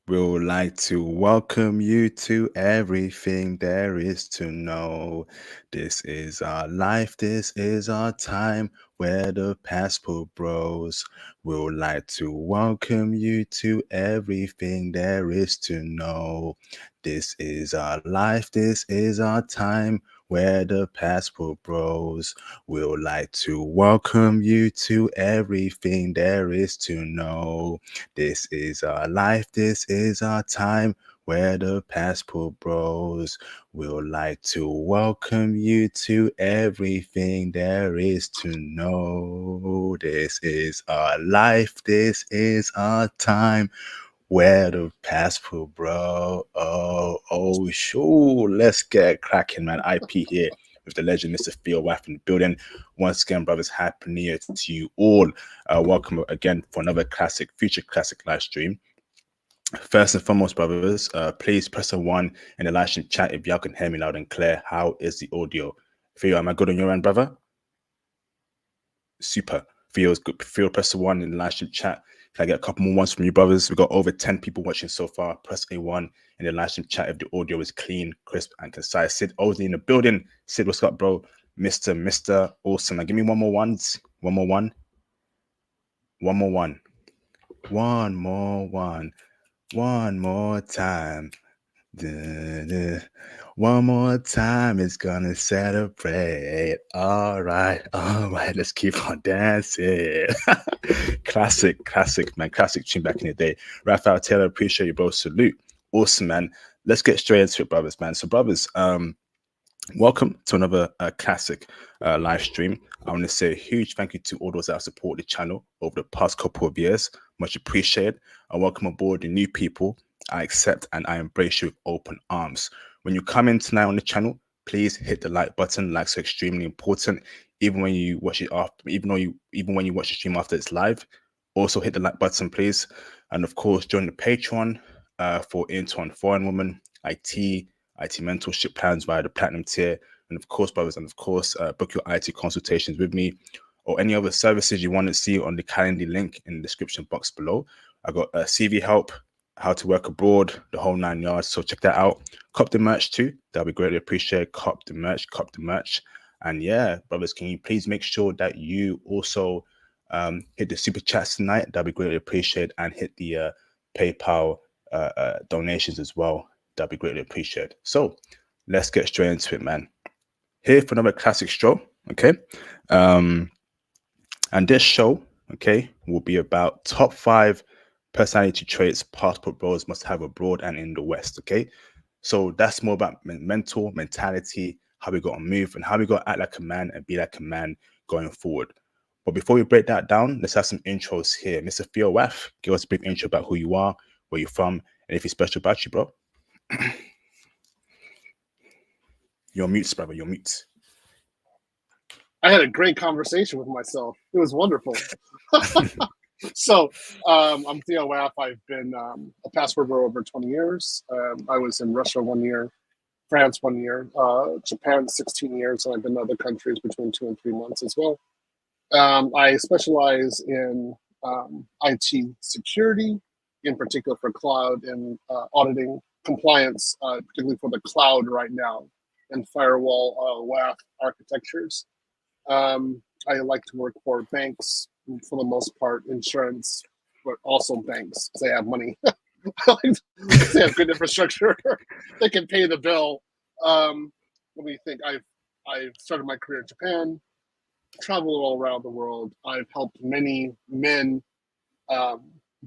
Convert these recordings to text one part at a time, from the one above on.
We'd like to welcome you to everything there is to know. This is our life, this is our time, where the passport bros. We'd like to welcome you to everything there is to know. This is our life, this is our time, where the passport bros. We'd like to welcome you to everything there is to know. This is our life, this is our time, where the passport bros. We'd like to welcome you to everything there is to know. This is our life, this is our time, where the passport bro. Sure. Let's get cracking, man. IP here with the legend, Mr. Theo Waff in the building. Once again, brothers, happy new year to you all. Welcome again for another classic, future classic live stream. First and foremost, brothers, please press a one in the live stream chat if y'all can hear me loud and clear. How is the audio? Theo, am I good on your end, brother? Super. Theo's good. Theo, press a one in the live stream chat. Can I get a couple more ones from you, brothers? We've got over 10 people watching so far. Press a one in the live stream chat if the audio is clean, crisp, and concise. Sid Osley in the building. Sid, what's up, bro? Mr. Awesome. Now give me one more ones. One more one. One more one. One more one. One more time. Duh, duh. One more time, it's gonna celebrate. All right, let's keep on dancing. Classic, man. Classic tune back in the day. Raphael Taylor, appreciate you, bro. Salute. Awesome, man. Let's get straight into it, brothers, man. So, brothers, welcome to another classic live stream. I want to say a huge thank you to all those that have supported the channel over the past couple of years. Much appreciated. I welcome aboard the new people. I accept and I embrace you with open arms. When you come in tonight on the channel, please hit the like button. Likes are extremely important. Even when you watch it after, even when you watch the stream after it's live, also hit the like button, please. And of course, join the Patreon for Into on Foreign Woman, IT mentorship plans via the platinum tier, and of course, brothers, and of course, book your IT consultations with me or any other services you want to see on the Calendly link in the description box below. I got CV help, how to work abroad, the whole 9 yards. So check that out. Cop the merch too. That'll be greatly appreciated. Cop the merch. And yeah, brothers, can you please make sure that you also hit the super chats tonight? That'll be greatly appreciated. And hit the PayPal donations as well. That'd be greatly appreciated. So let's get straight into it, man. Here for another classic show, okay? And this show, okay, will be about top 5 personality traits passport bros must have abroad and in the West, okay? So that's more about mentality, how we got to move, and how we got to act like a man and be like a man going forward. But before we break that down, let's have some intros here. Mr. Theo Waff, give us a brief intro about who you are, where you're from, and if you're special about you, bro. You're mute, brother. You're mute. I had a great conversation with myself. It was wonderful. So I'm Theo Waff. I've been a passport bro over 20 years. I was in Russia 1 year, France 1 year, Japan 16 years, and I've been in other countries between 2 and 3 months as well. I specialize in IT security, in particular for cloud and auditing compliance, particularly for the cloud right now, and firewall WAF architectures. I like to work for banks, for the most part, insurance, but also banks because they have money. They have good infrastructure. They can pay the bill. Let me think. I've started my career in Japan, traveled all around the world. I've helped many men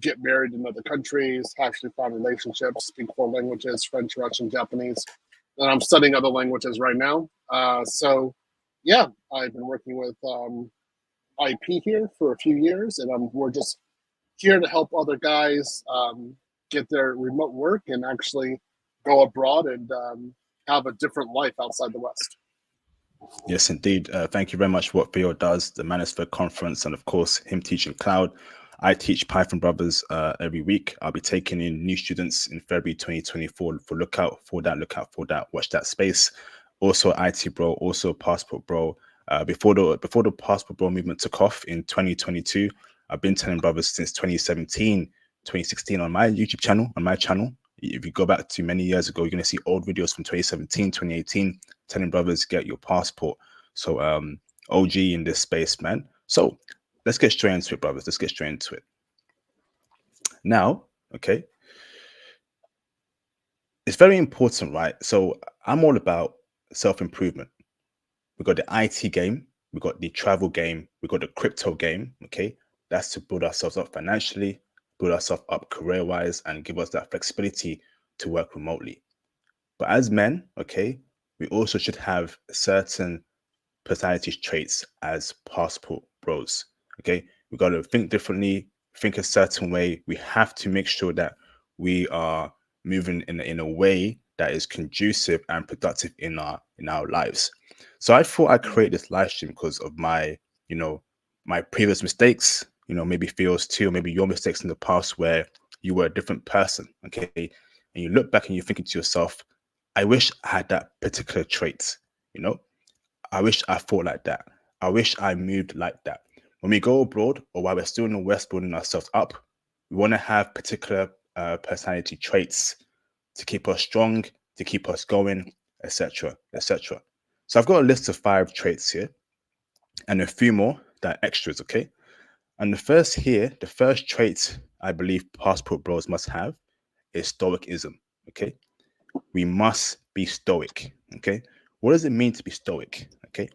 get married in other countries, actually find relationships, speak 4 languages, French, Russian, Japanese. And I'm studying other languages right now. So yeah, I've been working with IP here for a few years, and we're just here to help other guys get their remote work and actually go abroad and have a different life outside the West. Yes, indeed. Thank you very much for what Theo does, the Manosphere Conference, and of course, him teaching cloud. I teach Python Brothers every week. I'll be taking in new students in February 2024. Look out for that. Watch that space. Also, IT Bro, also Passport Bro. Before the Passport Bro movement took off in 2022, I've been telling brothers since 2017 2016 on my YouTube channel, on my channel. If you go back to many years ago, you're going to see old videos from 2017, 2018, telling brothers get your passport. So OG in this space, man. So let's get straight into it, brothers. Let's get straight into it. Now, okay. It's very important, right? So I'm all about self-improvement. We got the IT game, we got the travel game, we got the crypto game, okay? That's to build ourselves up financially, build ourselves up career-wise, and give us that flexibility to work remotely. But as men, okay, we also should have certain personality traits as passport bros, okay? We got to think differently, think a certain way. We have to make sure that we are moving in a way that is conducive and productive in our lives. So I thought I'd create this live stream because of my, my previous mistakes, maybe Theo's too, or maybe your mistakes in the past where you were a different person, okay? And you look back and you're thinking to yourself, I wish I had that particular trait, you know? I wish I thought like that. I wish I moved like that. When we go abroad or while we're still in the West building ourselves up, we want to have particular personality traits to keep us strong, to keep us going, etc., etc. So I've got a list of 5 traits here and a few more that are extras, okay? And the first trait I believe passport bros must have is stoicism, okay? We must be stoic, okay? What does it mean to be stoic, okay?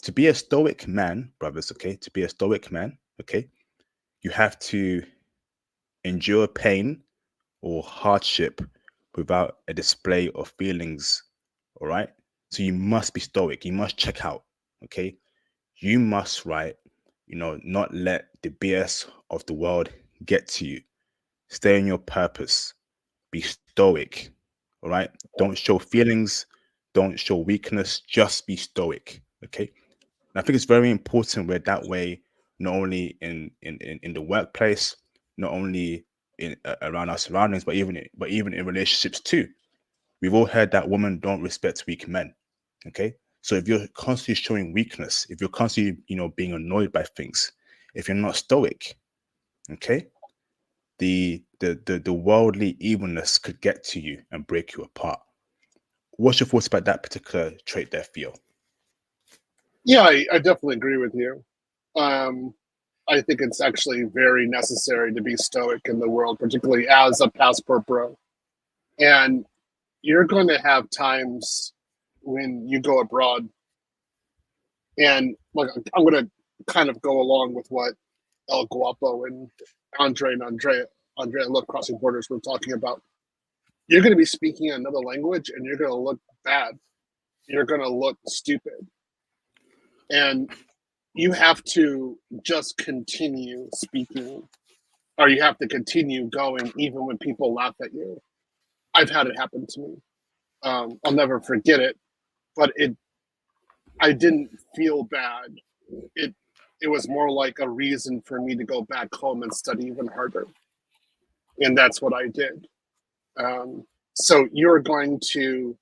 To be a stoic man, brothers, okay? To be a stoic man, okay? You have to endure pain or hardship without a display of feelings, all right? So you must be stoic. You must check out, okay? You must, right, not let the BS of the world get to you. Stay on your purpose. Be stoic, all right? Don't show feelings. Don't show weakness. Just be stoic, okay? And I think it's very important we're that way, not only in the workplace, not only in around our surroundings, but even in relationships too. We've all heard that women don't respect weak men. Okay, so if you're constantly showing weakness, if you're constantly being annoyed by things, if you're not stoic, okay, the worldly evilness could get to you and break you apart. What's your thoughts about that particular trait there, Theo? Yeah, I definitely agree with you. Um, I think it's actually very necessary to be stoic in the world, particularly as a passport bro. And you're going to have times when you go abroad, and like I'm going to kind of go along with what El Guapo and Andrea Love Crossing Borders were talking about. You're going to be speaking another language, and you're going to look bad. You're going to look stupid, and you have to just continue speaking, or you have to continue going even when people laugh at you. I've had it happen to me. I'll never forget it, but I didn't feel bad. It was more like a reason for me to go back home and study even harder, and that's what I did. So you're going to,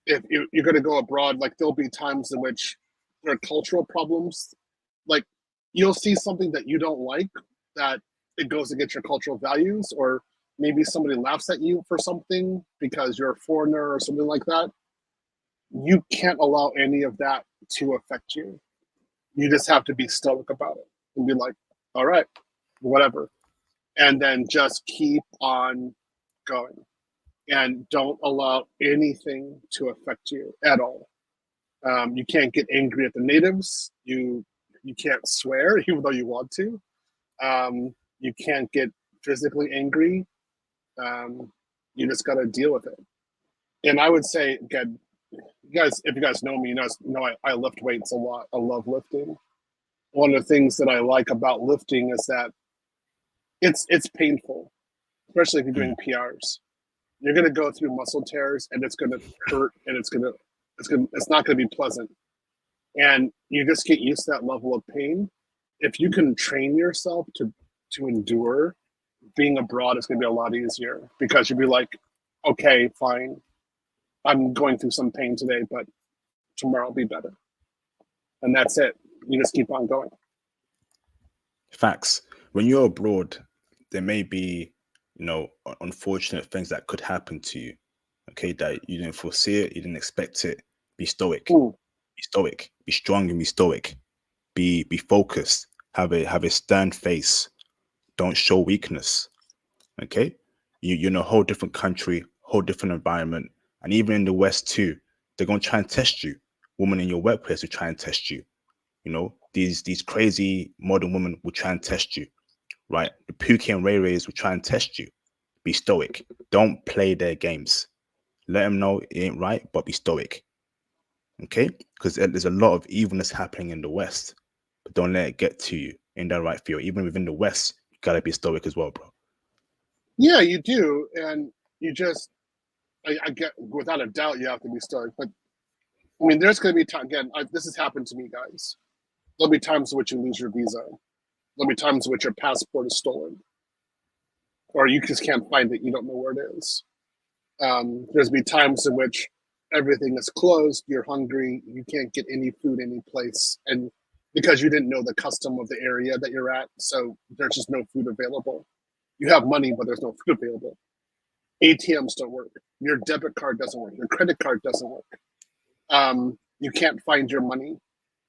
if you're going to go abroad, like there'll be times in which there are cultural problems. Like you'll see something that you don't like, that it goes against your cultural values, or maybe somebody laughs at you for something because you're a foreigner or something like that. You can't allow any of that to affect you. You just have to be stoic about it and be like, all right, whatever. And then just keep on going and don't allow anything to affect you at all. You can't get angry at the natives. You can't swear even though you want to. You can't get physically angry. You just got to deal with it. And I would say, again, if you guys know me, you know I lift weights a lot. I love lifting. One of the things that I like about lifting is that it's painful, especially if you're doing PRs. You're gonna go through muscle tears, and it's gonna hurt, and it's not gonna be pleasant. And you just get used to that level of pain. If you can train yourself to endure, being abroad is gonna be a lot easier, because you'll be like, okay, fine, I'm going through some pain today, but tomorrow will be better. And that's it. You just keep on going. Facts. When you're abroad, there may be, unfortunate things that could happen to you. Okay, that you didn't foresee it, you didn't expect it. Be stoic. Ooh. Be stoic. Be strong and be stoic. Be focused. Have a stern face. Don't show weakness. Okay, you're in a whole different country, whole different environment, and even in the West too, they're gonna try and test you. Women in your workplace will try and test you. These crazy modern women will try and test you, right? The Pookie and Ray Rays will try and test you. Be stoic. Don't play their games. Let them know it ain't right, but be stoic. Okay? Because there's a lot of evilness happening in the West, but don't let it get to you in that right field. Even within the West, you gotta be stoic as well, bro. Yeah, you do, and you just, I get, without a doubt, you have to be stoic. But I mean, there's going to be time again. This has happened to me, guys. There'll be times in which you lose your visa. There'll be times in which your passport is stolen, or you just can't find it. You don't know where it is. There's be times in which everything is closed. You're hungry. You can't get any food any place, and because you didn't know the custom of the area that you're at, so there's just no food available. You have money, but there's no food available. ATMs don't work. Your debit card doesn't work. Your credit card doesn't work. You can't find your money.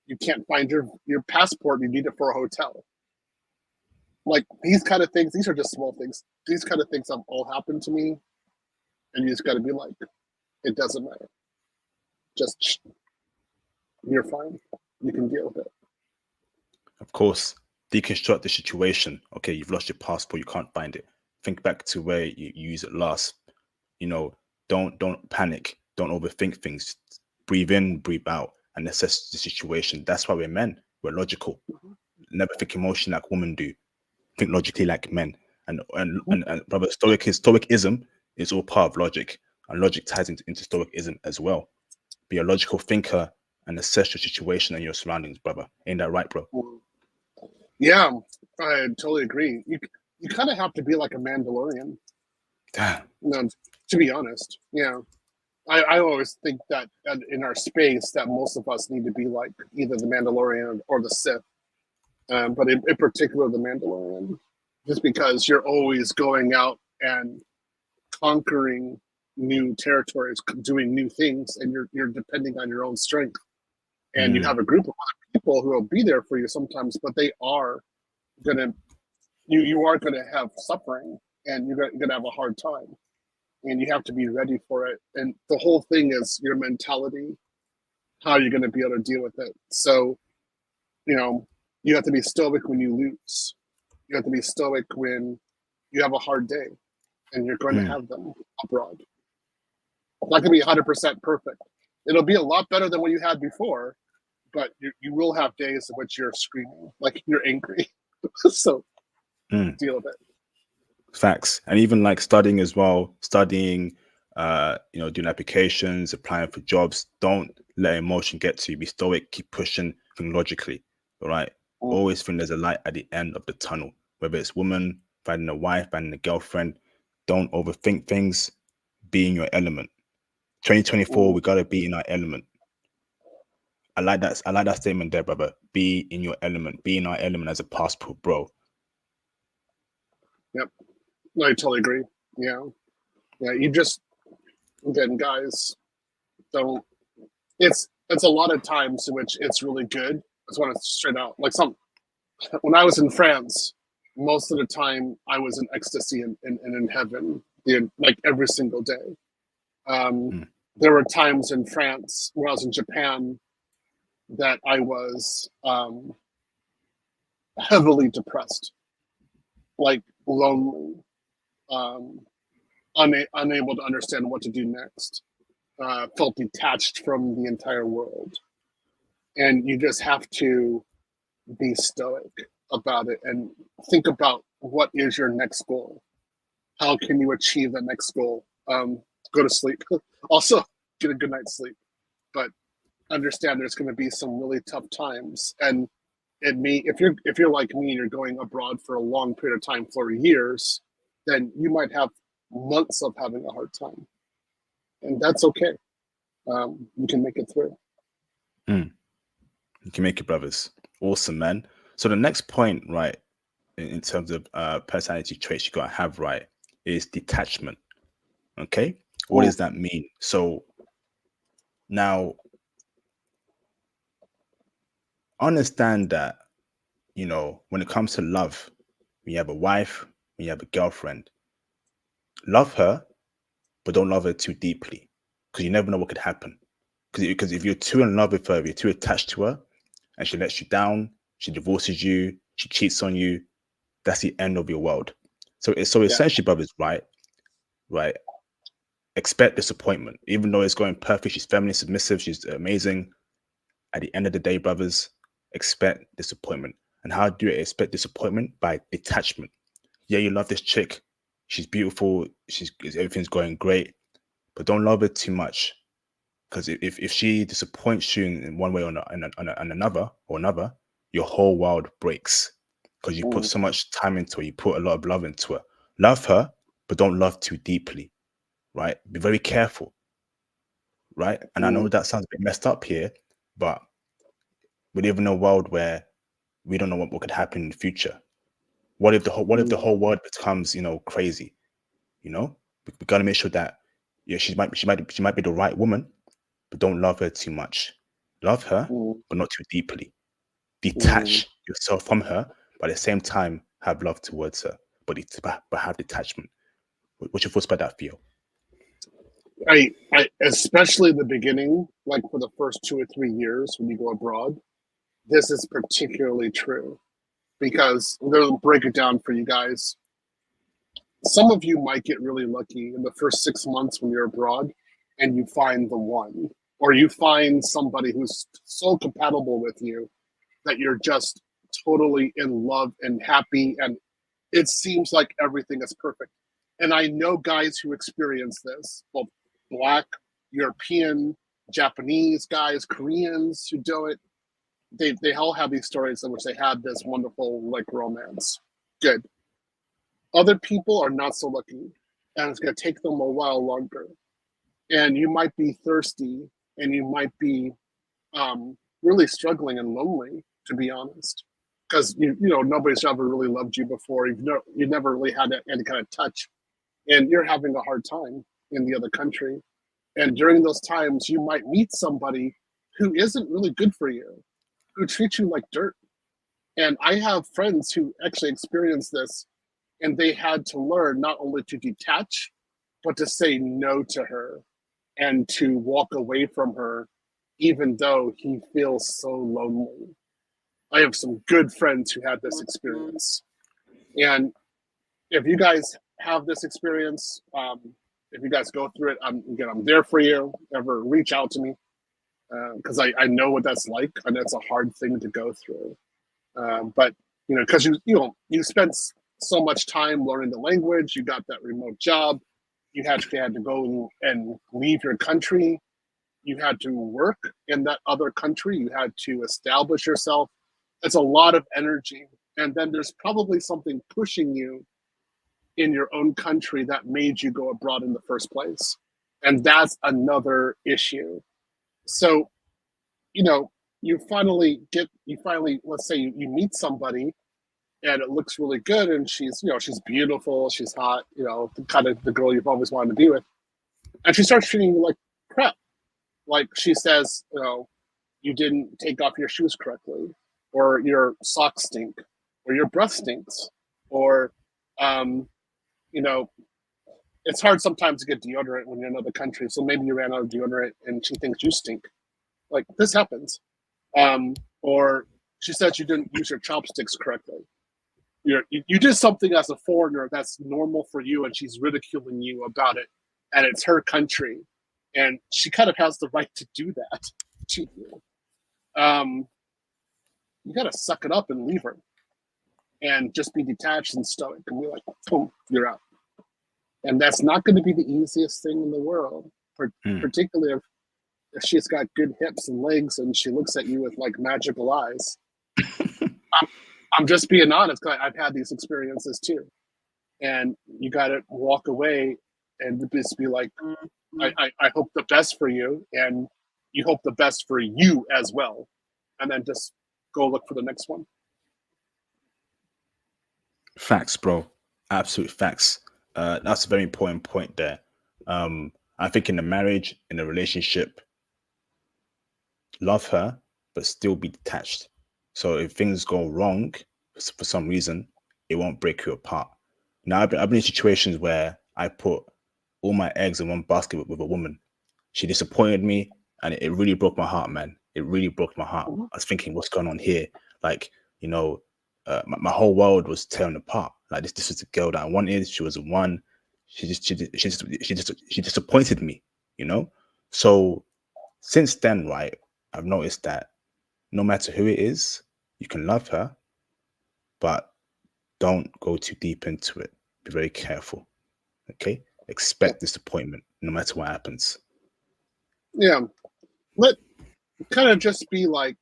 You can't find your passport. You need it for a hotel. Like these kind of things. These are just small things. These kind of things have all happened to me, and you just got to be like, it doesn't matter. Just you're fine. You can deal with it. Of course, deconstruct the situation. Okay, you've lost your passport, you can't find it. Think back to where you used it last. Don't panic. Don't overthink things. Breathe in, breathe out, and assess the situation. That's why we're men. We're logical. Never think emotion like women do. Think logically like men. And brother, stoicism is all part of logic, and logic ties into stoicism as well. Be a logical thinker and assess your situation and your surroundings, brother. Ain't that right, bro? Yeah, I totally agree. You kind of have to be like a Mandalorian. Damn. No, to be honest, yeah. I always think that in our space that most of us need to be like either the Mandalorian or the Sith, but in particular the Mandalorian, just because you're always going out and conquering new territories, doing new things, and you're depending on your own strength. And you have a group of other people who will be there for you sometimes, but they are gonna you are gonna have suffering, and you're gonna have a hard time, and you have to be ready for it. And the whole thing is your mentality, how you're gonna be able to deal with it. So, you have to be stoic when you lose. You have to be stoic when you have a hard day, and you're going to have them abroad. It's not gonna be 100% perfect. It'll be a lot better than what you had before, but you will have days in which you're screaming, like you're angry. So deal with it. Facts. And even like studying as well, doing applications, applying for jobs. Don't let emotion get to you. Be stoic, keep pushing, think logically. All right. Always think there's a light at the end of the tunnel, whether it's woman, finding a wife, finding a girlfriend. Don't overthink things. Be in your element. 2024, we gotta be in our element. I like that statement there, brother. Be in your element. Be in our element as a passport, bro. Yep. No, I totally agree. Yeah. You just, again, guys, don't. It's a lot of times in which it's really good. I just want to straight out, like when I was in France, most of the time I was in ecstasy and in heaven, like every single day. There were times in France when I was in Japan that I was heavily depressed, like lonely, unable to understand what to do next, felt detached from the entire world. And you just have to be stoic about it and think about what is your next goal. How can you achieve that next goal? Go to sleep. Also, get a good night's sleep. But understand there's going to be some really tough times, and if you're like me and you're going abroad for a long period of time for years, then you might have months of having a hard time, and that's okay. You can make it through. You can make it, brothers. Awesome, man. So the next point, right, in terms of personality traits you gotta have right is detachment. Okay, what does that mean? So now understand that, you know, when it comes to love, when you have a wife, when you have a girlfriend, love her, but don't love her too deeply, because you never know what could happen. Because if you're too in love with her, if you're too attached to her, and she lets you down, she divorces you, she cheats on you, that's the end of your world. So Yeah. essentially, brothers, right, expect disappointment. Even though it's going perfect, she's feminine, submissive, she's amazing. At the end of the day, brothers, expect disappointment. And how do you expect disappointment? By detachment. Yeah, you love this chick, she's beautiful, she's everything's going great, but don't love her too much. Because if she disappoints you in one way or another, your whole world breaks. Because you put so much time into her, you put a lot of love into her. Love her, but don't love too deeply, right? Be very careful, right? And I know that sounds a bit messed up here, but we live in a world where we don't know what could happen in the future. What if the whole world becomes, you know, crazy? You know, we gotta make sure that, yeah, she might be the right woman, but don't love her too much. Love her, but not too deeply. Detach yourself from her, but at the same time have love towards her, but have detachment. What's your thoughts about that, Theo? I especially in the beginning, like for the first 2 or 3 years when you go abroad, this is particularly true because I'm going to break it down for you guys. Some of you might get really lucky in the first 6 months when you're abroad and you find the one, or you find somebody who's so compatible with you that you're just totally in love and happy, and it seems like everything is perfect. And I know guys who experience this, both Black, European, Japanese guys, Koreans who do it. They all have these stories in which they had this wonderful like romance. Good. Other people are not so lucky, and it's going to take them a while longer. And you might be thirsty, and you might be really struggling and lonely, to be honest, because you know nobody's ever really loved you before. You never really had any kind of touch, and you're having a hard time in the other country. And during those times, you might meet somebody who isn't really good for you, who treats you like dirt. And I have friends who actually experienced this, and they had to learn not only to detach, but to say no to her and to walk away from her, even though he feels so lonely. I have some good friends who had this experience. And if you guys have this experience, if you guys go through it, I'm there for you. Ever reach out to me because I know what that's like, and it's a hard thing to go through. But you know, because you spent so much time learning the language, you got that remote job, you actually had to go and leave your country, you had to work in that other country, you had to establish yourself. It's a lot of energy, and then there's probably something pushing you in your own country that made you go abroad in the first place, and that's another issue. So you know, you finally let's say you meet somebody and it looks really good, and she's beautiful, she's hot, the kind of the girl you've always wanted to be with, and she starts treating you like crap. Like she says, you didn't take off your shoes correctly, or your socks stink, or your breath stinks, or um, you know it's hard sometimes to get deodorant when you're in another country, so maybe you ran out of deodorant and she thinks you stink. Like this happens. Or she says you didn't use your chopsticks correctly. You did something as a foreigner that's normal for you, and she's ridiculing you about it, and it's her country, and she kind of has the right to do that to you. Um, you got to suck it up and leave her, and just be detached and stoic, and be like, boom, you're out. And that's not going to be the easiest thing in the world, Mm. particularly if she's got good hips and legs, and she looks at you with like magical eyes. I'm just being honest, because I've had these experiences too. And you got to walk away and just be like, I hope the best for you, and you hope the best for you as well. And then just go look for the next one. Facts, bro. Absolute facts. That's a very important point there. I think in a marriage, in a relationship, love her, but still be detached. So if things go wrong for some reason, it won't break you apart. Now, I've been in situations where I put all my eggs in one basket with a woman. She disappointed me, and it really broke my heart, man. It really broke my heart. Mhm. I was thinking, what's going on here? Like, you know, my whole world was tearing apart. Like this was the girl that I wanted. She was the one. She disappointed me. You know. So since then, right, I've noticed that no matter who it is, you can love her, but don't go too deep into it. Be very careful. Okay. Yeah, Expect disappointment no matter what happens. yeah. Let kind of just be like,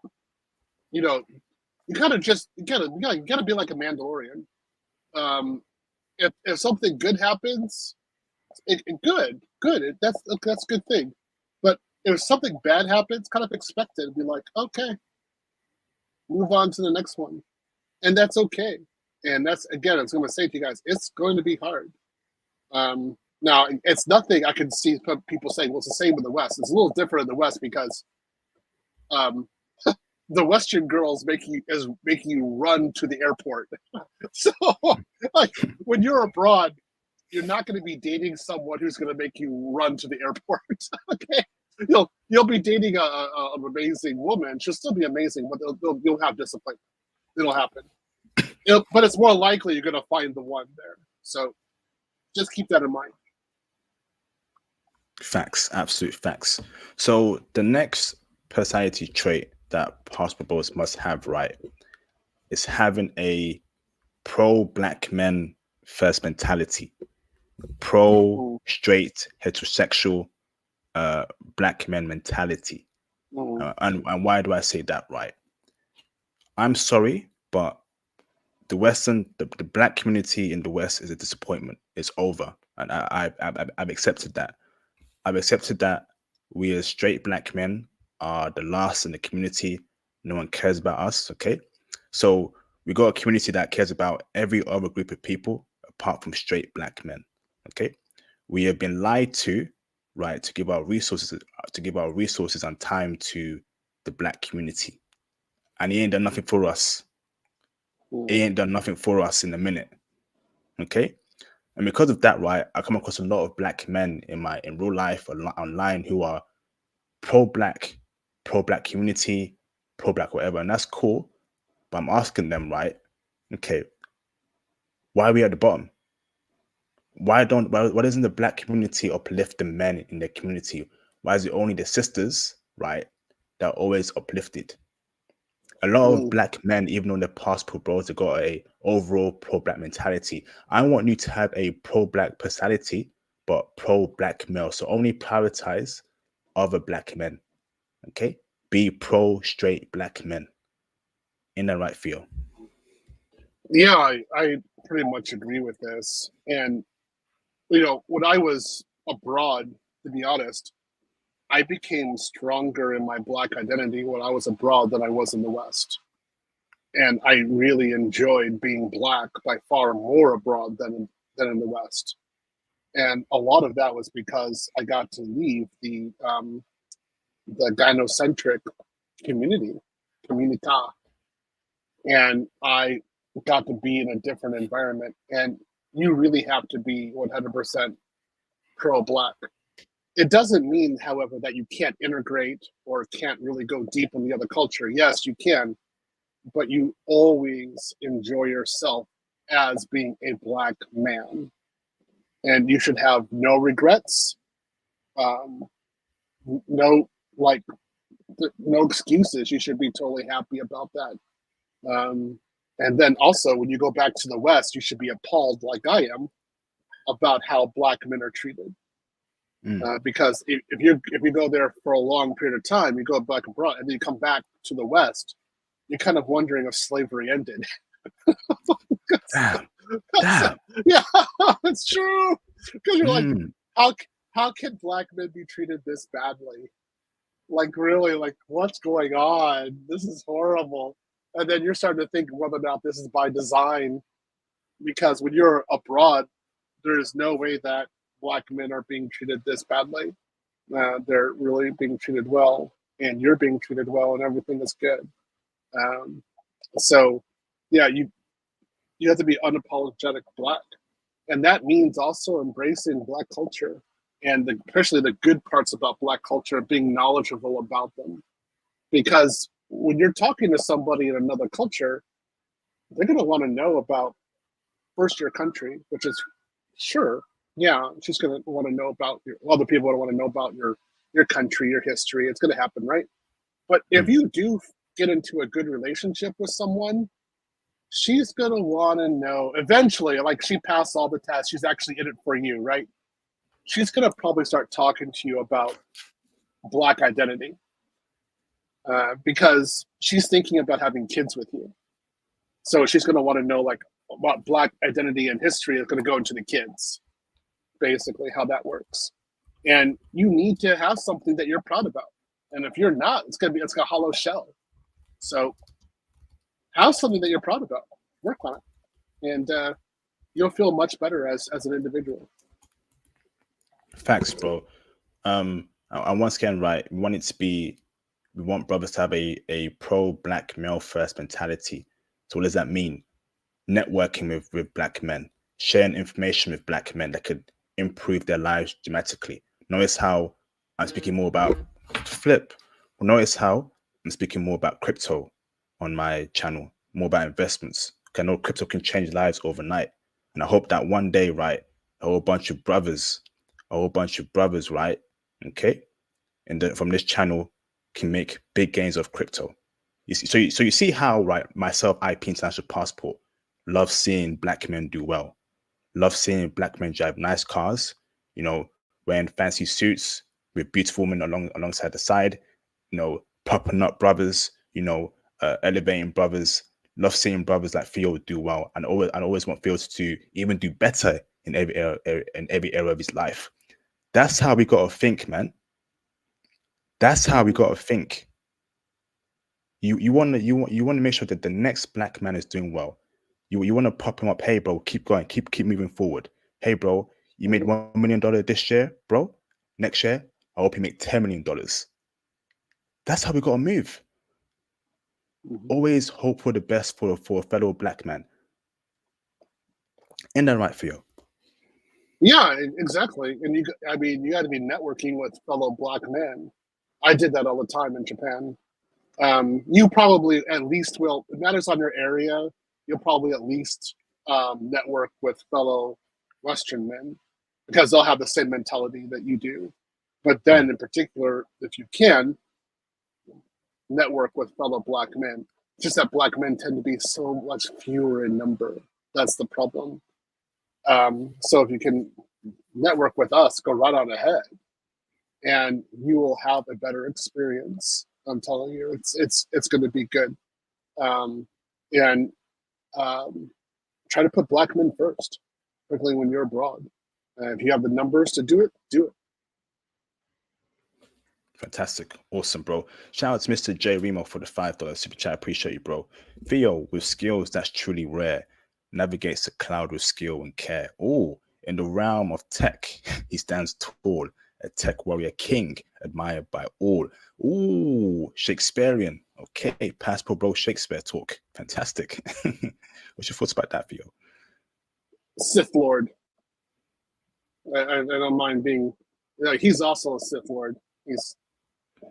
you know, you kind of just you gotta be like a Mandalorian. Um, if something good happens, good. That's a good thing. But if something bad happens, kind of expect it and be like, okay, move on to the next one, and that's okay. And that's again, I was going to say to you guys, it's going to be hard. Now, it's nothing I can see people saying, well, it's the same in the West. It's a little different in the West because um, the Western girls making you run to the airport. So, like when you're abroad, you're not going to be dating someone who's going to make you run to the airport. Okay, you'll be dating an amazing woman. She'll still be amazing, but you'll have discipline. It'll happen. But it's more likely you're going to find the one there. So just keep that in mind. Facts, absolute facts. So the next personality trait that past proposals must have, right, is having a pro black men first mentality, pro Mm, straight heterosexual uh black men mentality. mm, And why do I say that, right? I'm sorry, but the black community in the West is a disappointment. It's over, and I've accepted that. I've accepted that we as straight black men are the last in the community. No one cares about us. Okay. So we got a community that cares about every other group of people apart from straight black men. Okay. We have been lied to, right, to give our resources and time to the black community. And he ain't done nothing for us. He mm. ain't done nothing for us in a minute. Okay. And because of that, right, I come across a lot of black men in real life online who are pro black community, pro black whatever, and that's cool. But I'm asking them, right? Okay, why are we at the bottom? Why doesn't the black community uplift the men in their community? Why is it only the sisters, right, that are always uplifted? A lot of Mm. black men, even on their past pro bros, they got a overall pro black mentality. I want you to have a pro black personality, but pro black male. So only prioritize other black men. Okay, be pro straight black men in the right field. Yeah, I pretty much agree with this. And when I was abroad, to be honest, I became stronger in my black identity when I was abroad than I was in the West. And I really enjoyed being black by far more abroad than in the West. And a lot of that was because I got to leave the gynocentric community, communita, and I got to be in a different environment. And you really have to be 100% pro black. It doesn't mean, however, that you can't integrate or can't really go deep in the other culture. Yes, you can, but you always enjoy yourself as being a black man, and you should have no regrets, um, no like no excuses. You should be totally happy about that. Um, and then also, when you go back to the West, you should be appalled, like I am, about how black men are treated. Mm. Because if you go there for a long period of time, you go back abroad, and then you come back to the West, you're kind of wondering if slavery ended. Damn, damn. Yeah, it's true. Because you're like, Mm. how how can black men be treated this badly? Like really, like what's going on? This is horrible. And then you're starting to think whether or not this is by design. because when you're abroad, there is no way that black men are being treated this badly. They're really being treated well, and you're being treated well, and everything is good. Um, so, yeah, you have to be unapologetic black, and that means also embracing black culture and especially the good parts about black culture, being knowledgeable about them. Because when you're talking to somebody in another culture, they're going to want to know about first your country, which is sure, yeah, she's going to want to know about your other people want to know about your country, your history. It's going to happen, right? But if Mm. you do get into a good relationship with someone, she's going to want to know eventually, like she passed all the tests, she's actually in it for you, right? She's going to probably start talking to you about black identity because she's thinking about having kids with you. So she's going to want to know like what black identity and history is going to go into the kids, basically how that works. And you need to have something that you're proud about. And if you're not, it's a hollow shell. So have something that you're proud about. Work on it, and you'll feel much better as an individual. Facts, bro. And once again, right, we want brothers to have a pro black male first mentality. So what does that mean? Networking with black men, sharing information with black men that could improve their lives dramatically. Notice how I'm speaking more about flip. Notice how I'm speaking more about crypto on my channel, more about investments. I know crypto can change lives overnight. And I hope that one day, right, a whole bunch of brothers, right, okay, from this channel can make big gains of crypto. You see, so you see how, right, myself, IP International Passport, love seeing black men do well. Love seeing black men drive nice cars, wearing fancy suits with beautiful women alongside the side, popping up brothers, elevating brothers. Love seeing brothers like Theo do well, and always want Theo to even do better in every era of his life. That's how we gotta think, man. That's how we gotta think. You want to make sure that the next black man is doing well. You want to pop him up. Hey, bro, keep going, keep moving forward. Hey, bro, you made $1 million this year, bro. Next year, I hope you make $10 million. That's how we gotta move. Mm-hmm. Always hope for the best for a fellow black man. Ain't that right, Theo? Yeah, exactly. And I mean, you got to be networking with fellow black men. I did that all the time in Japan. You probably at least will. It matters on your area. You'll probably at least network with fellow Western men because they'll have the same mentality that you do. But then, Mm. in particular, if you can network with fellow black men, just that black men tend to be so much fewer in number. That's the problem. So if you can network with us, go right on ahead, and you will have a better experience. I'm telling you, it's going to be good. Um, and try to put black men first, particularly when you're abroad. If you have the numbers to do it, do it. Fantastic. Awesome, bro. Shout out to Mr. J Remo for the $5 super chat. Appreciate you, bro. Theo, with skills that's truly rare, navigates the cloud with skill and care. Oh, in the realm of tech, he stands tall, a tech warrior king, admired by all. Ooh, Shakespearean. Okay, passport bro Shakespeare talk. Fantastic. What's your thoughts about that, Theo? Sith Lord. I don't mind being. He's also a Sith Lord. He's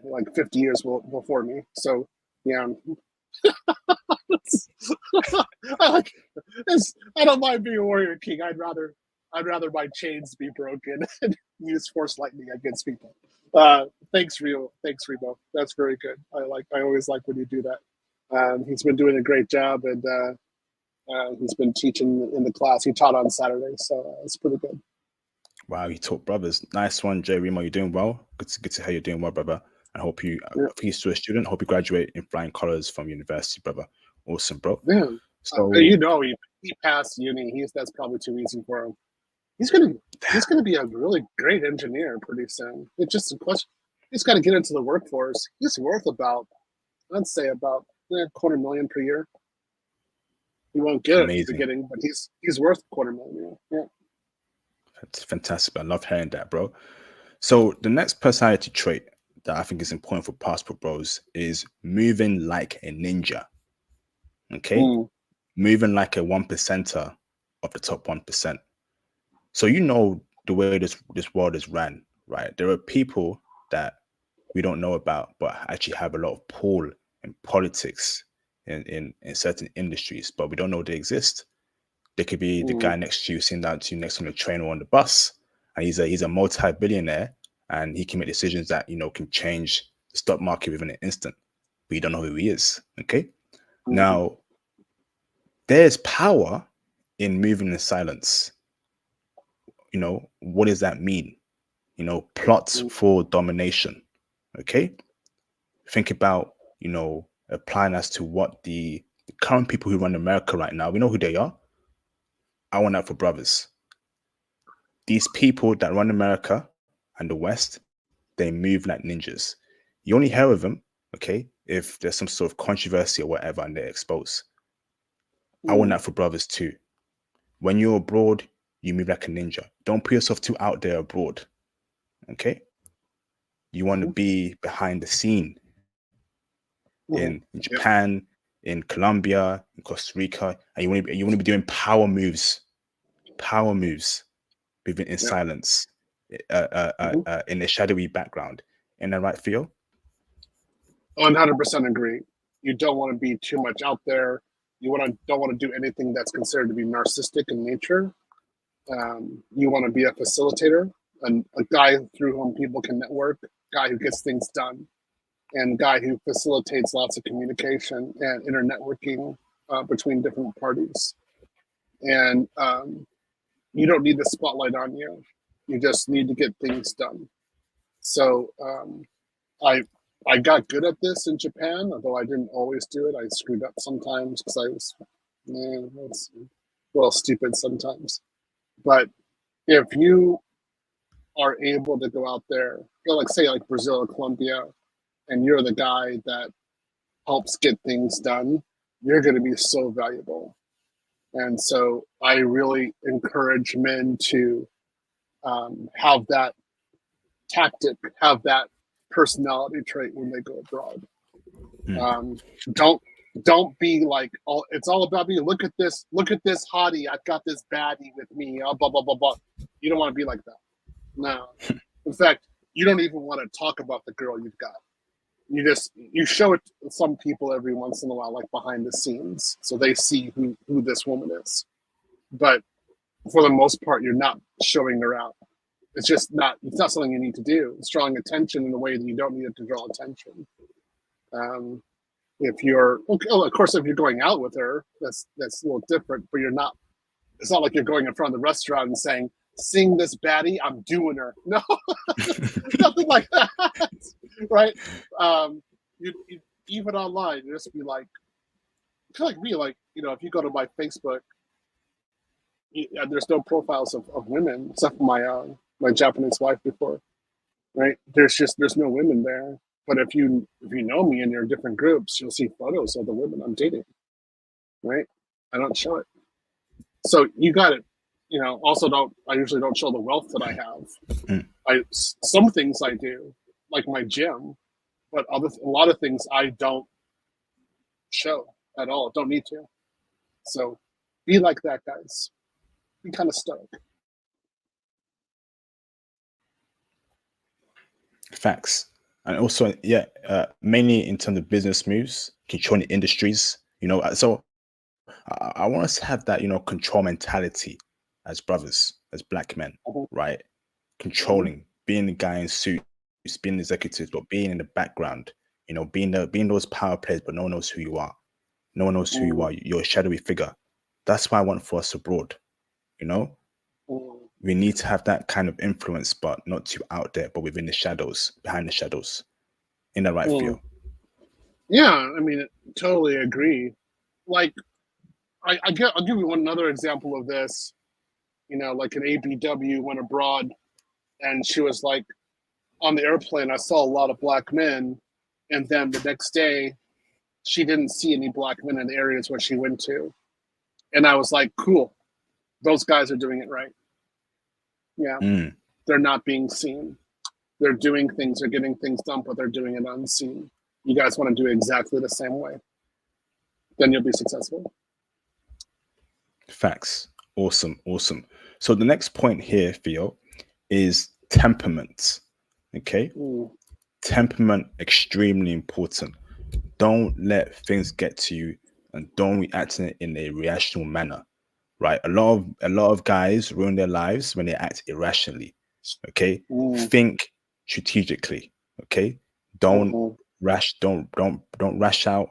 like 50 years before me. So yeah, I like. I don't mind being a warrior king. I'd rather my chains be broken and use force lightning against people. Thanks, Rio. Thanks, Rebo. That's very good. I always like when you do that. He's been doing a great job, and he's been teaching in the class. He taught on Saturday, so it's pretty good. Wow, you taught brothers. Nice one, J Remo. You're doing well. Good to hear you're doing well, brother. I hope you, Yeah, if he's still a student, I hope you graduate in flying colors from university, brother. Awesome, bro. yeah. So, You know, he passed uni. That's probably too easy for him. He's gonna he's gonna be a really great engineer pretty soon. It's just a question. He's got to get into the workforce. He's worth about, I'd say about $250,000 per year. He won't get it at the Amazing. beginning, but he's worth $250,000. Yeah. That's fantastic. I love hearing that, bro. So the next personality trait that I think is important for passport bros is moving like a ninja. Okay, Mm, moving like a 1%er of the top 1%. So you know the way this world is ran, right? There are people that we don't know about, but actually have a lot of pull in politics in certain industries, but we don't know they exist. They could be the mm, guy next to you, sitting down to you next on the train or on the bus, and he's a multi-billionaire, and he can make decisions that can change the stock market within an instant. But you don't know who he is. Okay, mm, now there's power in moving in silence. What does that mean? Plots mm, for domination. Okay, think about applying as to what the current people who run America right now. We know who they are. I want that for brothers. These people that run America and the West, they move like ninjas. You only hear of them, okay, if there's some sort of controversy or whatever and they're exposed. I want mm, that for brothers too. When you're abroad, you move like a ninja. Don't put yourself too out there abroad, okay? You want to mm, be behind the scene in mm. Yep. Japan, in Colombia, in Costa Rica, and you want to be doing power moves, moving in Yep. silence, Mm-hmm. in a shadowy background. Isn't that right, Theo? 100% agree. You don't want to be too much out there. Don't want to do anything that's considered to be narcissistic in nature. You want to be a facilitator, and a guy through whom people can network, guy who gets things done, and guy who facilitates lots of communication and internetworking between different parties. And you don't need the spotlight on you. You just need to get things done. So I I got good at this in Japan, although I didn't always do it. I screwed up sometimes because I was a little stupid sometimes. But if you are able to go out there, like say like Brazil or Colombia, and you're the guy that helps get things done, you're going to be so valuable. And so I really encourage men to have that tactic, have that personality trait when they go abroad. Mm. Um, don't don't be like it's all about me. Look at this hottie. I've got this baddie with me. Blah blah blah blah. You don't want to be like that. No. In fact, you don't even want to talk about the girl you've got. You show it to some people every once in a while, like behind the scenes, so they see who this woman is. But for the most part, you're not showing her out. It's not something you need to do. It's drawing attention in a way that you don't need it to draw attention. Um, if you're of course, if you're going out with her, that's a little different. But you're not. It's not like you're going in front of the restaurant and saying, "Sing this baddie, I'm doing her." No, nothing like that, right? You even online, you just be like, kind of like me, like if you go to my Facebook, there's no profiles of women except for my Japanese wife before, right? There's no women there. But if you know me and you're in different groups, you'll see photos of the women I'm dating, right? I don't show it. So you got it. Also don't I usually don't show the wealth that I have. Mm. Some things I do, like my gym, but a lot of things I don't show at all. Don't need to. So be like that, guys. Be kind of stoic. Facts. And also, yeah, mainly in terms of business moves, controlling industries. So I want us to have that, control mentality as brothers, as black men, Mhm, right? mhm, Controlling, being the guy in suits, being executives, but being in the background, being those power players, but no one knows who you are. No one knows who you mhm, are. You're a shadowy figure. That's what I want for us abroad. You know, mhm, we need to have that kind of influence, but not too out there, but within the shadows, behind the shadows. In the right mhm. field. Yeah, I mean, totally agree. Like, I'll give you one another example of this. Like an ABW went abroad, and she was like, on the airplane, I saw a lot of black men, and then the next day, she didn't see any black men in the areas where she went to. And I was like, cool, those guys are doing it right. Yeah, Mm. they're not being seen. They're doing things, they're getting things done, but they're doing it unseen. You guys want to do it exactly the same way. Then you'll be successful. Facts. Awesome. Awesome. So the next point here, Theo, is temperament. Okay. Mm, Temperament, extremely important. Don't let things get to you and don't react in a reactional manner. Right. A lot of guys ruin their lives when they act irrationally. Okay. mm, Think strategically. Okay. Don't mm, don't rash out.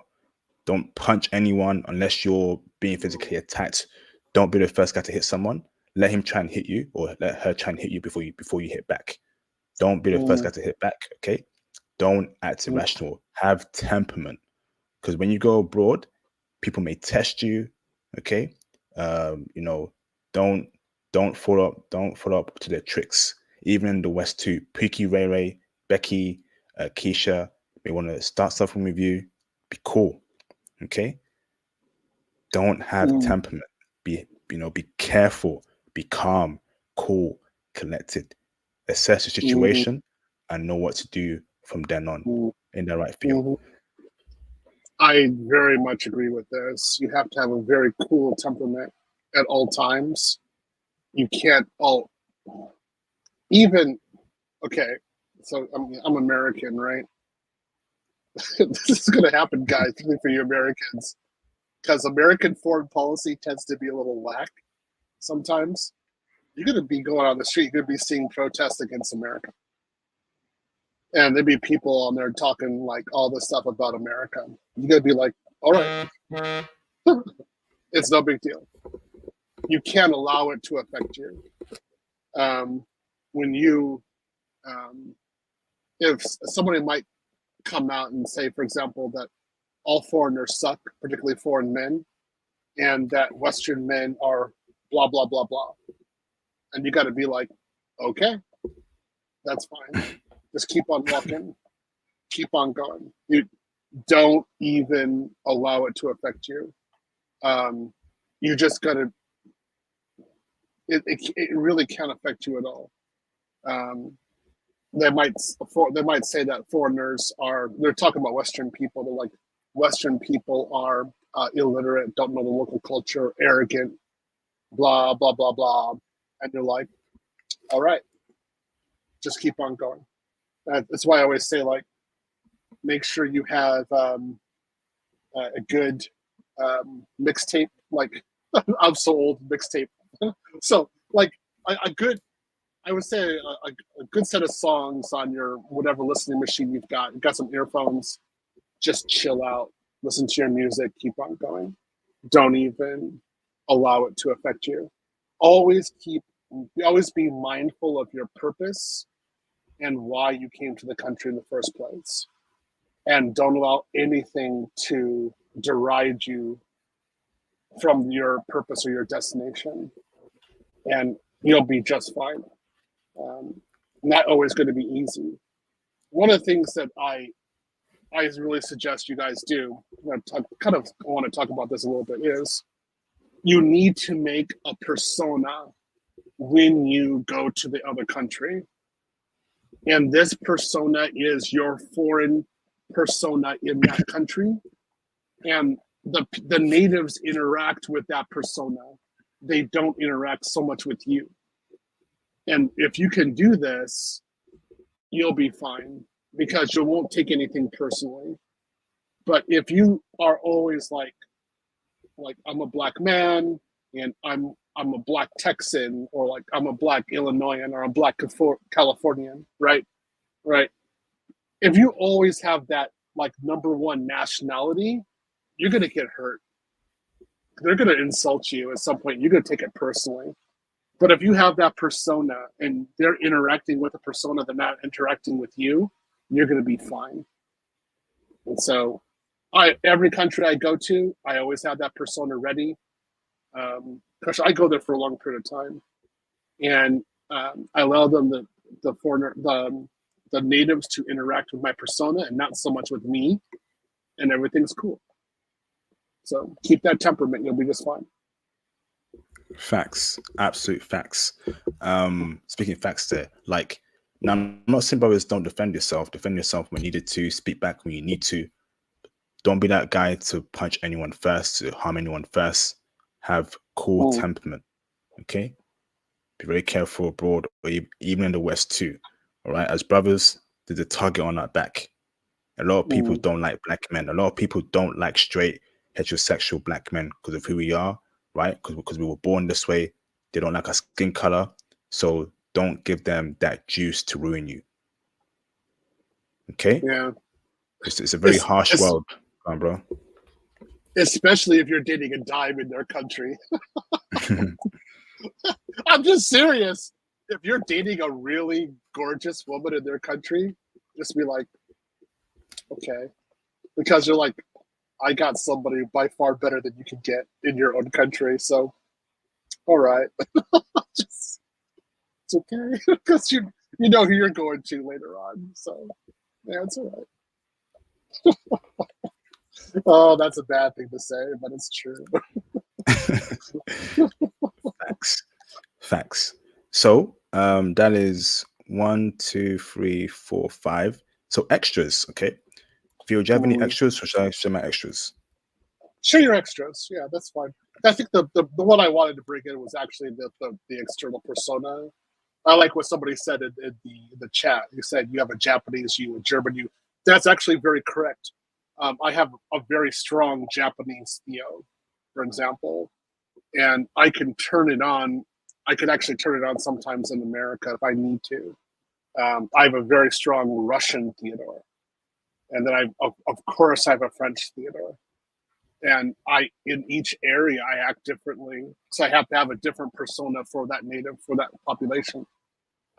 Don't punch anyone unless you're being physically attacked. Don't be the first guy to hit someone. Let him try and hit you, or let her try and hit you before you hit back. Don't be the first mm, guy to hit back. Okay. Don't act mm, irrational. Have temperament. Because when you go abroad, people may test you. Okay. You know, don't don't fall up to their tricks. Even in the West too. Pookie, Ray Ray, Becky, Keisha may want to start something with you. Be cool. Okay. Don't have mm, temperament. Be careful, be calm, cool, collected. Assess the mm, situation and know what to do from then on. mm, In the right field. mm. I very much agree with this. You have to have a very cool temperament at all times. You can't all even okay. So I'm American, right? This is going to happen, guys, particularly for you Americans, because American foreign policy tends to be a little whack sometimes. You're going to be going on the street, you're going to be seeing protests against America. And there'd be people on there talking like all this stuff about America. You're going to be like, all right, it's no big deal. You can't allow it to affect you. Um, when you, um, if somebody might come out and say, for example, that all foreigners suck, particularly foreign men, and that Western men are blah, blah, blah, blah. And you got to be like, okay, that's fine. Just keep on walking, keep on going. You don't even allow it to affect you. Um, you just got to, it really can't affect you at all. Um, they might they might say that foreigners are, they're talking about Western people. They're like, Western people are illiterate, don't know the local culture, arrogant, blah, blah, blah, blah. And you're like, all right, just keep on going. That's why I always say, like, make sure you have a good mixtape. Like, I'm so old, mixtape. So, like, a good, I would say a good set of songs on your whatever listening machine you've got. You've got some earphones, just chill out, listen to your music, keep on going. Don't even allow it to affect you. Always always be mindful of your purpose and why you came to the country in the first place. And don't allow anything to deride you from your purpose or your destination. And you'll be just fine. Not always going to be easy. One of the things that I really suggest you guys do, I kind of want to talk about this a little bit, is you need to make a persona when you go to the other country. And this persona is your foreign persona in that country. And the natives interact with that persona. They don't interact so much with you. And if you can do this, you'll be fine because you won't take anything personally. But if you are always like I'm a black man and I'm a black Texan, or like I'm a black Illinoisan, or a black Californian, right? Right. If you always have that like number one nationality, you're gonna get hurt. They're gonna insult you at some point. You're gonna take it personally. But if you have that persona and they're interacting with a persona, they're not interacting with you, you're gonna be fine. And so every country I go to, I always have that persona ready. Because I go there for a long period of time, and I allow them the foreigner the natives to interact with my persona and not so much with me, and everything's cool. So keep that temperament, you'll be just fine. Facts, absolute facts. Speaking of facts, there, like, now I'm not saying brothers don't defend yourself. Defend yourself when needed to. Speak back when you need to. Don't be that guy to punch anyone first, to harm anyone first. Have cool Mm, temperament. Okay, be very careful abroad or even in the West too. All right, as brothers, there's a target on our back. A lot of people mm, don't like black men. A lot of people don't like straight heterosexual black men because of who we are, right? Because we were born this way. They don't like our skin color. So don't give them that juice to ruin you. Okay? yeah. It's a very It's, harsh it's world, come on, bro. especially if you're dating a dime in their country. I'm just serious. If you're dating a really gorgeous woman in their country, just be like, okay, because you're like, I got somebody by far better than you can get in your own country. So, all right, just, it's okay because you know who you're going to later on. So, yeah, it's all right. Oh, that's a bad thing to say, but it's true. Facts. Facts. So that is one, two, three, four, five. So extras, okay. Theo, do you have any Mm. extras or should I share my extras? Share your extras. Yeah, that's fine. I think the one I wanted to bring in was actually the external persona. I like what somebody said in the chat. You said you have a Japanese you, a German you. That's actually very correct. I have a very strong Japanese Theo, for example, and I can turn it on. I could actually turn it on sometimes in America if I need to. I have a very strong Russian Theodore, and then of course I have a French Theodore. And I in each area I act differently, so I have to have a different persona for that native for that population.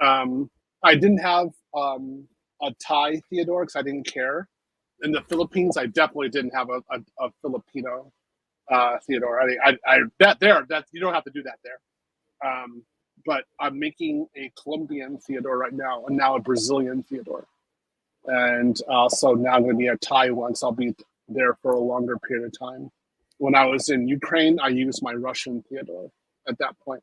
Um, I didn't have a Thai Theodore because I didn't care. In the Philippines, I definitely didn't have a Filipino Theodore. I that there that you don't have to do that there. But I'm making a Colombian Theodore right now, and now a Brazilian Theodore, and so now I'm going to be a Thai one. So I'll be there for a longer period of time. When I was in Ukraine, I used my Russian Theodore at that point.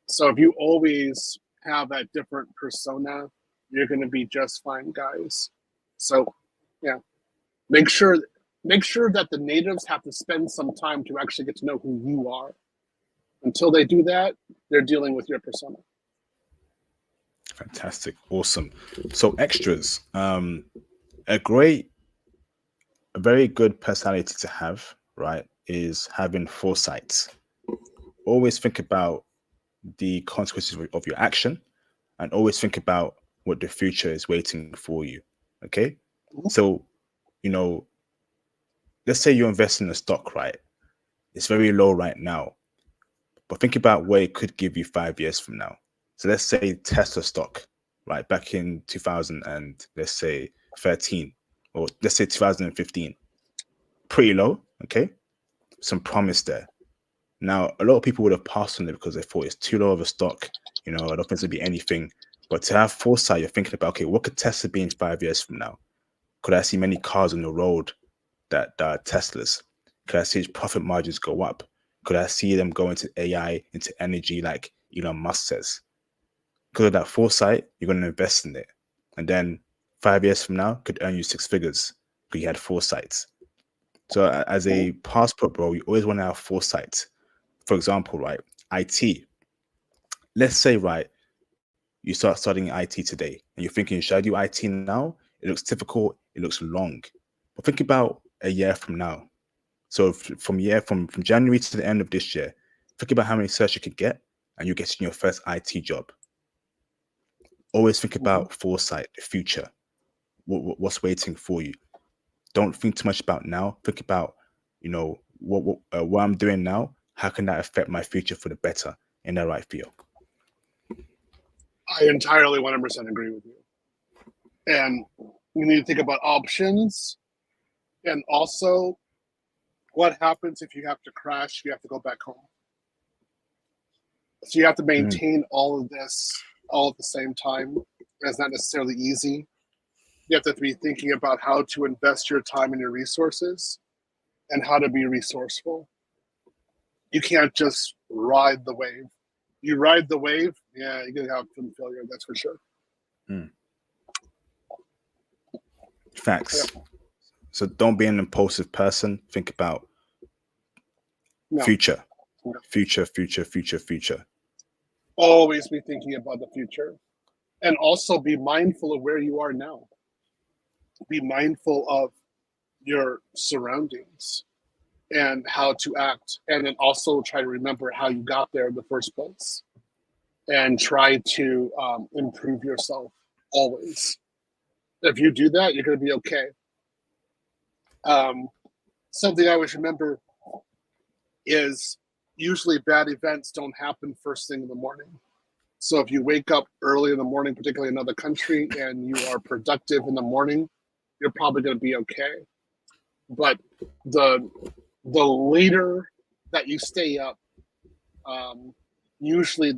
So if you always have that different persona, you're going to be just fine, guys. So yeah, make sure make sure that the natives have to spend some time to actually get to know who you are. Until they do that, they're dealing with your persona. Fantastic. Awesome. So extras. A great, a very good personality to have, right, is having foresight. Always think about the consequences of your action and always think about what the future is waiting for you. Okay. So, you know, let's say you're investing in a stock, right? It's very low right now, but think about what it could give you 5 years from now. So let's say Tesla stock, right, back in 2000 and let's say 13, or let's say 2015, pretty low. Okay. Some promise there. Now, a lot of people would have passed on it because they thought it's too low of a stock. I don't think it'll be anything. But to have foresight, you're thinking about, okay, what could Tesla be in 5 years from now? Could I see many cars on the road that are Teslas? Could I see its profit margins go up? Could I see them go into AI, into energy like Elon Musk says? Because of that foresight, you're going to invest in it. And then 5 years from now, could earn you six figures because you had foresight. So as a passport, bro, you always want to have foresight. For example, right, IT. Let's say, right, you start studying IT today and you're thinking, should I do IT now? It looks difficult, it looks long. But think about a year from now. So from January to the end of this year, think about how many certs you could get and you're getting your first IT job. Always think Mm-hmm. about foresight, the future, what's waiting for you. Don't think too much about now. Think about, what I'm doing now. How can that affect my future for the better? In that right feel? I entirely 100% agree with you. And you need to think about options and also what happens if you have to crash, you have to go back home. So you have to Mm, maintain all of this all at the same time. It's not necessarily easy. You have to be thinking about how to invest your time and your resources and how to be resourceful. You can't just ride the wave. You ride the wave, yeah, you're gonna have some failure. That's for sure. Facts. Yeah. So don't be an impulsive person. Think about No. future, No. future. Always be thinking about the future, and also be mindful of where you are now. Be mindful of your surroundings and how to act, and then also try to remember how you got there in the first place, and try to improve yourself always. If you do that, you're going to be okay. Something I always remember is usually bad events don't happen first thing in the morning. So if you wake up early in the morning, particularly in another country, and you are productive in the morning, you're probably going to be okay. But the later that you stay up, usually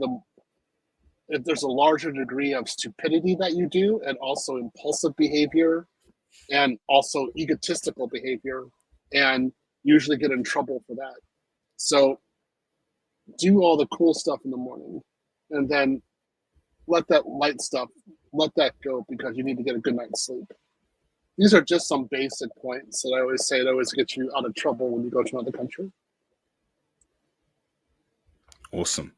if there's a larger degree of stupidity that you do, and also impulsive behavior, and also egotistical behavior, and usually get in trouble for that. So do all the cool stuff in the morning, and then let that light stuff, let that go, because you need to get a good night's sleep. These are just some basic points that I always say. It always gets you out of trouble when you go to another country. Awesome.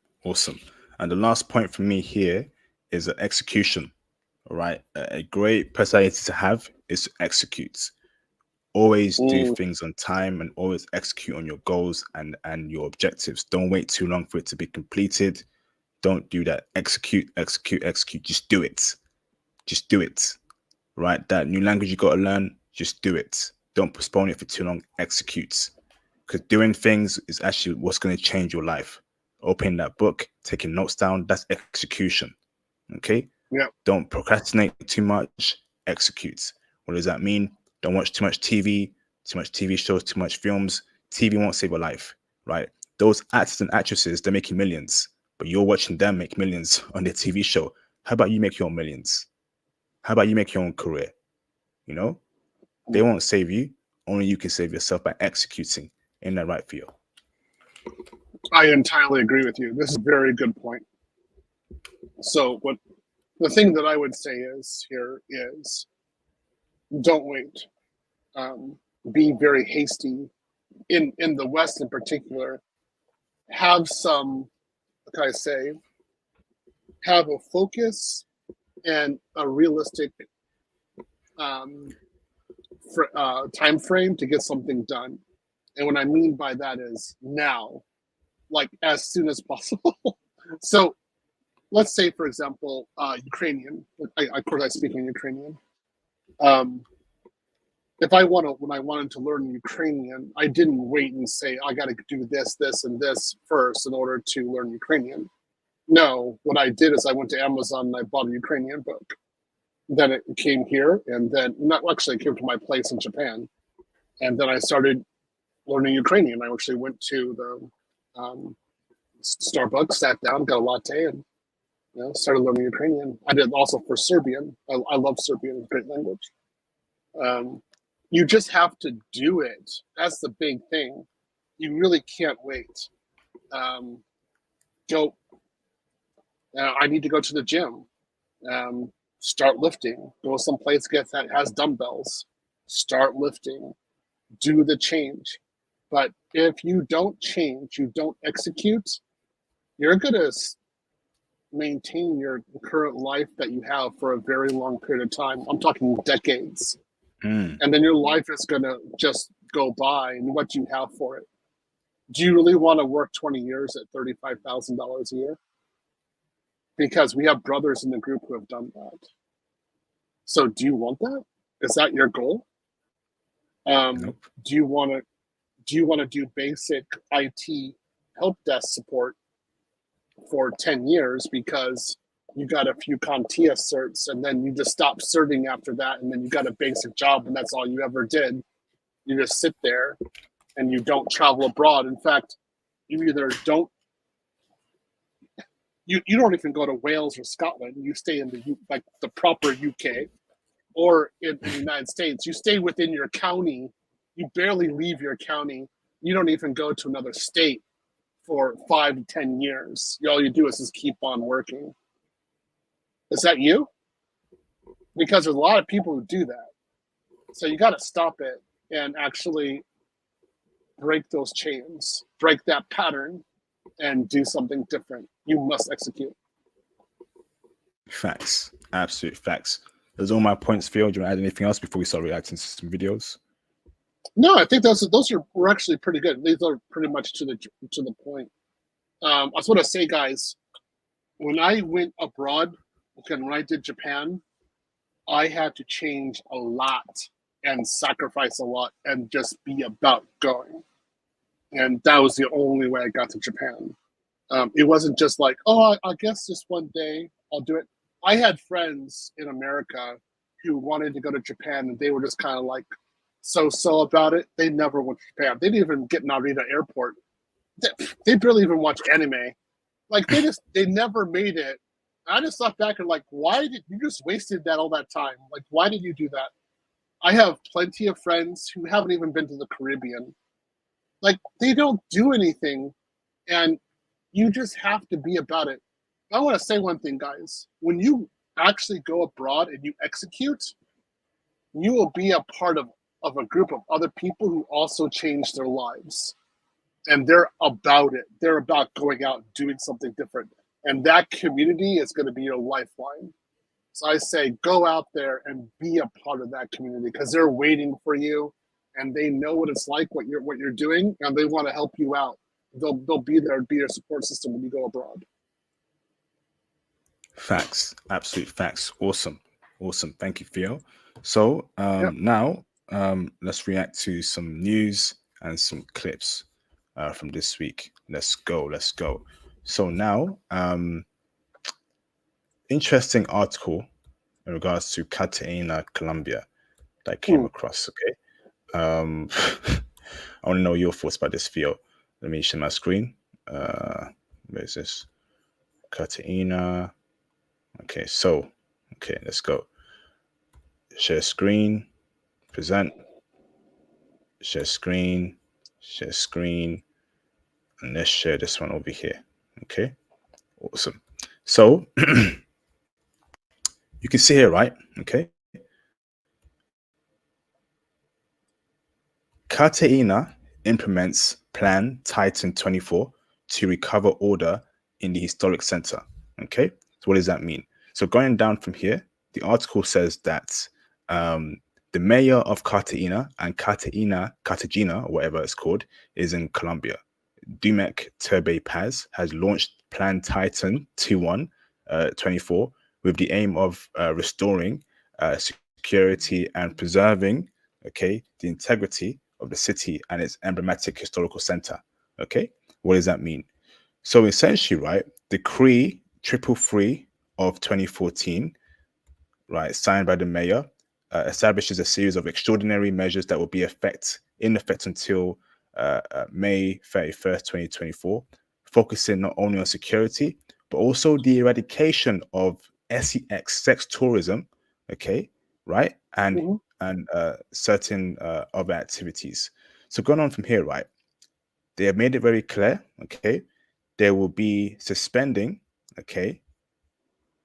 And the last point for me here is execution. All right. A great personality to have is to execute. Always do things on time and always execute on your goals and your objectives. Don't wait too long for it to be completed. Don't do that. Execute. Just do it. Right? That new language you got to learn, just do it. Don't postpone it for too long. Execute. Because doing things is actually what's going to change your life. Opening that book, taking notes down, that's execution. Okay? Yeah. Don't procrastinate too much. Execute. What does that mean? Don't watch too much TV shows, too much films. TV won't save your life, right? Those actors and actresses, they're making millions, but you're watching them make millions on their TV show. How about you make your own millions? How about you make your own career? You know, they won't save you. Only you can save yourself by executing. Ain't that right, Theo? I entirely agree with you. This is a very good point. So what the thing that I would say is don't wait. Be very hasty. In the West in particular, have some, what can I say, have a focus and a realistic time frame to get something done. And what I mean by that is now, like as soon as possible. So let's say, for example, Ukrainian. Of course, I speak in Ukrainian. When I wanted to learn Ukrainian, I didn't wait and say I got to do this, this, and this first in order to learn Ukrainian. No, what I did is I went to Amazon and I bought a Ukrainian book. Then it came here, and then not actually it came to my place in Japan, and then I started learning Ukrainian. I actually went to the Starbucks, sat down, got a latte, and started learning Ukrainian. I did also for Serbian. I love Serbian; it's a great language. You just have to do it. That's the big thing. You really can't wait. Go. I need to go to the gym. Start lifting. Go someplace that has dumbbells. Start lifting. Do the change. But if you don't change, you don't execute, you're going to maintain your current life that you have for a very long period of time. I'm talking decades. And then your life is going to just go by, and what do you have for it? Do you really want to work 20 years at $35,000 a year? Because we have brothers in the group who have done that. So do you want that? Is that your goal? Nope. Do you want to do basic IT help desk support for 10 years because you got a few CompTIA certs, and then you just stop serving after that, and then you got a basic job, and that's all you ever did? You just sit there and you don't travel abroad. In fact, you either don't you don't even go to Wales or Scotland. You stay in the proper UK, or in the United States, you stay within your county. You barely leave your county. You don't even go to another state. for 5 to 10 years. All you do is just keep on working. Is that you? Because there's a lot of people who do that. So you got to stop it and actually break those chains, break that pattern, and do something different. You must execute. Facts, absolute facts. Those are all my points, Theo. Do you want to add anything else before we start reacting to some videos? No, I think those were actually pretty good. These are pretty much to the point. I was going to say, guys, when I went abroad, when I did Japan, I had to change a lot and sacrifice a lot and just be about going. And that was the only way I got to Japan. It wasn't just like, oh, I guess just one day I'll do it. I had friends in America who wanted to go to Japan, and they were just kind of like so about it. They never went to Japan. They didn't even get Narita Airport. They barely even watch anime. Like they never made it. I just thought back and like, why did you just wasted all that time? Like, why did you do that? I have plenty of friends who haven't even been to the Caribbean. Like, they don't do anything, and you just have to be about it. I want to say one thing, guys. When you actually go abroad and you execute, you will be a part of a group of other people who also change their lives. And they're about it. They're about going out and doing something different. And that community is going to be your lifeline. So I say go out there and be a part of that community because they're waiting for you and they know what it's like, what you're doing, and they want to help you out. They'll be there and be your support system when you go abroad. Facts, absolute facts. Awesome. Thank you, Theo. So now let's react to some news and some clips from this week. Let's go. So now, interesting article in regards to Cartagena, Colombia that I came across. Okay. I want to know your thoughts about this, Theo. Let me share my screen. Where's this? Cartagena. Okay, let's go. Share screen, present, share screen, and let's share this one over here. Okay, awesome. So you can see here, right? Okay. Cartagena implements Plan Titan 24 to recover order in the historic center. Okay, so what does that mean? So going down from here, the article says that the mayor of Cartagena and Cartagena, or whatever it's called, is in Colombia. Dumek Turbe Paz has launched Plan Titan 24 with the aim of restoring security and preserving, okay, the integrity of the city and its emblematic historical center. Okay, what does that mean? So essentially, right, Decree 333 of 2014, right, signed by the mayor, establishes a series of extraordinary measures that will be in effect until May 31st, 2024, focusing not only on security, but also the eradication of sex tourism, okay, right, and certain other activities. So going on from here, right, they have made it very clear, okay, they will be suspending, okay,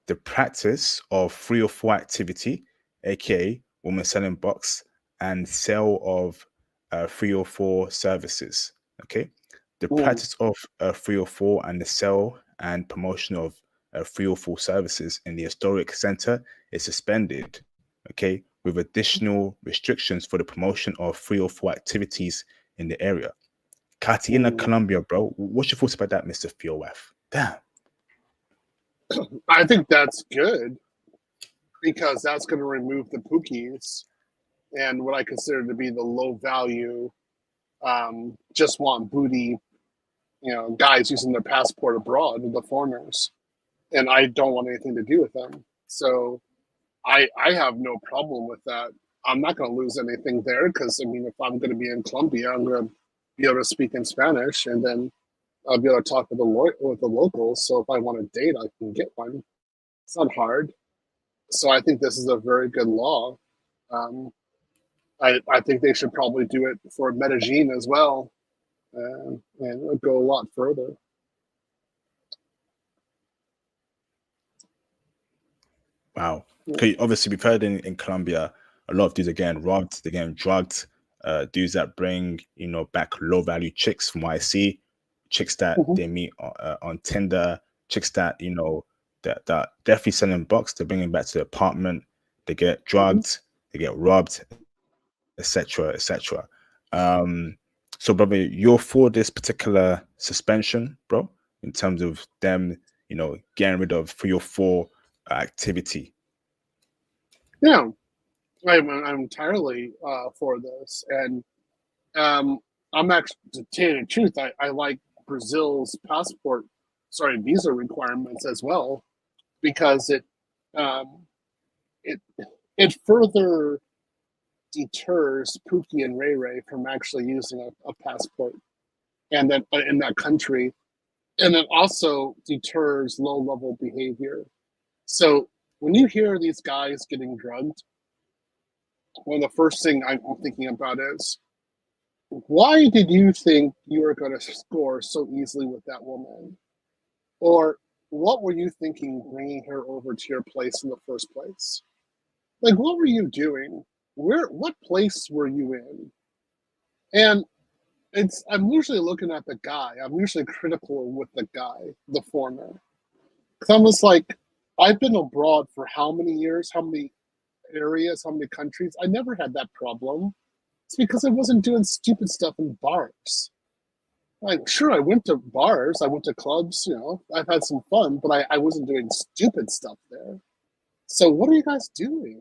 the practice of 304 activity, aka woman selling box, and sale of 304 services. Okay, the practice of 304 and the sale and promotion of 304 services in the historic center is suspended. Okay, with additional restrictions for the promotion of 304 activities in the area. Cartagena, Colombia, bro. What's your thoughts about that, Mr. Fiowaf? Damn. I think that's good because that's going to remove the pookies and what I consider to be the low value, just want booty, guys using their passport abroad, the foreigners, and I don't want anything to do with them. So I have no problem with that. I'm not going to lose anything there because, I mean, if I'm going to be in Colombia, I'm going to be able to speak in Spanish, and then I'll be able to talk with the locals. So if I want a date, I can get one. It's not hard. So I think this is a very good law. I think they should probably do it for Medellin as well. and it'll go a lot further. Wow. Yeah. Okay, obviously we've heard in Colombia a lot of dudes are getting robbed, they're getting drugged. Dudes that bring, back low value chicks from what I see, chicks that Mhm. they meet on Tinder, chicks that, that definitely selling bucks, they're bringing back to the apartment, they get Mhm. drugged, they get robbed, etc., etc. So, brother, you're for this particular suspension, bro, in terms of them, getting rid of 3 or 4 activity. Yeah, I'm entirely for this, and um, I'm actually, to tell you the truth, I like Brazil's visa requirements as well, because um, it it further deters Pookie and Ray Ray from actually using a passport, and then in that country, and it also deters low level behavior. So when you hear these guys getting drugged, well, the first thing I'm thinking about is, why did you think you were going to score so easily with that woman? Or what were you thinking bringing her over to your place in the first place? Like, what were you doing? What place were you in? And I'm usually looking at the guy. I'm usually critical with the guy, the foreigner. Because I'm just like, I've been abroad for how many years, how many areas, how many countries? I never had that problem. It's because I wasn't doing stupid stuff in bars. Like, sure, I went to bars, I went to clubs, I've had some fun, but I wasn't doing stupid stuff there. So what are you guys doing?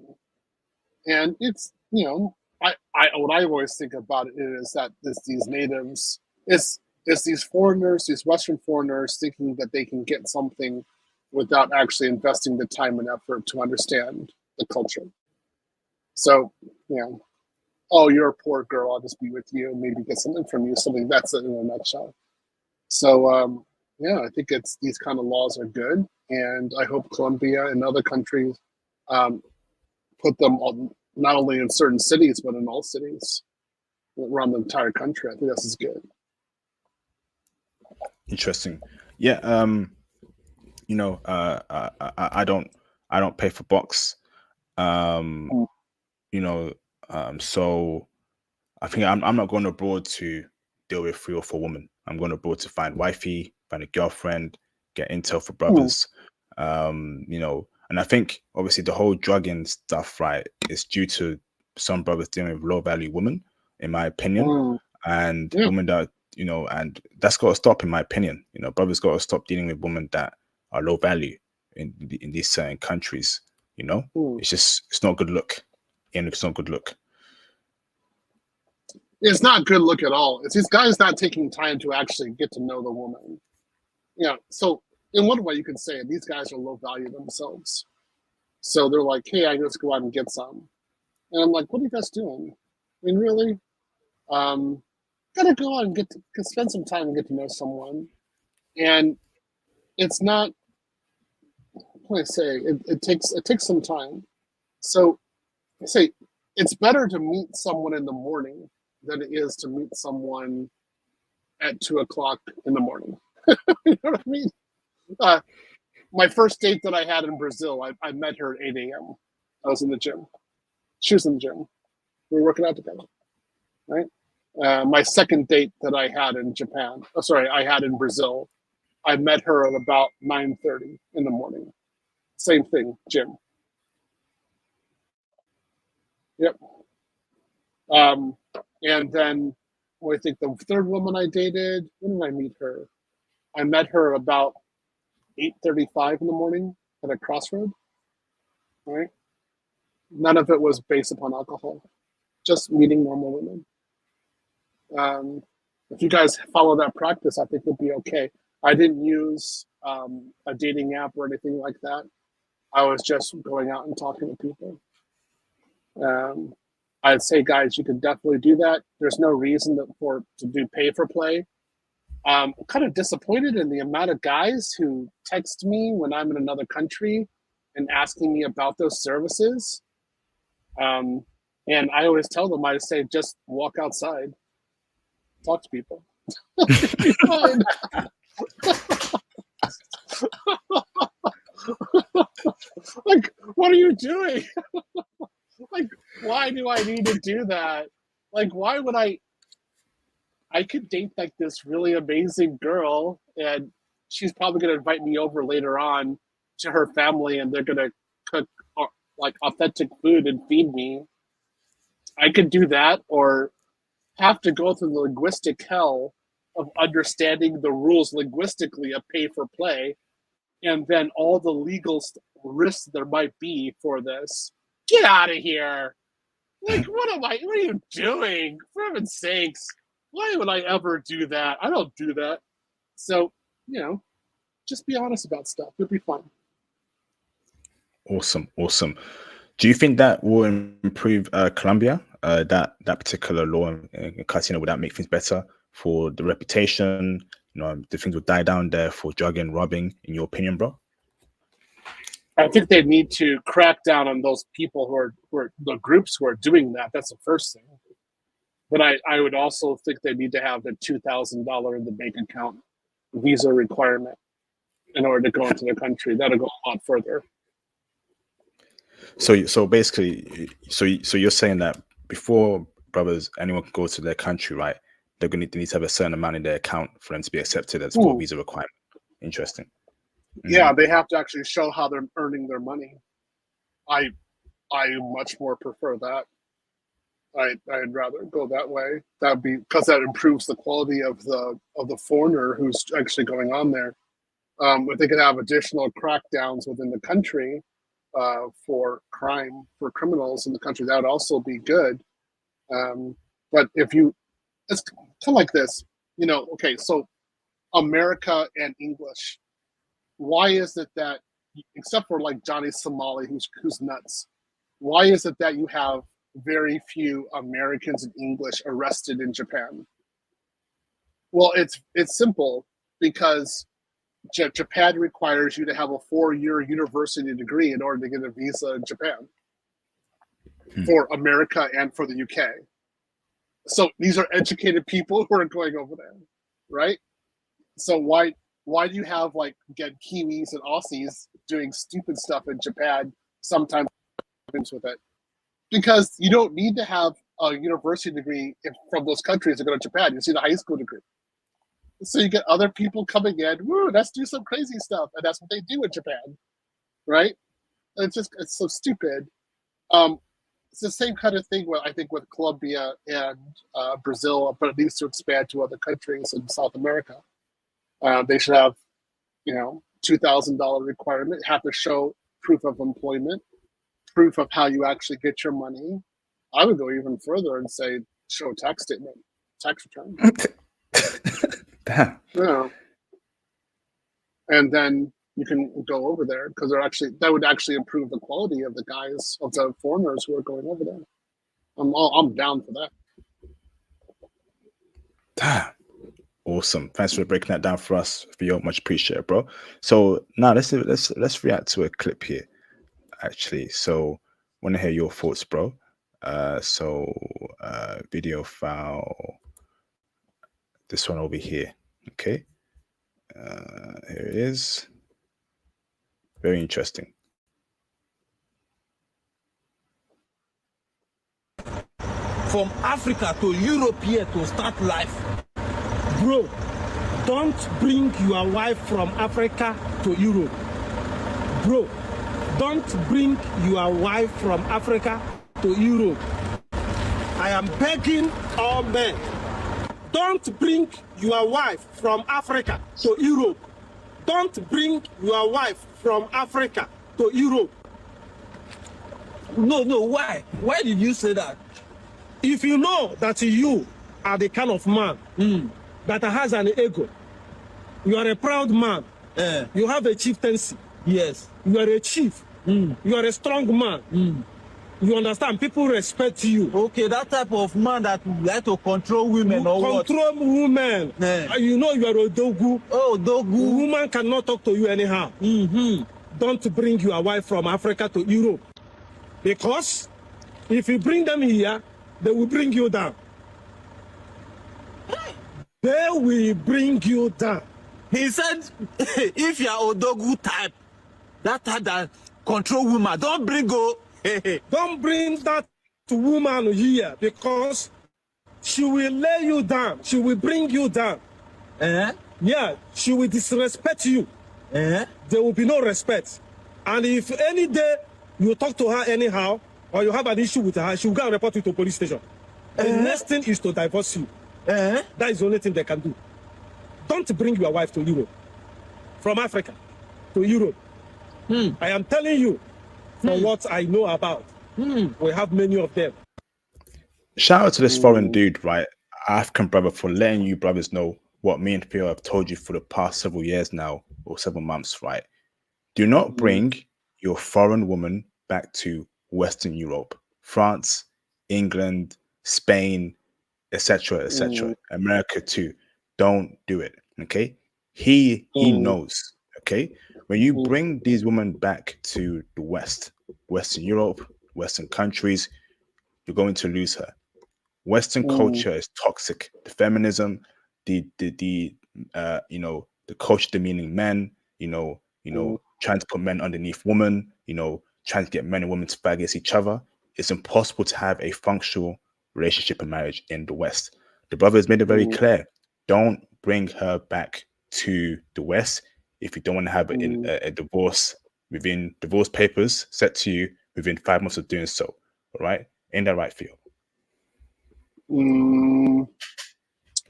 And it's, what I always think about it is that these natives, it's these foreigners, these Western foreigners thinking that they can get something without actually investing the time and effort to understand the culture. So, you know, oh, you're a poor girl, I'll just be with you and maybe get something from you. Something that's it in a nutshell. So yeah, I think it's these kind of laws are good, and I hope Colombia and other countries um, put them on, not only in certain cities but in all cities around the entire country. I think this is good. Interesting. Yeah. I don't pay for box. Um, Mm. you know, so I think I'm not going abroad to deal with 3 or 4 women. I'm going abroad to find wifey, find a girlfriend, get intel for Mm. brothers. And I think obviously the whole drugging stuff, right, is due to some brothers dealing with low value women, in my opinion, Mm. and Yeah. women that, and that's got to stop, in my opinion. Brothers got to stop dealing with women that are low value in these certain countries. Mm. It's not good look. And it's not good look. It's not good look at all. It's these guys not taking time to actually get to know the woman. So in one way you can say these guys are low value themselves. So they're like, hey, I just go out and get some. And I'm like, what are you guys doing? I mean, really? Um, gotta go out and spend some time and get to know someone. And it's not, what can I say? It takes some time. So I say it's better to meet someone in the morning than it is to meet someone at 2 o'clock in the morning. You know what I mean? Uh, my first date that I had in Brazil, I met her at 8 a.m. I was in the gym. She was in the gym. We were working out together, right? My second date that I had in Japan, I had in Brazil, I met her at about 9:30 in the morning. Same thing, gym. Yep. Um, and then I think the third woman I dated, when did I meet her? I met her about 8:35 in the morning at a crossroad. Right. None of it was based upon alcohol. Just meeting normal women. If you guys follow that practice, I think you'll be okay. I didn't use a dating app or anything like that. I was just going out and talking to people. Um, I'd say, guys, you can definitely do that. There's no reason to do pay for play. I'm kind of disappointed in the amount of guys who text me when I'm in another country and asking me about those services. Um, and I always tell them, I say, just walk outside, talk to people. You'll be fine. Like, what are you doing? Like, why do I need to do that? Like, why would I could date like this really amazing girl, and she's probably gonna invite me over later on to her family, and they're gonna cook like authentic food and feed me. I could do that, or have to go through the linguistic hell of understanding the rules linguistically of pay for play, and then all the legal risks there might be for this. Get out of here! Like, what are you doing? For heaven's sakes, why would I ever do that? I don't do that. So, just be honest about stuff. It'll be fun. Awesome. Do you think that will improve Colombia? That particular law in casino, would that make things better for the reputation? The things will die down there for drug and robbing, in your opinion, bro? I think they need to crack down on those people who are the groups who are doing that. That's the first thing. But I would also think they need to have the $2,000 in the bank account visa requirement in order to go into the country. That'll go a lot further. So basically, so you're saying that before brothers, anyone can go to their country, right? They need to have a certain amount in their account for them to be accepted as for a visa requirement. Interesting. Yeah, they have to actually show how they're earning their money. I much more prefer that. I'd rather go that way. That'd be because that improves the quality of the foreigner who's actually going on there. If they could have additional crackdowns within the country for crime, for criminals in the country, that would also be good. But it's kind of like this, okay, so America and English. Why is it that, except for like Johnny Somali, who's nuts, why is it that you have very few Americans and English arrested in Japan? Well, it's simple, because Japan requires you to have a 4-year university degree in order to get a visa in Japan for America and for the UK. So these are educated people who are going over there, right? So why do you have Kiwis and Aussies doing stupid stuff in Japan sometimes with it? Because you don't need to have a university degree from those countries to go to Japan. You see the high school degree. So you get other people coming in, woo, let's do some crazy stuff. And that's what they do in Japan, right? It's so stupid. It's the same kind of thing I think with Colombia and Brazil, but it needs to expand to other countries in South America. They should have, $2,000 requirement, have to show proof of employment, proof of how you actually get your money. I would go even further and say, show a tax statement, tax return. Damn. Yeah. And then you can go over there, because that would actually improve the quality of the foreigners who are going over there. I'm down for that. Damn. Awesome. Thanks for breaking that down for us, Theo. Much appreciated, bro. So now let's react to a clip here, actually. So want to hear your thoughts, bro. Video file. This one over here. Okay. Here it is. Very interesting. From Africa to Europe here to start life. Bro, don't bring your wife from Africa to Europe. Bro, don't bring your wife from Africa to Europe. I am begging all men. Don't bring your wife from Africa to Europe. Don't bring your wife from Africa to Europe. No, why? Why did you say that? If you know that you are the kind of man that has an ego, you are a proud man, you have a chieftaincy, yes, you are a chief, you are a strong man, you understand, people respect you. Okay, that type of man that would like to control women or what? Control women. You know you are a dogu. Oh, dogu. Woman cannot talk to you anyhow. Don't bring your wife from Africa to Europe. Because if you bring them here, they will bring you down. they will bring you down. He said, if you are Odogu type, that type that control woman, don't bring go. Don't bring that woman here because she will lay you down. She will bring you down. Yeah, she will disrespect you. There will be no respect. And if any day you talk to her anyhow, or you have an issue with her, she will go and report you to police station. The next thing is to divorce you. That is the only thing they can do. Don't bring your wife to Europe. From Africa to Europe. I am telling you, from what I know about, we have many of them. Shout out to this foreign dude, right? African brother, for letting you brothers know what me and Theo have told you for the past several years now, or several months, right? Do not bring your foreign woman back to Western Europe, France, England, Spain, etc., etc., America too. Don't do it. Okay. He knows. Okay. When you bring these women back to the West, Western Europe, Western countries, you're going to lose her. Western culture is toxic. The feminism, the the culture demeaning men, trying to put men underneath women, trying to get men and women to fight against each other. It's impossible to have a functional relationship and marriage in the West. The brother has made it very clear. Don't bring her back to the West if you don't want to have a divorce within divorce papers set to you within 5 months of doing so. All right? Ain't that right, Theo?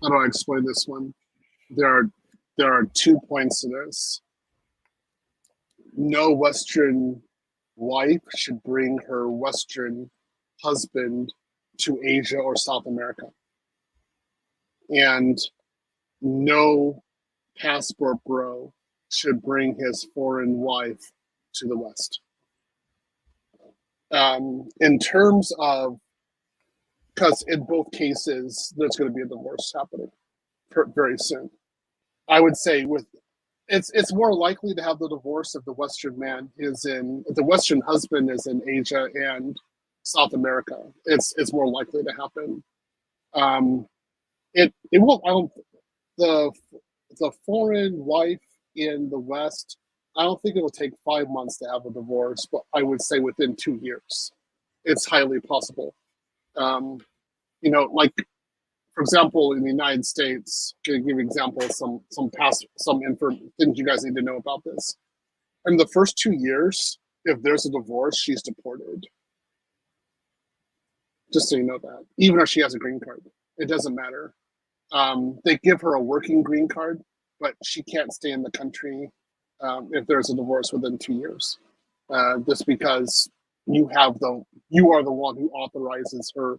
How do I explain this one? There are 2 points to this. No Western wife should bring her Western husband to Asia or South America. And no passport bro should bring his foreign wife to the West. In terms of, because in both cases, there's going to be a divorce happening very soon. I would say it's more likely to have the divorce if the Western husband is in Asia and South America. It's more likely to happen. It won't. The foreign wife in the West, I don't think it'll take 5 months to have a divorce, but I would say within 2 years, it's highly possible. Like, for example, in the United States, to give examples, some things you guys need to know about this. In the first 2 years, if there's a divorce, she's deported. Just so you know that, even if she has a green card, it doesn't matter. They give her a working green card, but she can't stay in the country if there's a divorce within 2 years, just because you are the one who authorizes her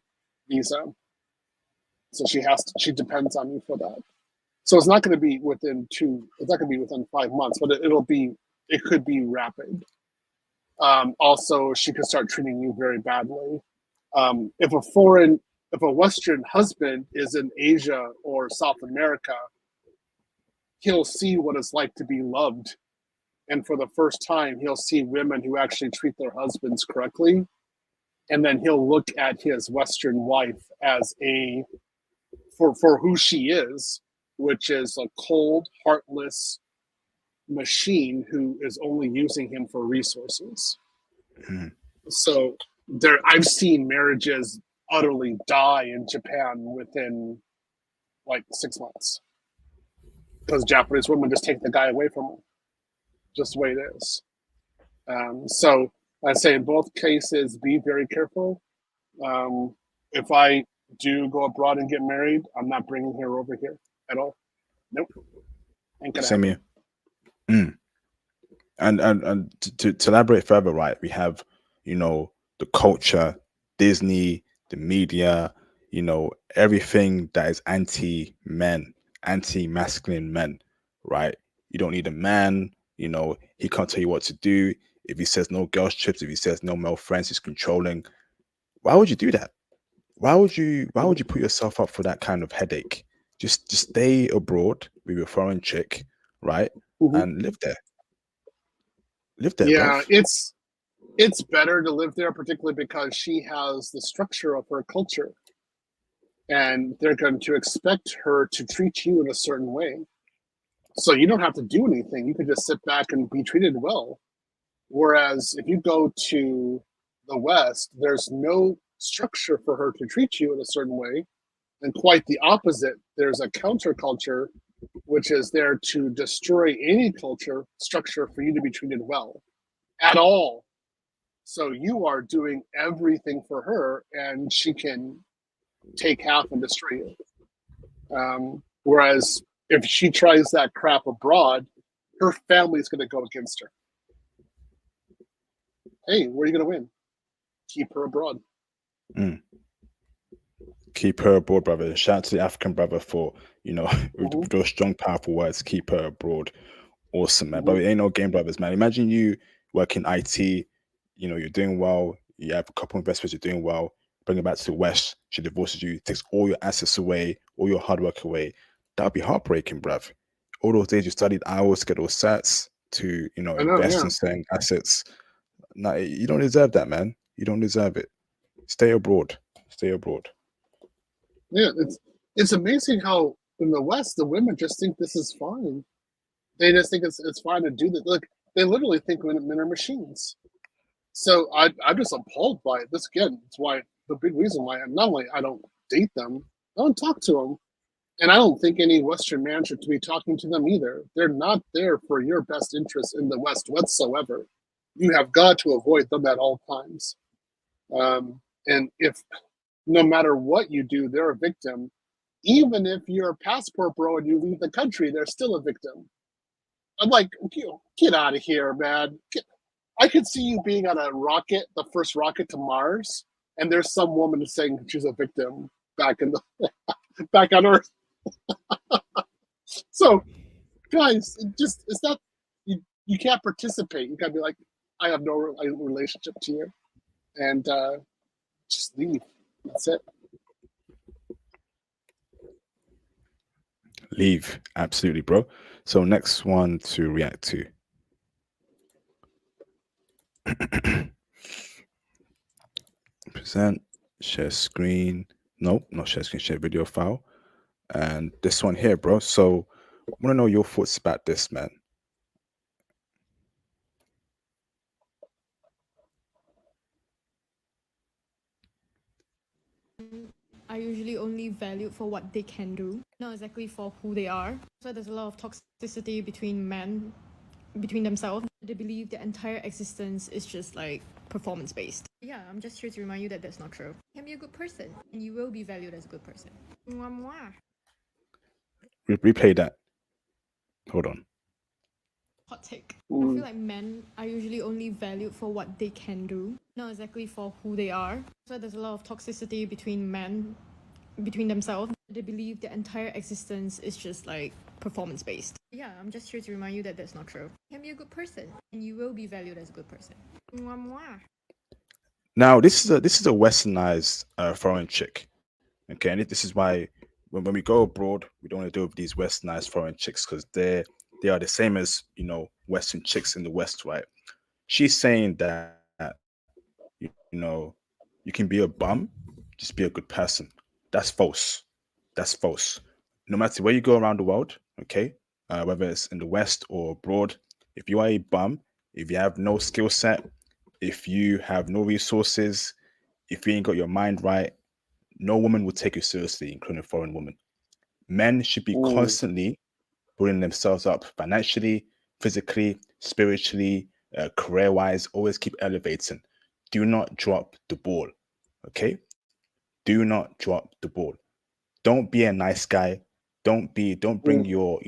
visa. So she depends on you for that. So it's not going to be within 5 months, but it could be rapid. Also, she could start treating you very badly. If a Western husband is in Asia or South America, he'll see what it's like to be loved. And for the first time, he'll see women who actually treat their husbands correctly. And then he'll look at his Western wife as for who she is, which is a cold, heartless machine who is only using him for resources. So I've seen marriages utterly die in Japan within like 6 months because Japanese women just take the guy away from them, just the way it is. So I say in both cases, be very careful. If I do go abroad and get married, I'm not bringing her over here at all. Nope. Same here. And to elaborate further, right? We have, the culture, Disney, the media, everything that is anti-men, anti-masculine men, right? You don't need a man, he can't tell you what to do. If he says no girls trips, if he says no male friends, he's controlling. Why would you do that? Why would you put yourself up for that kind of headache? Just stay abroad with your foreign chick, right? And live there. Yeah, bruv. it's better to live there, particularly because she has the structure of her culture. and they're going to expect her to treat you in a certain way. So you don't have to do anything. You can just sit back and be treated well. Whereas if you go to the West, there's no structure for her to treat you in a certain way. And quite the opposite, there's a counterculture which is there to destroy any culture structure for you to be treated well at all. So you are doing everything for her, and she can take half and destroy you. Whereas if she tries that crap abroad, her family's going to go against her. Hey, where are you going to win? Keep her abroad. Keep her abroad, brother. Shout out to the African brother for, with those strong, powerful words. Keep her abroad. Awesome, man. But it ain't no game, brothers, man. Imagine you work in IT, you're doing well. You have a couple investments, you're doing well. Bring it back to the West. She divorces you, takes all your assets away, all your hard work away. That'd be heartbreaking, bruv. All those days you studied hours to get those sats to, invest in certain assets. No, you don't deserve that, man. You don't deserve it. Stay abroad. Stay abroad. Yeah, it's amazing how in the West the women just think this is fine. They just think it's fine to do that. Look, they literally think men are machines. So I'm just appalled by it. This again, it's why the big reason why not only I don't date them, I don't talk to them, and I don't think any Western man should be talking to them either. They're not there for your best interest in the West whatsoever. You have got to avoid them at all times. And if no matter what you do, they're a victim. Even if you're a passport bro and you leave the country, they're still a victim. I'm like, get out of here, man. I could see you being on a rocket, the first rocket to Mars, and there's some woman saying she's a victim back back on Earth. So, guys, it's not you can't participate. You gotta be like, I have no relationship to you, and just leave. That's it. Leave. Absolutely, bro. So next one to react to. Present, share screen. Nope, not share screen, share video file. And this one here, bro. So I want to know your thoughts about this, man. Are usually only valued for what they can do, not exactly for who they are. So there's a lot of toxicity between men, between themselves. They believe their entire existence is just like performance based. Yeah, I'm just here to remind you that that's not true. You can be a good person, and you will be valued as a good person. Mwah, mwah. Replay that. Hold on. Hot take. I feel like men are usually only valued for what they can do, not exactly for who they are. So there's a lot of toxicity between men, between themselves. They believe their entire existence is just like performance based. Yeah, I'm just here to remind you that that's not true. You can be a good person, and you will be valued as a good person. Mwah, mwah. Now this is a westernized foreign chick. Okay, and this is why when we go abroad, we don't want to deal with these westernized foreign chicks because they are the same as Western chicks in the West, right? She's saying that you can be a bum, just be a good person. That's false. That's false. No matter where you go around the world, okay, whether it's in the West or abroad, if you are a bum, if you have no skill set, if you have no resources, if you ain't got your mind right, no woman will take you seriously, including a foreign woman. Men should be constantly building themselves up financially, physically, spiritually, career-wise. Always keep elevating. Do not drop the ball. Okay? Do not drop the ball. Don't be a nice guy. Don't bring your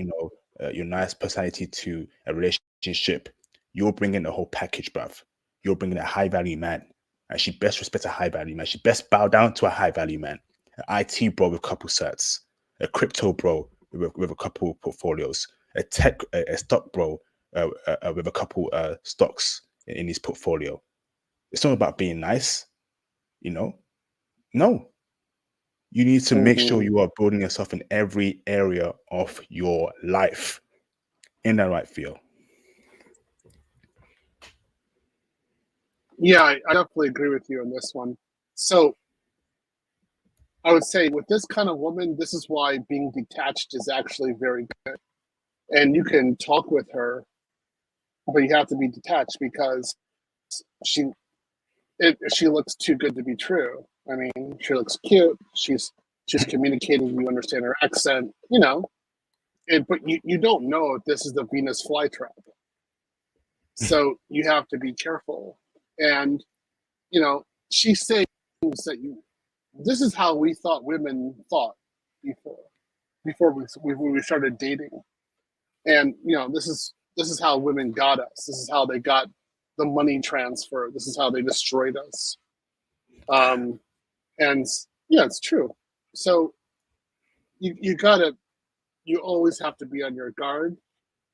your nice personality to a relationship. You're bringing the whole package, bruv. You're bringing a high value man, and she best respect a high value man. She best bow down to a high value man. An IT bro with a couple certs, a crypto bro with a couple portfolios, a stock bro with a couple stocks in his portfolio. It's not about being nice, No, you need to make sure you are building yourself in every area of your life. In that right, Theo? Yeah, I definitely agree with you on this one. So I would say with this kind of woman, this is why being detached is actually very good. And you can talk with her, but you have to be detached because she she looks too good to be true. I mean, she looks cute. She's communicating. You understand her accent. But you don't know if this is the Venus flytrap. So you have to be careful. And she's saying things that this is how we thought women thought before we started dating. And this is how women got us. This is how they got the money transfer. This is how they destroyed us. And yeah, it's true. So you always have to be on your guard.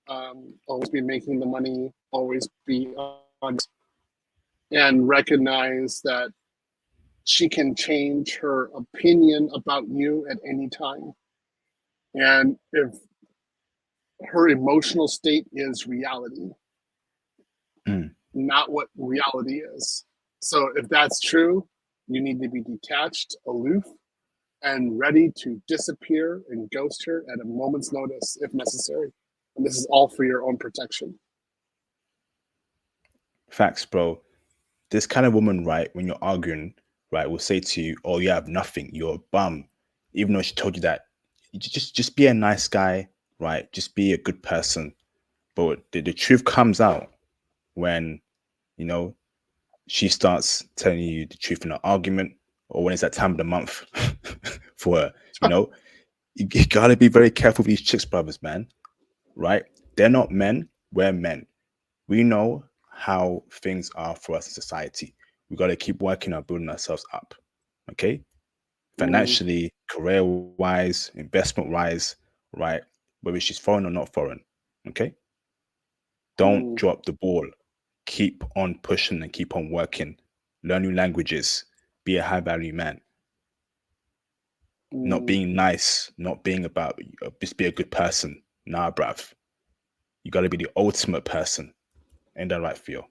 Always be making the money. Always be on, and recognize that she can change her opinion about you at any time. And if her emotional state is reality, not what reality is. So if that's true, you need to be detached, aloof, and ready to disappear and ghost her at a moment's notice if necessary. And this is all for your own protection. Facts, bro. This kind of woman, right, when you're arguing, right, will say to you, "Oh, you have nothing. You're a bum," even though she told you that. Just be a nice guy, right? Just be a good person. But the truth comes out when you know she starts telling you the truth in an argument, or when it's that time of the month for her. You gotta be very careful with these chicks, brothers, man. Right? They're not men. We're men. We know how things are for us in society. We got to keep working on building ourselves up. Okay, financially, career wise, investment wise, right? Whether she's foreign or not foreign. Okay, don't drop the ball. Keep on pushing and keep on working. Learn new languages. Be a high value man. Not being nice, not being about just be a good person. Nah, bruv. You got to be the ultimate person. Ain't that right, Theo?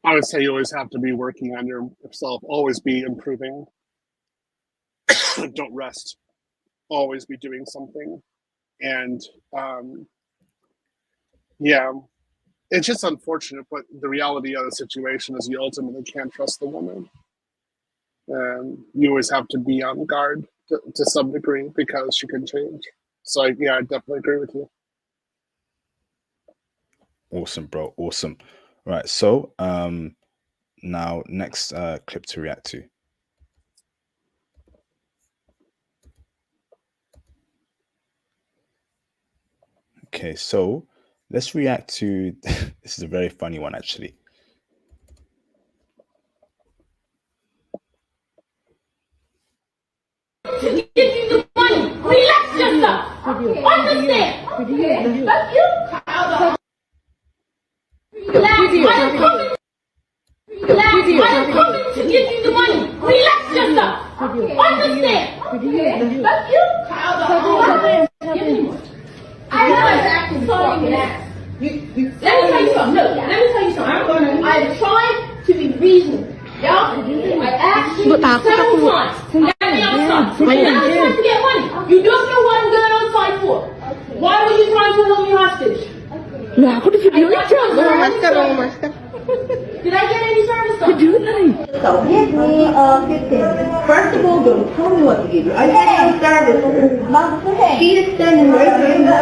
I would say you always have to be working on yourself, always be improving. Don't rest. Always be doing something. And yeah, it's just unfortunate, but the reality of the situation is you ultimately can't trust the woman. You always have to be on guard to some degree because she can change. So yeah, I definitely agree with you. Awesome, bro. Awesome. Right. So now next clip to react to. Okay, so let's react to this is a very funny one actually. Give you the money. Relax yourself. Understand? That's you. Relax. I'm coming. Relax. I'm coming to give you the money. Relax yourself. Understand? That's you. I was acting fucking ass. Let me tell you something. No, let me tell you something. I'm trying to be reasonable. Y'all, I asked you several times. Get me outside. And now you're trying to get money. You don't know what I'm going outside for. Why were you trying to hold me hostage? Did I get any service? So give me 15. First of all, don't tell me what to give you. I get you service. She is standing right there in the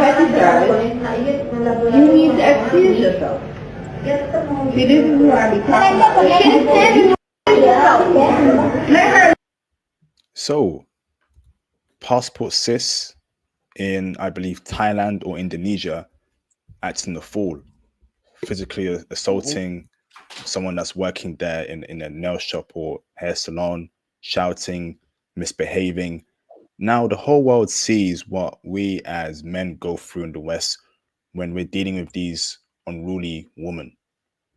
service. You need to excuse yourself. She didn't know I be talking. She is standing right. So passport sis in I believe Thailand or Indonesia acting the fool, physically assaulting someone that's working there in a nail shop or hair salon, shouting, misbehaving. Now the whole world sees what we as men go through in the West when we're dealing with these unruly women.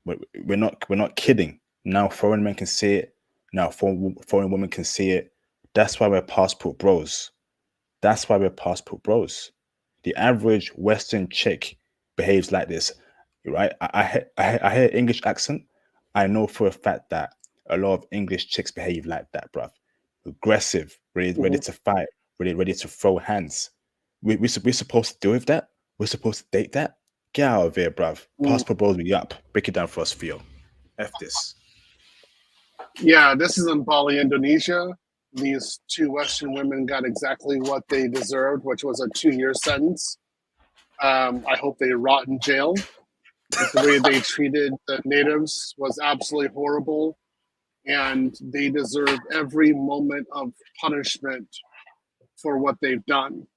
We're not kidding. Now foreign men can see it. Now foreign women can see it. That's why we're passport bros. That's why we're passport bros. The average Western chick behaves like this, right? I hear English accent. I know for a fact that a lot of English chicks behave like that, bruv. Aggressive, ready to fight, ready to throw hands. We're supposed to deal with that? We're supposed to date that? Get out of here, bruv. Passport blows me up. Break it down for us, Theo. F this. Yeah, this is in Bali, Indonesia. These two Western women got exactly what they deserved, which was a 2-year sentence. I hope they rot in jail. The way they treated the natives was absolutely horrible, and they deserve every moment of punishment for what they've done.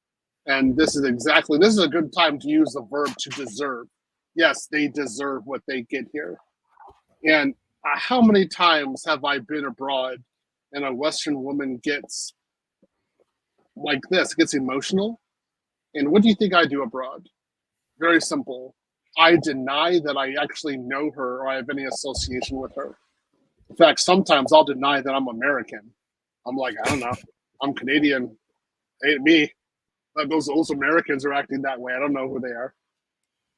And this is a good time to use the verb to deserve. Yes, they deserve what they get here. And how many times have I been abroad and a Western woman gets like this, gets emotional? And what do you think I do abroad? Very simple. I deny that I actually know her or I have any association with her. In fact, sometimes I'll deny that I'm American. I'm like, I don't know. I'm Canadian. Ain't me. But those Americans are acting that way. I don't know who they are.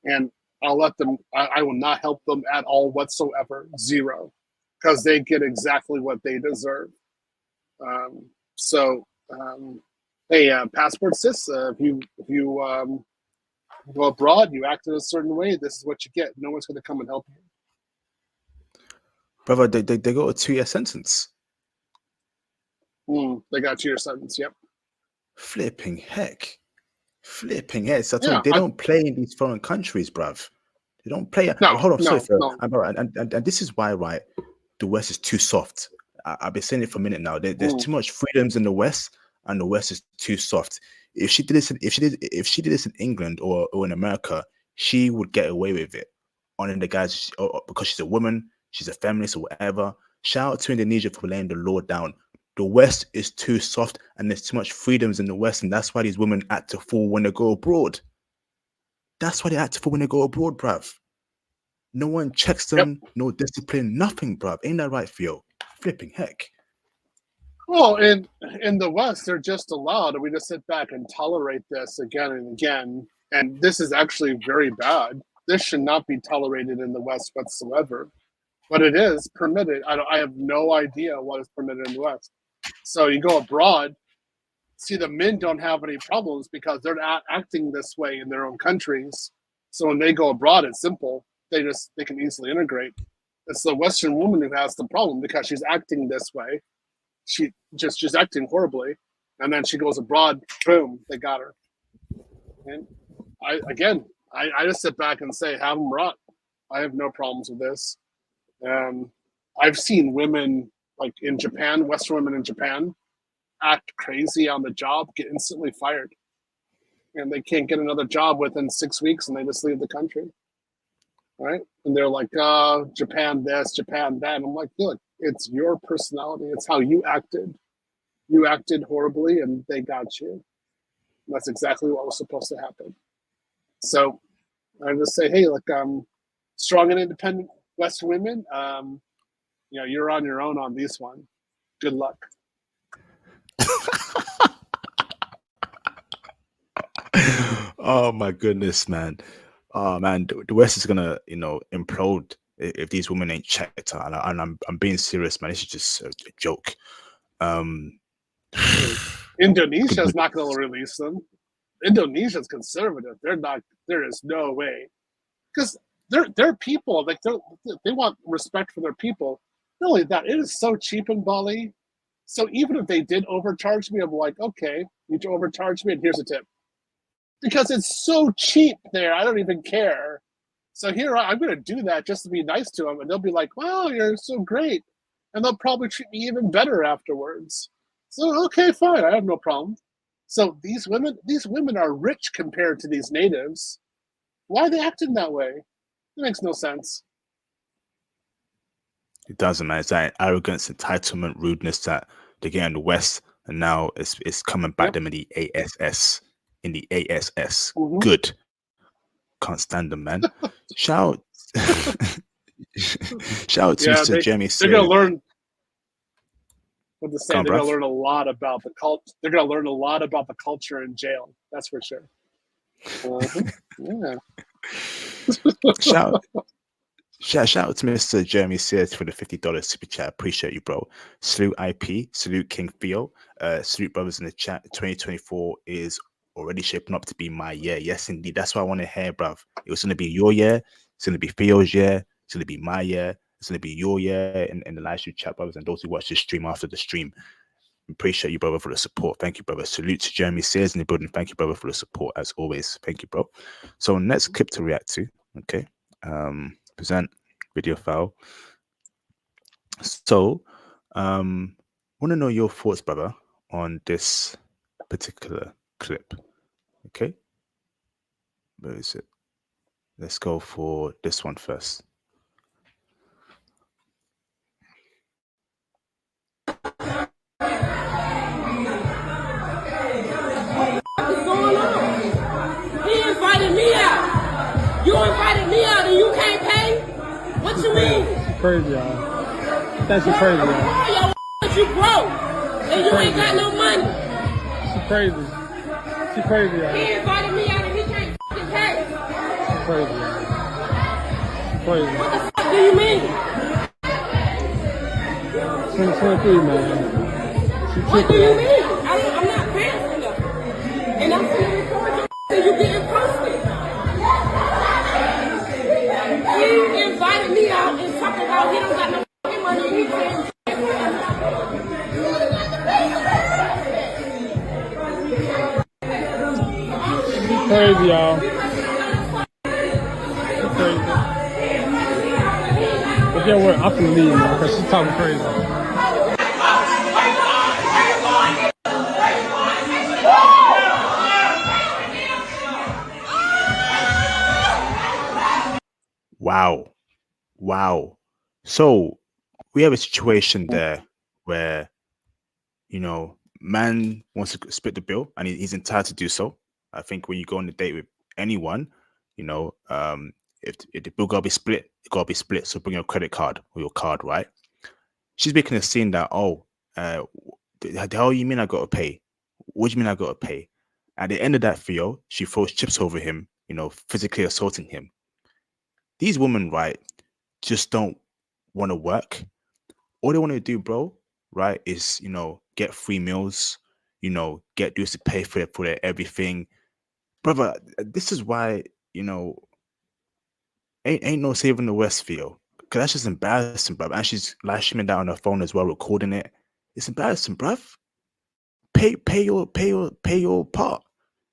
And I'll let them, I will not help them at all whatsoever. Zero. Because they get exactly what they deserve. Hey, passport sis, if you go abroad, you act in a certain way, this is what you get. No one's going to come and help you. Brother, they got a 2-year sentence. They got a 2-year sentence, yep. Flipping heck. So Yeah, they don't play in these foreign countries, bruv. They don't play. No, hold on, no, sorry, no. And this is why, right? The West is too soft. I've been saying it for a minute now. There's too much freedoms in the West, and the West is too soft. If she did this in England or in America, she would get away with it. On the guys, because she's a woman, she's a feminist or whatever. Shout out to Indonesia for laying the law down. The West is too soft, and there's too much freedoms in the West, and that's why these women act a fool when they go abroad. That's why they act a fool when they go abroad, bruv. No one checks them, no discipline, nothing, bruv. Ain't that right, Theo? Flipping heck. Well, in the West, they're just allowed, and we just sit back and tolerate this again and again. And this is actually very bad. This should not be tolerated in the West whatsoever. But it is permitted. I have no idea what is permitted in the West. So you go abroad, see the men don't have any problems because they're not acting this way in their own countries. So when they go abroad, it's simple. They can easily integrate. It's the Western woman who has the problem because she's acting this way. She's acting horribly, and then she goes abroad. Boom, they got her. And I just sit back and say, have them rot. I have no problems with this. I've seen women like in Japan, Western women in Japan, act crazy on the job, get instantly fired, and they can't get another job within 6 weeks, and they just leave the country. Right? And they're like, Japan this, Japan that. And I'm like, look, it's your personality. It's how you acted. You acted horribly, and they got you. And that's exactly what was supposed to happen. So I just say, hey, look, strong and independent Western women, you're on your own on this one. Good luck. Oh my goodness, man. Oh man, the West is gonna, implode if these women ain't checked. And I'm being serious, man. This is just a joke. Indonesia is not going to release them. Indonesia's conservative. They're not. There is no way, because they're people. Like they want respect for their people. Not only that, it is so cheap in Bali. So even if they did overcharge me, I'm like, okay, you overcharge me, and here's a tip. Because it's so cheap there, I don't even care. So here I'm going to do that just to be nice to them, and they'll be like, "Wow, you're so great," and they'll probably treat me even better afterwards. So okay, fine, I have no problem. So these women are rich compared to these natives. Why are they acting that way? It makes no sense. It doesn't, man. It's that arrogance, entitlement, rudeness that they get in the West, and now it's coming back them in the ASS. Mm-hmm. Good. Can't stand them, man. Shout out to Mr. Jeremy. They're gonna learn what to say. They're gonna learn a lot about the culture. They're gonna learn a lot about the culture in jail. That's for sure. Yeah. Shout out to Mr. Jeremy Sears for the $50 super chat. Appreciate you, bro. Salute IP, salute King Theo, salute brothers in the chat. 2024 is already shaping up to be my year. Yes, indeed. That's what I want to hear, bruv. It was going to be your year. It's going to be Theo's year. It's going to be my year. It's going to be your year in the live stream chat, brothers, and those who watch this stream after the stream. Appreciate you, brother, for the support. Thank you, brother. Salute to Jeremy Sears in the building. Thank you, brother, for the support as always. Thank you, bro. So next clip to react to. Okay. Present video file. So want to know your thoughts, brother, on this particular clip. Okay. Where is it? Let's go for this one first. What's going on? He invited me out. You invited me out and you can't pay? What you mean? Crazy, y'all. That's crazy, y'all. Oh, yo, but you broke and you ain't got no money. She crazy. She crazy, y'all. He invited me out and he can't fucking pay. She crazy, y'all. She crazy. What the fuck do you mean? 2023, man. She What do tripping, you y'all. mean? I'm not paying for nothing. And I'm gonna record your and you getting posted. He invited me out and talking about he don't got no fucking money. He can't. Crazy, y'all. She crazy. But yeah, I'm finna leave, man, because she's talking crazy. Wow. So we have a situation there where, you know, man wants to split the bill and he's entitled to do so. I think when you go on a date with anyone, you know, if the bill gotta be split, it gotta be split. So bring your credit card or your card, right? She's making a scene that, the hell you mean I gotta pay? What do you mean I gotta pay? At the end of that video, she throws chips over him, you know, physically assaulting him. These women, right, just don't want to work. All they want to do, bro, right, is, you know, get free meals, you know, get dudes to pay for their everything. Brother, this is why, you know, ain't no saving the West feel. Cause that's just embarrassing, bruv. And she's live streaming that on her phone as well, recording it. It's embarrassing, bruv. Pay your part.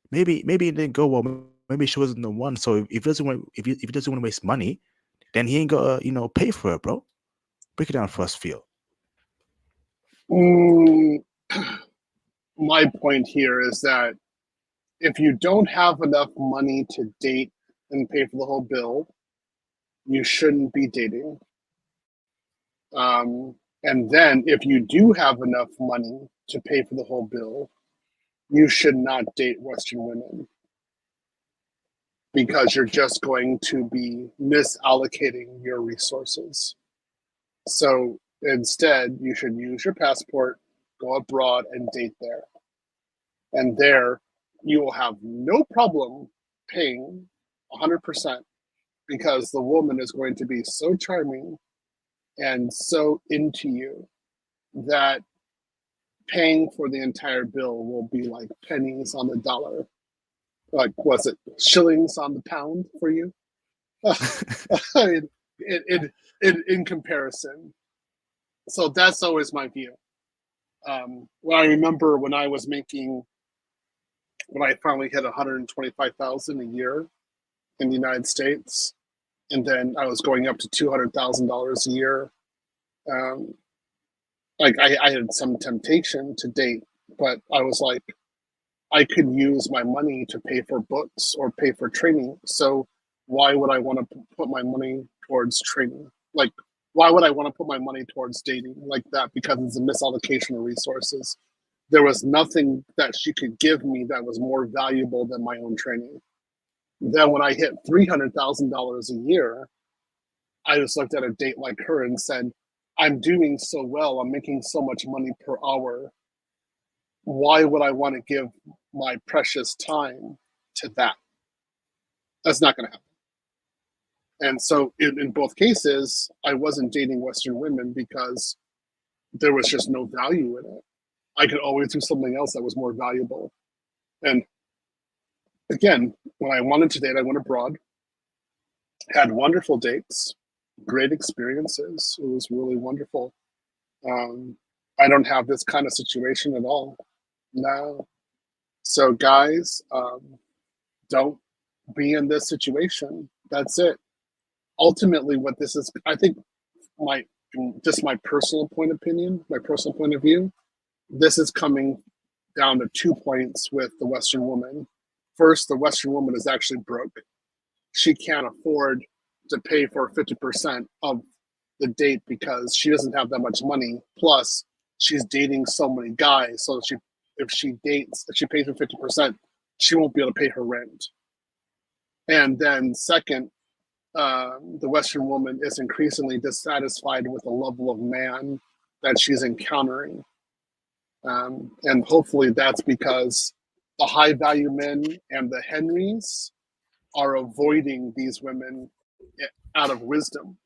Maybe it didn't go well. Maybe she wasn't the one. So if he doesn't want to waste money, then he ain't gotta, you know, pay for it, bro. Break it down for us, Theo. My point here is that if you don't have enough money to date and pay for the whole bill, you shouldn't be dating. And then if you do have enough money to pay for the whole bill, you should not date Western women because you're just going to be misallocating your resources. So instead, you should use your passport, go abroad and date there. And there, you will have no problem paying 100% because the woman is going to be so charming and so into you that paying for the entire bill will be like pennies on the dollar. Like, was it shillings on the pound for you? In comparison. So that's always my view. Well, I remember when I finally hit 125,000 a year in the United States, and then I was going up to $200,000 a year. Like I had some temptation to date, but I was like, I could use my money to pay for books or pay for training. So why would I want to put my money towards training? Like, why would I want to put my money towards dating like that? Because it's a misallocation of resources. There was nothing that she could give me that was more valuable than my own training. Then when I hit $300,000 a year, I just looked at a date like her and said, I'm doing so well, I'm making so much money per hour. Why would I want to give my precious time to that? That's not going to happen. And so in both cases, I wasn't dating Western women because there was just no value in it. I could always do something else that was more valuable. And again, when I wanted to date, I went abroad, had wonderful dates, great experiences. It was really wonderful. I don't have this kind of situation at all. No. So guys, don't be in this situation. That's it. Ultimately, what this is, I think my personal point of view, this is coming down to 2 points with the Western woman. First, the Western woman is actually broke. She can't afford to pay for 50% of the date because she doesn't have that much money. Plus, she's dating so many guys. So if she pays for 50%, she won't be able to pay her rent. And then second, the Western woman is increasingly dissatisfied with the level of man that she's encountering. And hopefully that's because the high value men and the Henrys are avoiding these women out of wisdom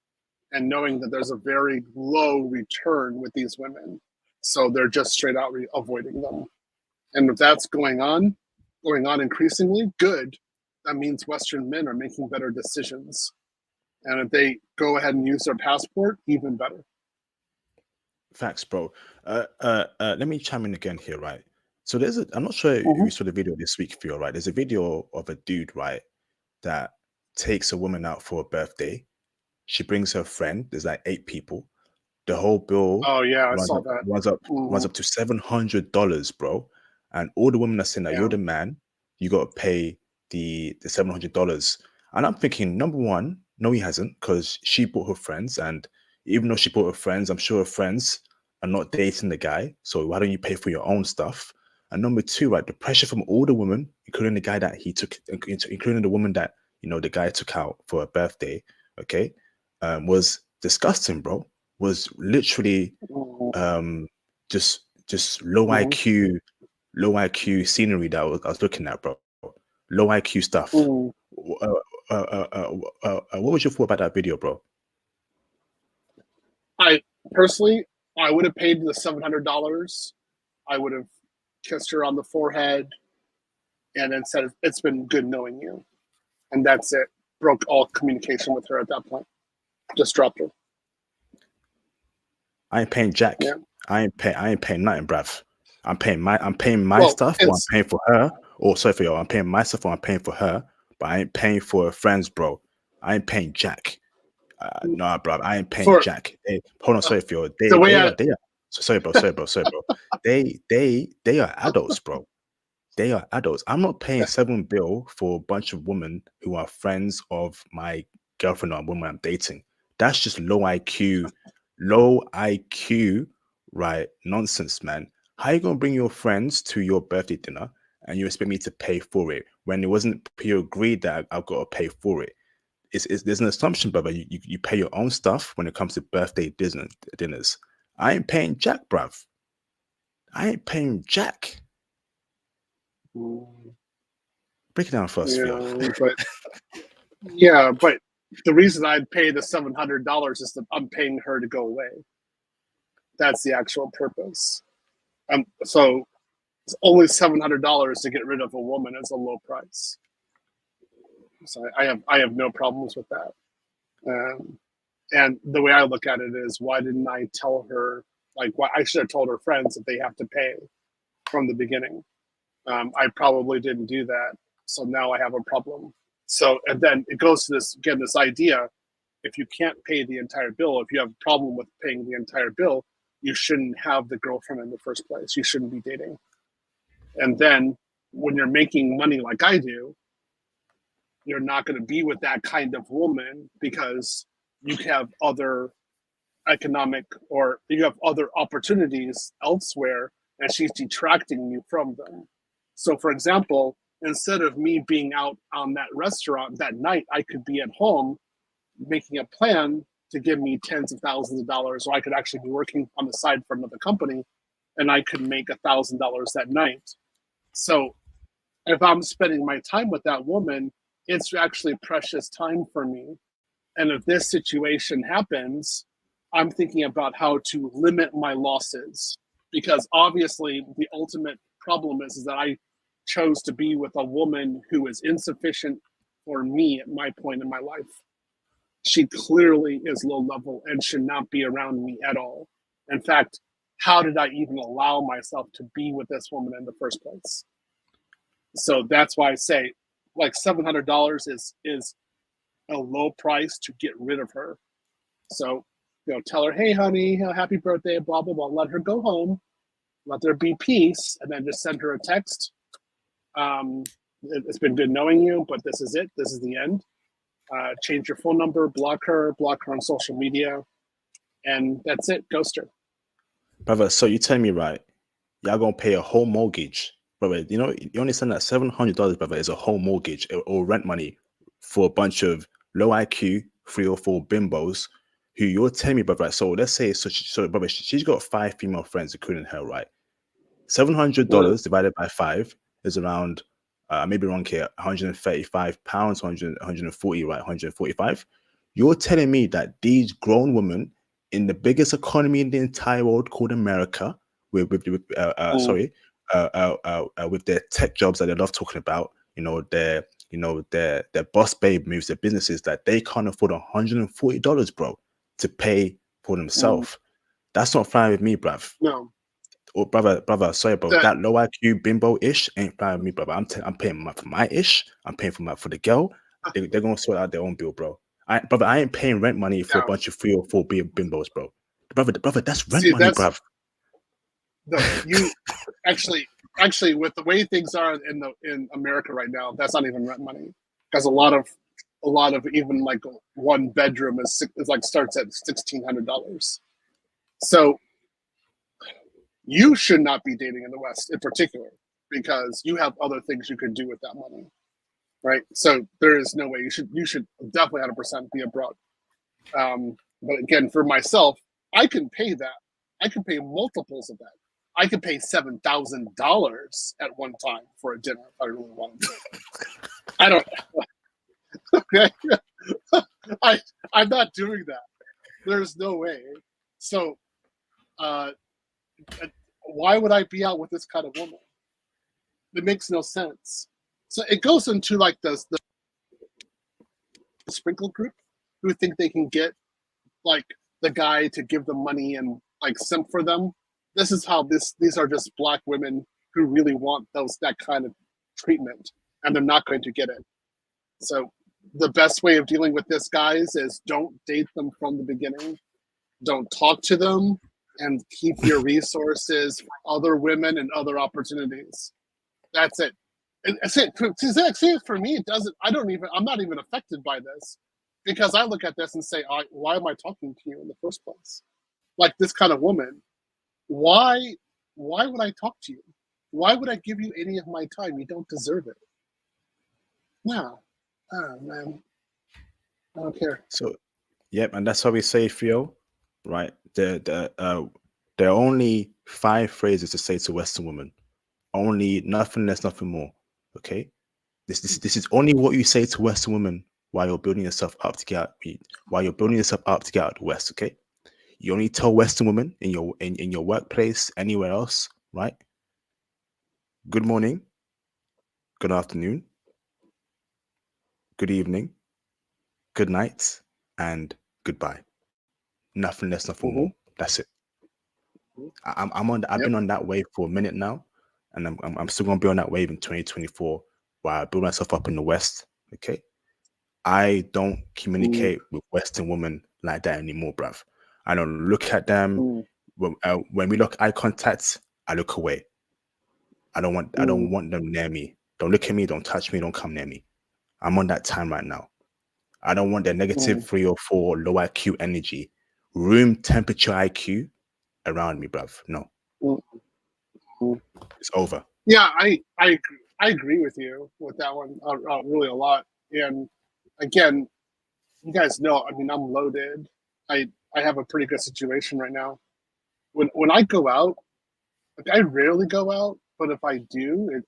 and knowing that there's a very low return with these women. So they're just straight out avoiding them. And if that's going on increasingly, good. That means Western men are making better decisions. And if they go ahead and use their passport, even better. Facts, bro. Let me chime in again here, right? So I'm not sure if you saw the video this week, Theo, right? There's a video of a dude, right, that takes a woman out for a birthday. She brings her friend. There's like 8 people. The whole bill Oh yeah, I saw up, that. runs up to $700, bro. And all the women are saying that Yeah. you're the man, you got to pay the $700. And I'm thinking, number one, no, he hasn't, because she brought her friends, and even though she brought her friends, I'm sure her friends are not dating the guy. So why don't you pay for your own stuff? And number two, right, the pressure from all the women, including the guy that he took, including the woman that the guy took out for a birthday, okay, was disgusting, bro. Was literally just low IQ scenery that I was looking at, bro. Low IQ stuff. What was your thought about that video, bro? I would have paid the $700. I would have kissed her on the forehead and then said, "It's been good knowing you," and that's it. Broke all communication with her at that point. Just dropped her. I ain't paying jack. Yeah. I ain't paying nothing, bruv. I'm paying my stuff, or I'm paying for her. Or sorry for you, I'm paying my stuff, or I'm paying for her. But I ain't paying for her friends, bro. I ain't paying jack. Nah, bro. I ain't paying jack. Hey, hold on, sorry for you. They are. Sorry, bro. They are adults, bro. They are adults. I'm not paying $7 for a bunch of women who are friends of my girlfriend or woman I'm dating. That's just low IQ, right? Nonsense, man. How you gonna bring your friends to your birthday dinner and you expect me to pay for it when it wasn't pre-agreed that I've got to pay for it? There's an assumption, brother. You pay your own stuff when it comes to birthday dinners. I ain't paying jack, bruv. I ain't paying jack. Break it down for us, Theo. But the reason I'd pay the $700 is that I'm paying her to go away. That's the actual purpose. So it's only $700 to get rid of a woman is a low price. So I have no problems with that. And the way I look at it is, why didn't I tell her? Why I should have told her friends that they have to pay from the beginning. I probably didn't do that, so now I have a problem. So, and then it goes to this idea: if you can't pay the entire bill, if you have a problem with paying the entire bill, you shouldn't have the girlfriend in the first place. You shouldn't be dating. And then when you're making money like I do, you're not going to be with that kind of woman because you have other economic, or you have other opportunities elsewhere, and she's detracting you from them. So, for example, instead of me being out on that restaurant that night, I could be at home making a plan to give me tens of thousands of dollars, or I could actually be working on the side for another company and I could make $1,000 that night. So if I'm spending my time with that woman, it's actually precious time for me. And if this situation happens, I'm thinking about how to limit my losses, because obviously the ultimate problem is that I chose to be with a woman who is insufficient for me at my point in my life. She clearly is low level and should not be around me at all. In fact, how did I even allow myself to be with this woman in the first place? So that's why I say, like, $700 is a low price to get rid of her. So, tell her, hey, honey, happy birthday, blah, blah, blah. Let her go home. Let there be peace. And then just send her a text. It's been good knowing you, but this is it. This is the end. Change your phone number, block her on social media. And that's it. Ghost her. Brother, so you tell me, right, y'all gonna pay a whole mortgage. Brother, you understand that $700, brother, is a whole mortgage or rent money for a bunch of low IQ 3 or 4 bimbos who you're telling me, brother, right? So let's say, brother, she's got 5 female friends, including her, right? $700 divided by 5 is around, maybe wrong here, £135, 140, right? 145. You're telling me that these grown women in the biggest economy in the entire world called America, with their tech jobs that they love talking about, their boss babe moves, their businesses, that they can't afford $140, bro, to pay for themselves. That's not fine with me, bruv. No. Or brother, sorry, bro. That low IQ bimbo-ish ain't fine with me, brother. I'm paying for my ish. I'm paying for the girl. They're gonna sort out their own bill, bro. I ain't paying rent money for a bunch of 3 or 4 bimbos, bro. Brother, that's rent money, bruv. No, you actually, with the way things are in America right now, that's not even rent money, because a lot of even like one bedroom is like starts at $1,600. So you should not be dating in the West in particular, because you have other things you could do with that money, right? So there is no way you should definitely 100% be abroad. But again, for myself, I can pay that. I can pay multiples of that. I could pay $7,000 at one time for a dinner if I really wanted to. I don't. Okay, I'm not doing that. There's no way. So, why would I be out with this kind of woman? It makes no sense. So it goes into like the sprinkle group who think they can get like the guy to give them money and like simp for them. This is how these are just Black women who really want that kind of treatment, and they're not going to get it. So the best way of dealing with this, guys, is don't date them from the beginning. Don't talk to them, and keep your resources for other women and other opportunities. That's it. And see, for me, it doesn't. I'm not even affected by this, because I look at this and say, why am I talking to you in the first place? Like this kind of woman. Why would I talk to you? Why would I give you any of my time? You don't deserve it. No. Oh, man. I don't care. So, yep, and that's how we say, Theo, right? There are only 5 phrases to say to Western women. Only, nothing less, nothing more. Okay? This is only what you say to Western women while you're building yourself up to get out of the West, okay? You only tell Western women in your workplace, anywhere else, right? Good morning, good afternoon, good evening, good night, and goodbye. Nothing less, nothing more. That's it. I've been on that wave for a minute now, and I'm still gonna be on that wave in 2024 while I build myself up in the West. Okay, I don't communicate with Western women like that anymore, bruv. I don't look at them. When we look eye contact, I look away. I don't want them near me. Don't look at me. Don't touch me. Don't come near me. I'm on that time right now. I don't want their negative 3 or 4 low IQ energy, room temperature IQ around me, bruv. No, it's over. Yeah, I agree with you with that one really a lot. And again, you guys know, I mean, I'm loaded. I have a pretty good situation right now. When I go out, like, I rarely go out, but if I do,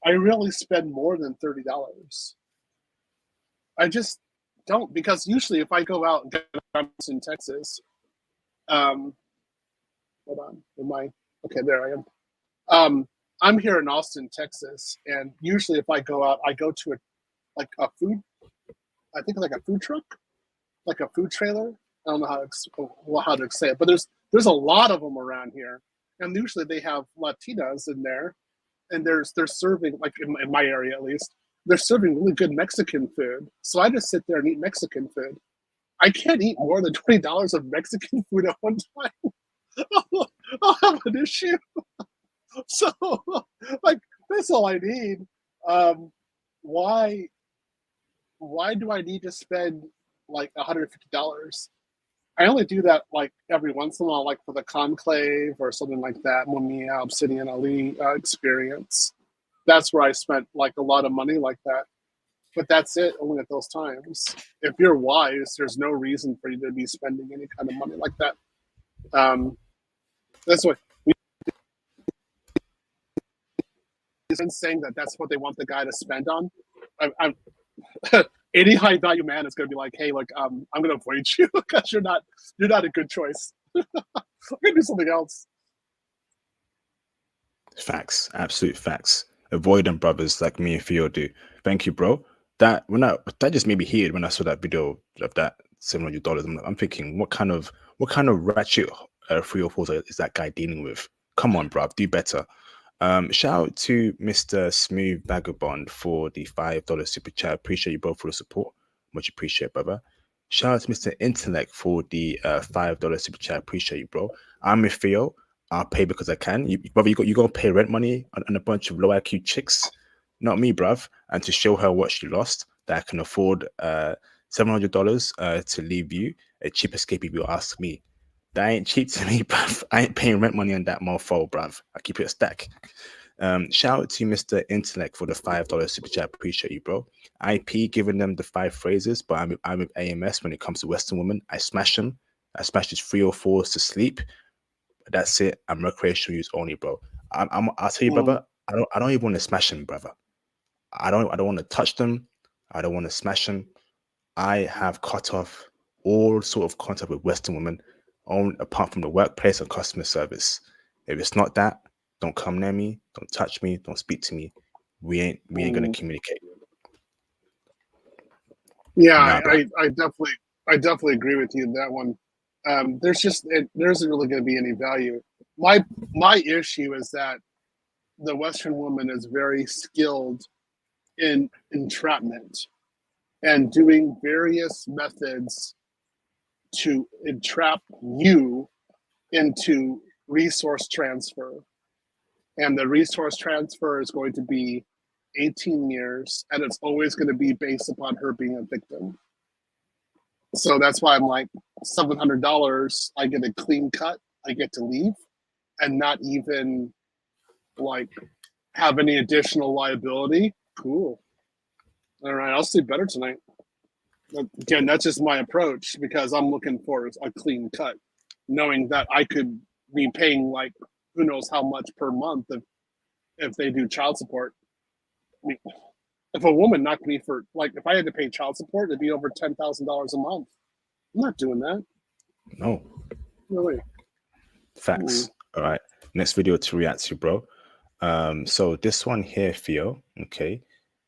I rarely spend more than $30. don't, because usually if I go out and get in Texas, hold on, okay, there I am. I'm here in Austin, Texas, and usually if I go out, I go to a food truck, like a food trailer. I don't know how to say it, but there's a lot of them around here, and usually they have Latinas in there, and they're serving, like in my area at least, they're serving really good Mexican food. So I just sit there and eat Mexican food. I can't eat more than $20 of Mexican food at one time. I'll have an issue. So, like, that's all I need. Why do I need to spend like $150? I only do that like every once in a while, like for the conclave or something like that, Mumia, Obsidian Ali experience. That's where I spent like a lot of money like that. But that's it, only at those times. If you're wise, there's no reason for you to be spending any kind of money like that. That's what he's been saying, that's what they want the guy to spend on. Any high value man is going to be like, hey, look, I'm going to avoid you because you're not a good choice. I'm going to do something else. Facts, absolute facts. Avoid them, brothers, like me and Theo do. Thank you, bro. That just made me heated when I saw that video of that $700. I'm thinking, what kind of ratchet 3 or 4 is that guy dealing with? Come on, bruv, do better. Shout out to Mr. Smooth Vagabond for the $5 super chat. Appreciate you both for the support. Much appreciate, brother. Shout out to Mr. Intellect for the $5 super chat. Appreciate you, bro. I'm with Theo. I'll pay because I can. Brother, you gonna pay rent money on a bunch of low IQ chicks? Not me, bruv. And to show her what she lost, that I can afford $700 to leave you, a cheap escape if you ask me. That ain't cheap to me, bruv. I ain't paying rent money on that mofo, bruv. I keep it a stack. Shout out to Mr. Intellect for the $5 super chat. Appreciate you, bro. IP giving them the 5 phrases, but I'm with AMS when it comes to Western women. I smash them. I smash these 3 or 4s to sleep. That's it. I'm recreational use only, bro. I'll tell you, brother. I don't even want to smash them, brother. I don't want to touch them. I don't want to smash them. I have cut off all sort of contact with Western women, apart from the workplace and customer service. If it's not that, don't come near me. Don't touch me. Don't speak to me. We ain't gonna communicate. Yeah, I definitely agree with you in that one. There isn't really going to be any value. My issue is that the Western woman is very skilled in entrapment and doing various methods to entrap you into resource transfer. And the resource transfer is going to be 18 years, and it's always going to be based upon her being a victim. So that's why I'm like, $700, I get a clean cut, I get to leave, and not even like have any additional liability. Cool. All right, I'll sleep better tonight. Again, that's just my approach, because I'm looking for a clean cut, knowing that I could be paying like who knows how much per month if they do child support. I mean, if a woman knocked me for, like, if I had to pay child support, it'd be over $10,000 a month. I'm not doing that. No. No way. Facts. All right. Next video to react to, bro. So this one here, Theo, okay,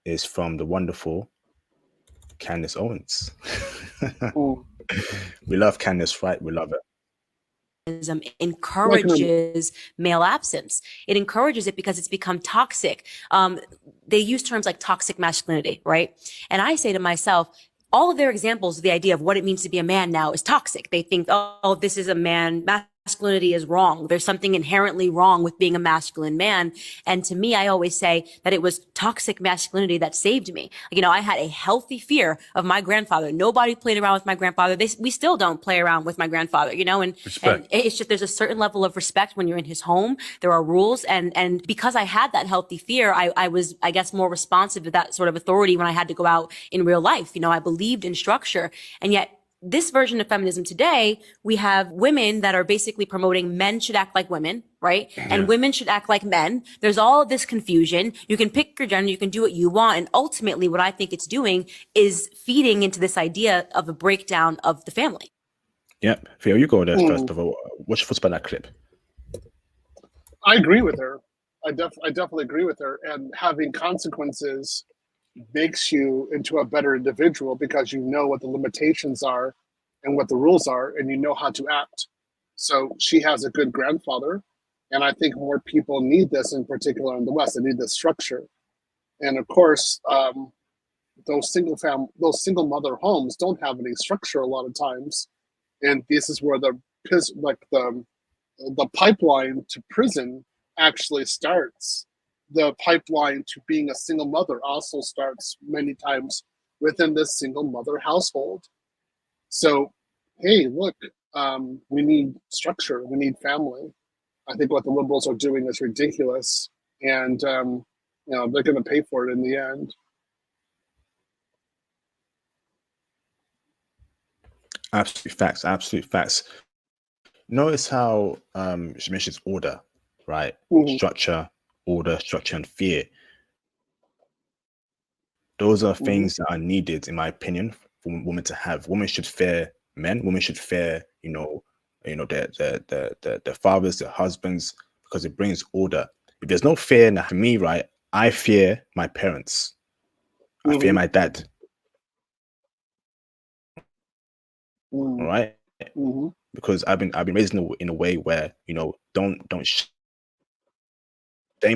is from the wonderful Candace Owens. We love Candace, right? We love it. Encourages male absence. It encourages it because it's become toxic. They use terms like toxic masculinity, right? And I say to myself, all of their examples of the idea of what it means to be a man now is toxic. They think, oh, this is a man. Masculinity is wrong. There's something inherently wrong with being a masculine man. And to me, I always say that it was toxic masculinity that saved me. You know, I had a healthy fear of my grandfather. Nobody played around with my grandfather. We still don't play around with my grandfather, you know, and it's just, there's a certain level of respect when you're in his home. There are rules. And because I had that healthy fear, I was, I guess, more responsive to that sort of authority when I had to go out in real life. You know, I believed in structure. And yet, this version of feminism today, we have women that are basically promoting men should act like women, right? And women should act like men. There's all this confusion. You can pick your gender, you can do what you want. And ultimately, what I think it's doing is feeding into this idea of a breakdown of the family. Yep. Theo, you go there first of all. What's your thoughts about that clip? I agree with her. I definitely agree with her. And having consequences makes you into a better individual because you know what the limitations are and what the rules are, and you know how to act. So she has a good grandfather, and I think more people need this, in particular in the West. They need this structure. And of course, those single mother homes don't have any structure a lot of times, and this is where the pipeline to prison actually starts. The pipeline to being a single mother also starts many times within this single mother household. So, hey, look, we need structure, we need family. I think what the liberals are doing is ridiculous, and they're going to pay for it in the end. Absolute facts. Absolute facts. Notice how she mentions order, right? Structure, order, structure, and fear. Those are things that are needed, in my opinion, for women to have. Women should fear men. Women should fear, their fathers, their husbands, because it brings order. If there's no fear, now for me, right, I fear my parents. I fear my dad. All right, because I've been raised in a way where don't shame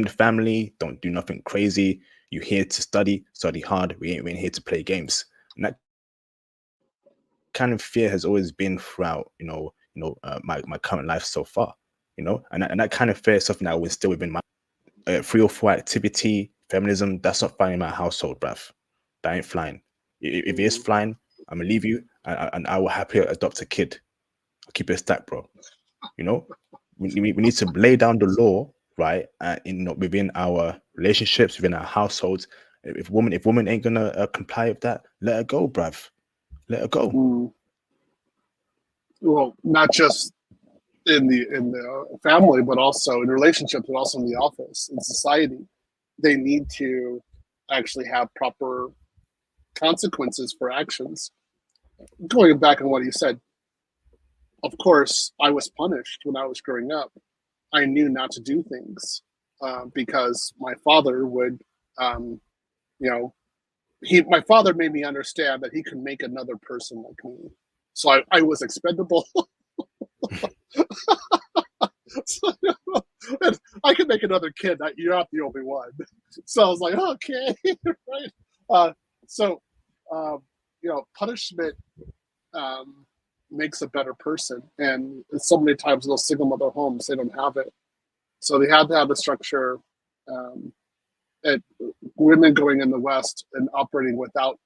the family, don't do nothing crazy. You're here to study hard. We ain't here to play games. And that kind of fear has always been throughout, my current life so far, and that kind of fear is something that will still within my 3 or 4 activity feminism. That's not flying in my household, bruv. That ain't flying. If it is flying, I'm gonna leave you, and I will happily adopt a kid. I'll keep it a stack, bro. We need to lay down the law, right? Within our relationships, within our households. If woman ain't gonna comply with that, let her go, bruv. Let her go. Well, not just in the family, but also in relationships, but also in the office, in society. They need to actually have proper consequences for actions. Going back on what you said, of course, I was punished when I was growing up. I knew not to do things because my father would, my father made me understand that he could make another person like me. So I was expendable. And I could make another kid. You're not the only one. So I was like, okay, right. Punishment makes a better person, and so many times those single mother homes, they don't have it. So they have to have the structure. And women going in the West and operating without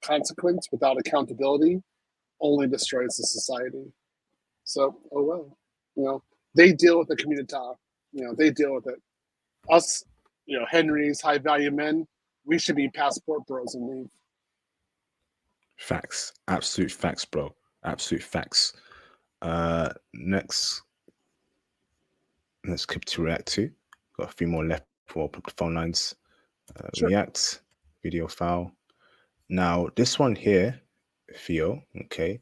consequence, without accountability, only destroys the society. So, oh well, they deal with the community. They deal with it. Us, Henry's high value men, we should be passport bros and leave. Facts. Absolute facts, bro. Absolute facts. Next, let's keep to react to. Got a few more left for the phone lines. Sure. React, video file. Now, this one here, Theo, okay,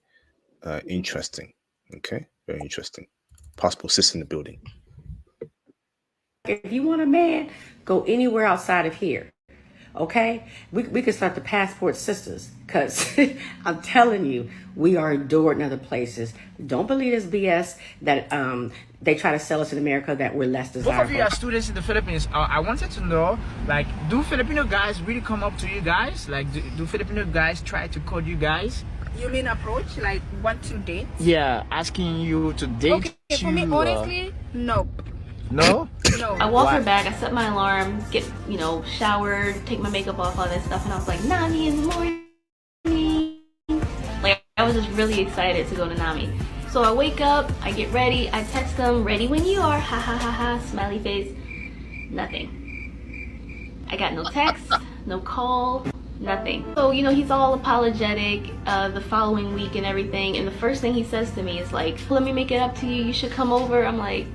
interesting. Okay, very interesting. Passport system in the building. If you want a man, go anywhere outside of here. Okay, we can start the passport sisters, because I'm telling you, we are adored in other places. Don't believe this BS that they try to sell us in America that we're less desirable. Both of you are students in the Philippines. I wanted to know, do Filipino guys really come up to you guys? Do Filipino guys try to call you guys? You mean approach, want to date? Yeah, asking you to date. Okay, for me, honestly, no. No? No. I walk her back, I set my alarm, get, showered, take my makeup off, all that stuff, and I was like, Nami in the morning. I was just really excited to go to Nami. So I wake up, I get ready, I text them, ready when you are, ha ha ha ha, smiley face, nothing. I got no text, no call, Nothing. So, you know, he's all apologetic the following week and everything. And the first thing he says to me is like, let me make it up to you. You should come over. I'm like,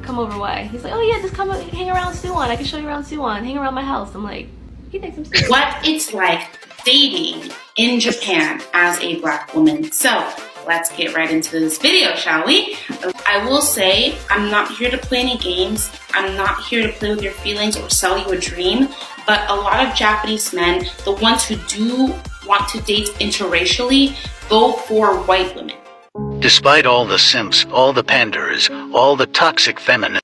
come over why? He's like, oh yeah, just come hang around Suwon. I can show you around Suwon. Hang around my house. I'm like, he thinks I'm stupid. What it's like dating in Japan as a Black woman. So let's get right into this video, shall we? I will say, I'm not here to play any games. I'm not here to play with your feelings or sell you a dream. But a lot of Japanese men, the ones who do want to date interracially, go for white women. Despite all the simps, all the panders, all the toxic feminine.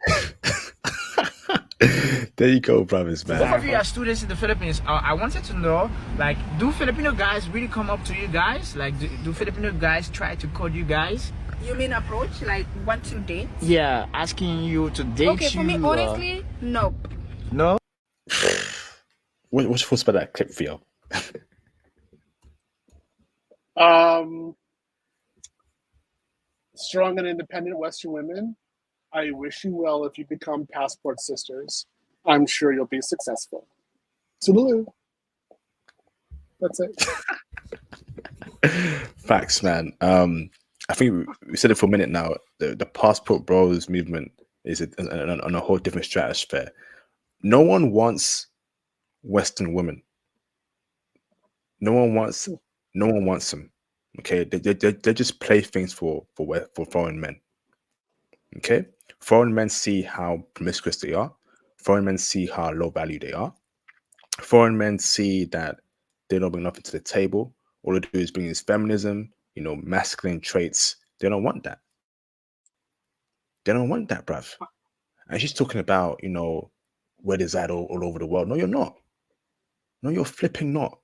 There you go, brothers, man. Both of you are students in the Philippines. I wanted to know, like, do Filipino guys really come up to you guys? Like, do Filipino guys try to call you guys? You mean approach, like want to date? Yeah, asking you to date Okay, for me, honestly, no. No? What's your thoughts about that clip, Theo? Strong and independent Western women, I wish you well if you become passport sisters. I'm sure you'll be successful. Toodaloo. That's it. Facts, man. I think we said it for a minute now. The passport bros movement is on a whole different stratosphere. No one wants Western women. No one wants them. Okay, they just play things for foreign men. Okay, foreign men see how promiscuous they are. Foreign men see how low value they are. Foreign men see that they don't bring nothing to the table. All they do is bring is feminism, you know, masculine traits. They don't want that. They don't want that, bruv. And she's talking about, you know, where there's that all over the world. No, you're not. No, you're flipping not.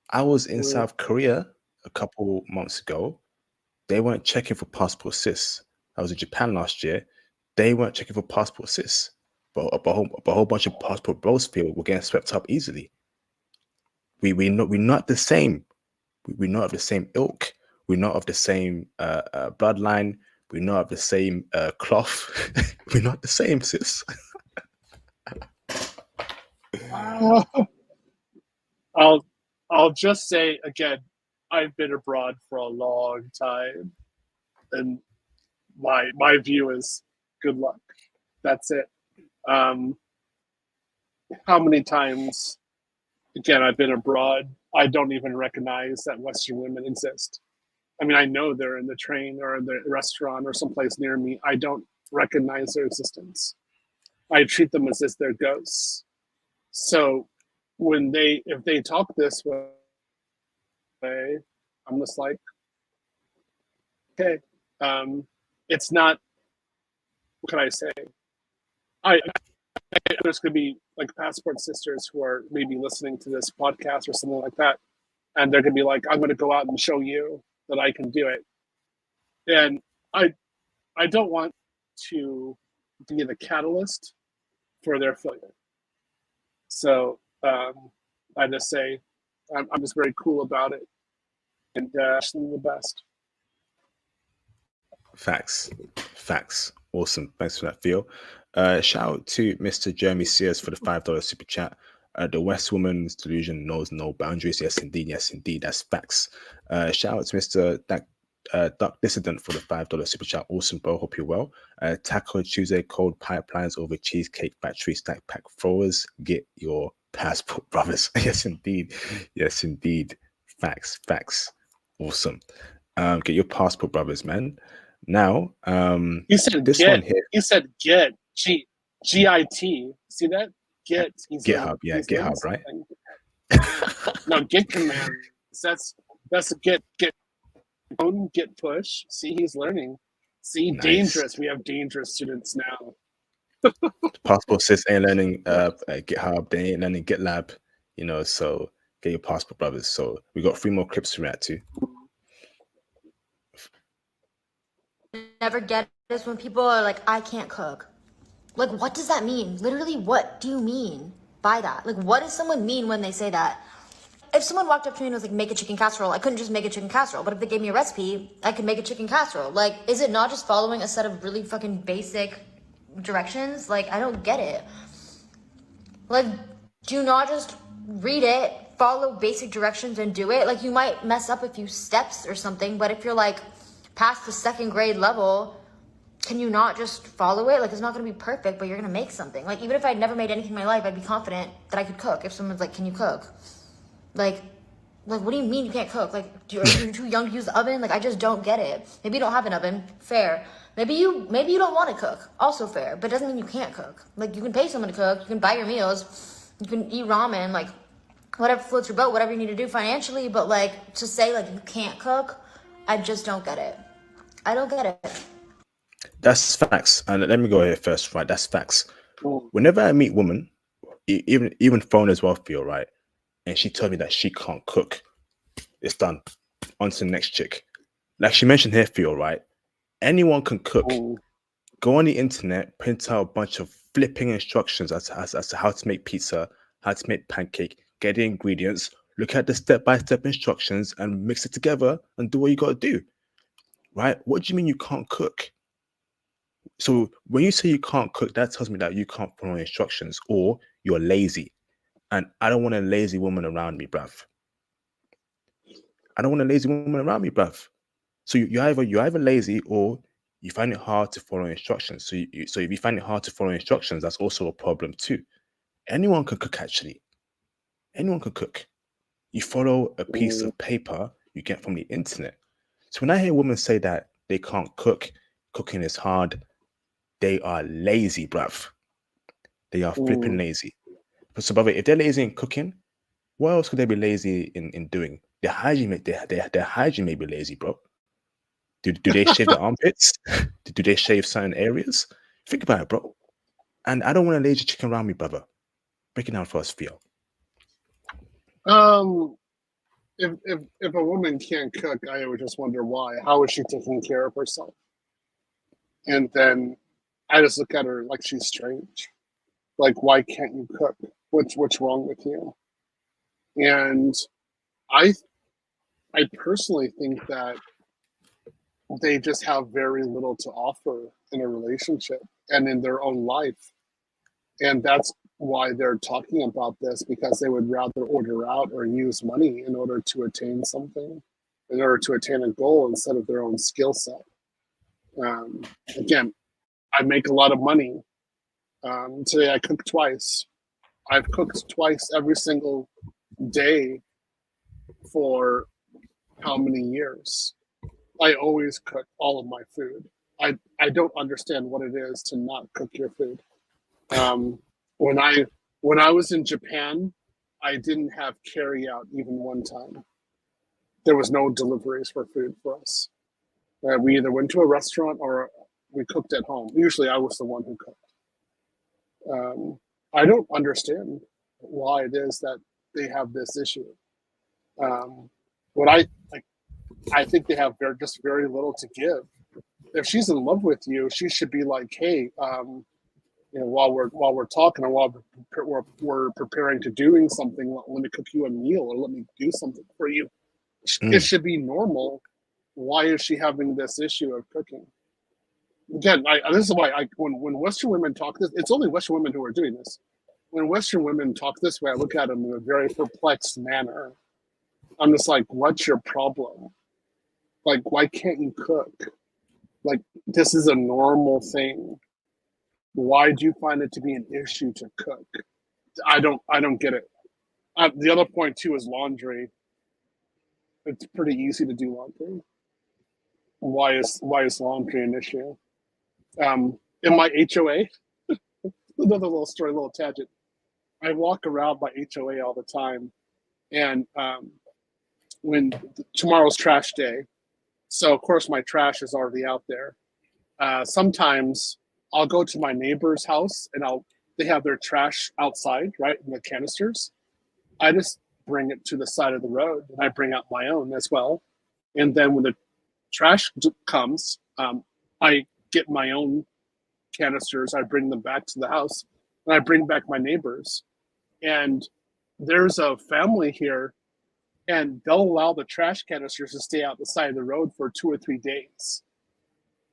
I was in South Korea a couple months ago. They weren't checking for passport cis. I was in Japan last year. They weren't checking for passport cis. But a whole bunch of passport bros feel we're getting swept up easily. We're not the same. We're not of the same ilk. We're not of the same bloodline. We're not of the same cloth. We're not the same, sis. I'll just say again, I've been abroad for a long time, and my view is good luck. That's it. How many times, again, I've been abroad, I don't even recognize that Western women exist. I mean, I know they're in the train or in the restaurant or someplace near me. I don't recognize their existence. I treat them as if they're ghosts. So if they talk this way, I'm just like, okay, it's not, what can I say? There's going to be like passport sisters who are maybe listening to this podcast or something like that. And they're going to be like, I'm going to go out and show you that I can do it. And I don't want to be the catalyst for their failure. So I just say, I'm just very cool about it. And wish them the best. Facts. Awesome. Thanks for that, Theo. Shout out to Mr. Jeremy Sears for the $5 super chat. The West Woman's delusion knows no boundaries. Yes, indeed. That's facts. Shout out to Mr. Duck Dissident for the $5 super chat. Awesome, bro. Hope you're well. Taco Tuesday, cold pipelines over Cheesecake Factory, stack pack throwers. Get your passport, brothers. Yes, indeed. Facts. Awesome. Get your passport, brothers, man. Now, you said this get. one here. You said get. G-I-T. See that? Get. GitHub, GitHub, right? No, Git command. That's a get push. See, he's learning. See, nice. Dangerous. We have dangerous students now. Passport sis ain't learning GitHub. They ain't learning GitLab. You know, so get your passport, brothers. So we got 3 more clips to react to. Never get is when people are like, I can't cook. Like, what does that mean? Literally, what do you mean by that? Like, what does someone mean when they say that? If someone walked up to me and was like, make a chicken casserole, I couldn't just make a chicken casserole. But if they gave me a recipe, I could make a chicken casserole. Like, is it not just following a set of really fucking basic directions? Like, I don't get it. Like, do not just read it, follow basic directions and do it. Like, you might mess up a few steps or something, but if you're like past the 2nd grade level, can you not just follow it? Like, it's not going to be perfect, but you're going to make something. Like, even if I'd never made anything in my life, I'd be confident that I could cook. If someone's like, can you cook? Like, what do you mean you can't cook? Like, are you too young to use the oven? Like, I just don't get it. Maybe you don't have an oven. Fair. Maybe you don't want to cook. Also fair. But it doesn't mean you can't cook. Like, you can pay someone to cook. You can buy your meals. You can eat ramen. Like, whatever floats your boat, whatever you need to do financially. But, like, to say, like, you can't cook, I just don't get it. I don't get it. That's facts. And let me go here first, right? That's facts. Whenever I meet women, even phone as well, feel right, and she told me that she can't cook, it's done. On to the next chick. Like she mentioned here, feel right. Anyone can cook. Go on the internet, print out a bunch of flipping instructions as to how to make pizza, how to make pancake, get the ingredients, look at the step-by-step instructions, and mix it together and do what you got to do. Right? What do you mean you can't cook? So when you say you can't cook, that tells me that you can't follow instructions or you're lazy. And I don't want a lazy woman around me, bruv. I don't want a lazy woman around me, bruv. So you're either lazy or you find it hard to follow instructions. So if you find it hard to follow instructions, that's also a problem too. Anyone can cook, actually. Anyone can cook. You follow a piece of paper you get from the internet. So when I hear women say that they can't cook, cooking is hard, they are lazy, bruv. They are flipping lazy. So, brother, if they're lazy in cooking, what else could they be lazy in doing? Their hygiene may be lazy, bro. Do they shave their armpits? Do they shave certain areas? Think about it, bro. And I don't want a lazy chicken around me, brother. Break it down for us, Theo. If a woman can't cook, I would just wonder why. How is she taking care of herself? And then I just look at her like she's strange. Like, why can't you cook? What's wrong with you? And I personally think that they just have very little to offer in a relationship and in their own life. And that's why they're talking about this, because they would rather order out or use money in order to attain something, in order to attain a goal instead of their own skill set. Again, I make a lot of money. Today I cooked twice. I've cooked twice every single day for how many years? I always cook all of my food. I don't understand what it is to not cook your food. When I was in Japan, I didn't have carry out even one time. There was no deliveries for food for us. We either went to a restaurant or we cooked at home. Usually I was the one who cooked. I don't understand why it is that they have this issue. What I think they have just very little to give. If she's in love with you, she should be like, hey, while we're talking and while we're preparing to doing something, let me cook you a meal or let me do something for you. It should be normal. Why is she having this issue of cooking? Again, this is why when Western women talk this, it's only Western women who are doing this. When Western women talk this way, I look at them in a very perplexed manner. I'm just like, what's your problem? Like, why can't you cook? Like, this is a normal thing. Why do you find it to be an issue to cook? I don't get it. The other point too is laundry. It's pretty easy to do laundry. Why is laundry an issue? In my HOA, another little story, little tangent. I walk around my HOA all the time, and when tomorrow's trash day, so of course my trash is already out there. Sometimes I'll go to my neighbor's house and they have their trash outside, right, in the canisters. I just bring it to the side of the road and I bring out my own as well. And then when the trash comes, I get my own canisters. I bring them back to the house and I bring back my neighbors. And there's a family here and they'll allow the trash canisters to stay out the side of the road for 2 or 3 days.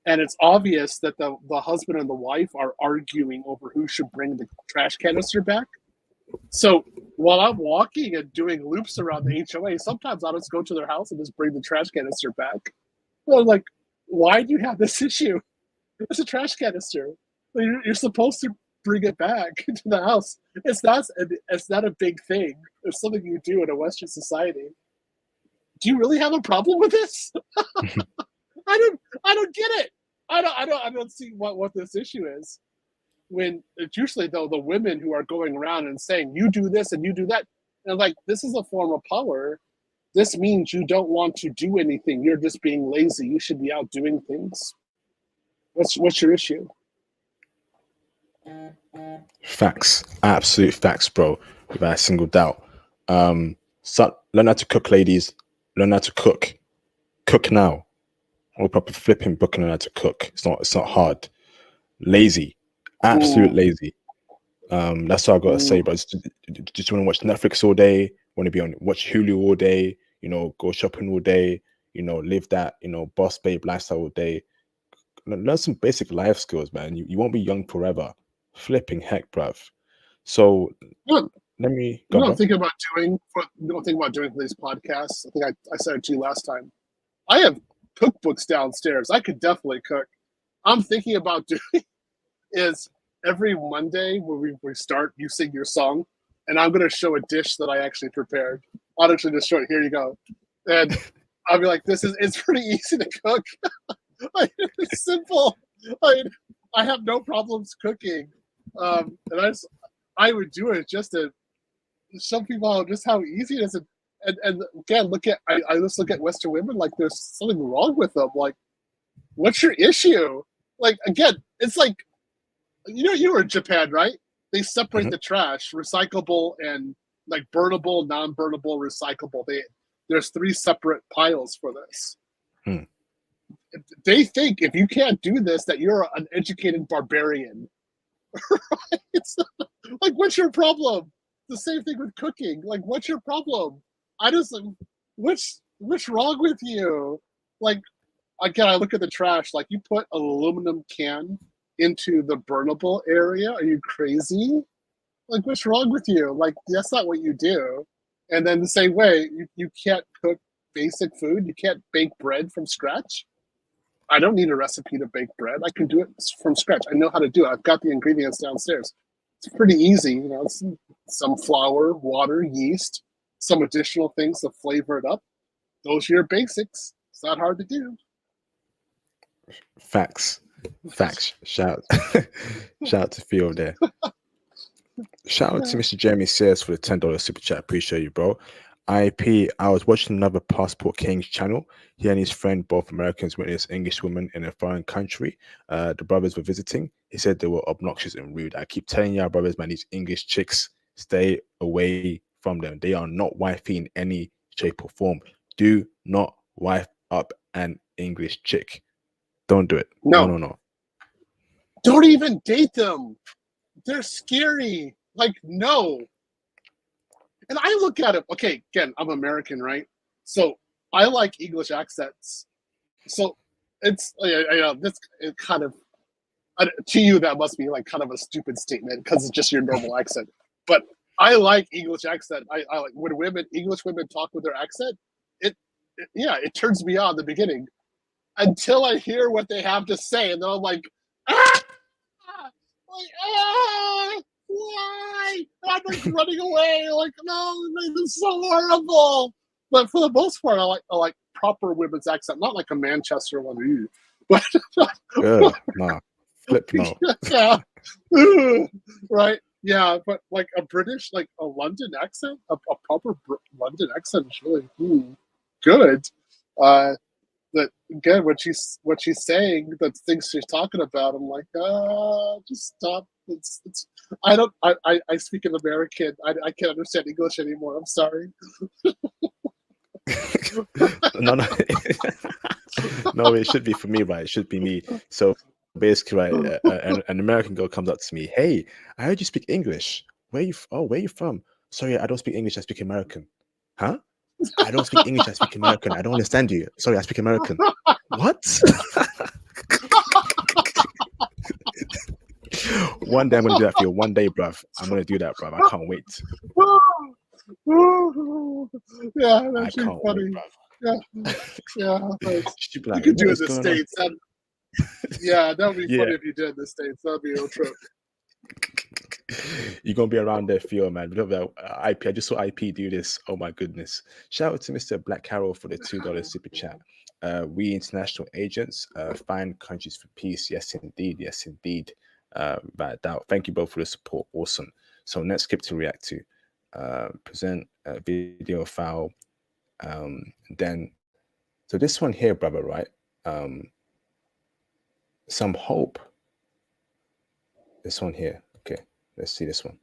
And it's obvious that the husband and the wife are arguing over who should bring the trash canister back. So while I'm walking and doing loops around the HOA, sometimes I'll just go to their house and just bring the trash canister back. Well, I'm like, why do you have this issue? It's a trash canister. You're supposed to bring it back to the house. It's not a big thing. It's something you do in a Western society. Do you really have a problem with this? I don't get it. I don't see what this issue is. When it's usually though the women who are going around and saying you do this and you do that, and like this is a form of power. This means you don't want to do anything. You're just being lazy. You should be out doing things. What's your issue? Facts, absolute facts, bro. Without a single doubt. So learn how to cook, ladies. Learn how to cook. Cook now. Or proper flipping book and learn how to cook. It's not hard. Lazy, absolute lazy. That's what I gotta say, bro. Just want to watch Netflix all day. Want to be on watch Hulu all day. You know, go shopping all day. You know, live that boss babe lifestyle all day. Learn some basic life skills, man. You won't be young forever. Flipping heck, bruv. So let me go. You know what I'm thinking about doing for these podcasts? I think I said it to you last time. I have cookbooks downstairs. I could definitely cook. I'm thinking about doing is every Monday when we start, you sing your song, and I'm going to show a dish that I actually prepared. I'll actually just show it. Here you go. And I'll be like, it's pretty easy to cook. It's simple. I have no problems cooking. And I would do it just to show people just how easy it is. And again, I just look at Western women like there's something wrong with them. Like, what's your issue? Like, again, it's like, you were in Japan, right? They separate the trash, recyclable and like burnable, non-burnable, recyclable. There's 3 separate piles for this. They think if you can't do this, that you're an educated barbarian. Right? It's like, what's your problem? The same thing with cooking. Like, what's your problem? What's wrong with you? Like, again, I look at the trash. Like, you put an aluminum can into the burnable area. Are you crazy? Like, what's wrong with you? Like, that's not what you do. And then the same way, you can't cook basic food. You can't bake bread from scratch. I don't need a recipe to bake bread. I can do it from scratch. I know how to do it. I've got the ingredients downstairs. It's pretty easy. Some flour, water, yeast, some additional things to flavor it up. Those are your basics. It's not hard to do. Facts. Shout out to Theo there. Shout out to Mr. Jeremy Sears for the $10 super chat. Appreciate you, bro. IP, I was watching another Passport Kings channel. He and his friend, both Americans, witnessed English women in a foreign country. The brothers were visiting. He said they were obnoxious and rude. I keep telling y'all, brothers, man, these English chicks, stay away from them. They are not wifey in any shape or form. Do not wife up an English chick. Don't do it. No. Don't even date them. They're scary. Like, no. And I look at it, okay, again, I'm American, right? So I like English accents. So it's, this it kind of, to you, that must be like kind of a stupid statement because it's just your normal accent. But I like English accent. I like when English women talk with their accent, it turns me on in the beginning until I hear what they have to say. And then I'm like, why? I'm like running away. Like, no, this is so horrible. But for the most part, I like proper women's accent, not like a Manchester one. But nah, flip no. Yeah, right. Yeah, but like a British, like a London accent, a proper London accent is really good. That again, what she's saying, the things she's talking about, I'm like, just stop. It's I speak in American. I can't understand English anymore. I'm sorry. No, no, it should be for me, right? It should be me. So basically, right, an American girl comes up to me, hey, I heard you speak English. Where you from? Sorry, I don't speak English. I speak American. Huh? I don't speak English. I speak American. I don't understand you. Sorry, I speak American. What? One day I'm gonna do that for you. One day, bruv. I'm gonna do that, bruv. I can't wait. Yeah, I that's can't funny. wait, Yeah, yeah. She'd be You like, could do what it is in the going on? States. Yeah, that would be Yeah. funny if you did in the States. That would be a trip. You're gonna be around there, Theo, man. We don't have IP. I just saw IP do this. Oh my goodness! Shout out to Mr. Black Carroll for the $2 super chat. We international agents find countries for peace. Yes, indeed. Yes, indeed. Without doubt. Thank you both for the support. Awesome. So next skip to react to. Present video file. Then, so this one here, brother, right? Some hope. This one here. Okay, let's see this one.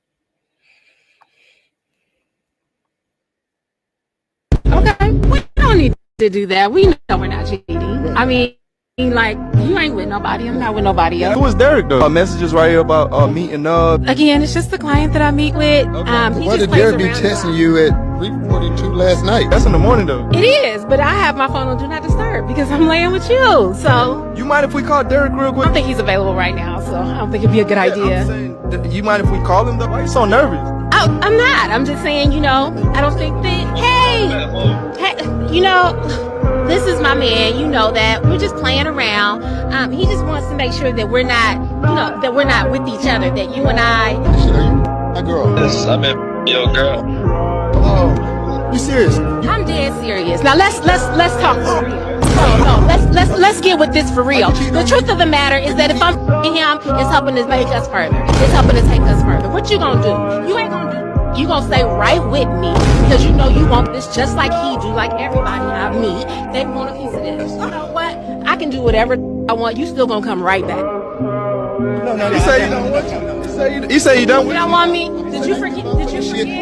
Okay, we don't need to do that. We know we're not cheating. I mean, like, you ain't with nobody. I'm not with nobody else. Who was Derek though? Messages right here about meeting up. Again, it's just the client that I meet with. He Why just did plays Derek be around. texting you at 3:42 last night? That's in the morning though. It is, but I have my phone on Do Not Disturb because I'm laying with you. So You mind if we call Derek real I quick? don't think he's available right now. So I don't think it'd be a good idea. I'm saying, you mind if we call him though? Why are you so nervous? I'm not. I'm just saying, you know, I don't think that. Hey, you know, this is my man. You know that we're just playing around. He just wants to make sure that we're not, you know, that we're not with each other. That you and I. My girl. Yes, I'm your girl. Oh, you serious? I'm dead serious. Now let's talk for real. No, let's get with this for real. The truth of the matter is that if I'm him, it's helping to make us further. It's helping to take us further. What you gonna do? You ain't gonna do. You gonna stay right with me because you know you want this just like he do, like everybody I meet. They want a piece of this. You know what? I can do whatever I want. You still gonna come right back. No. You say you don't want you. You say you don't. You don't want me? Did you forget?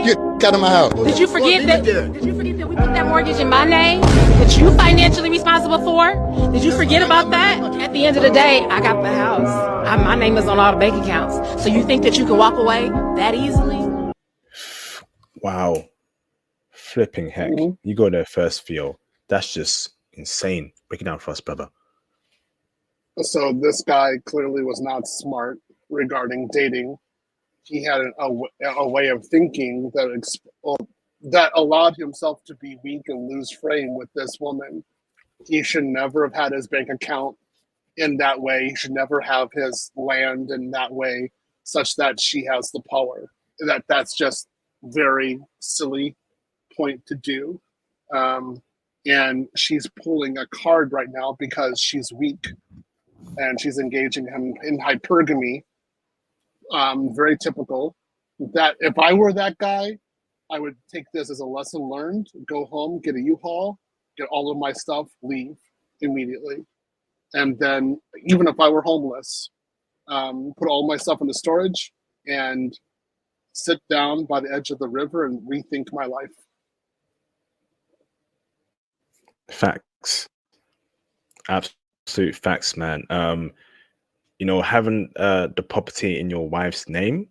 Get out of my house. Did you forget that? Did you forget that we put that mortgage in my name that you financially responsible for? Did you forget about that? At the end of the day, I got the house. My name is on all the bank accounts. So you think that you can walk away that easily? Wow. Flipping heck. You go there first, Theo. That's just insane. Break it down for us, brother. So this guy clearly was not smart regarding dating. He had a way of thinking that allowed himself to be weak and lose frame with this woman. He should never have had his bank account in that way. He should never have his land in that way, such that she has the power. That's just very silly point to do. And she's pulling a card right now because she's weak and she's engaging him in hypergamy. Very typical. That if I were that guy, I would take this as a lesson learned, go home, get a U-Haul, get all of my stuff, leave immediately. And then even if I were homeless, put all my stuff in the storage and sit down by the edge of the river and rethink my life. Facts. Absolute facts, man. You know, having the property in your wife's name,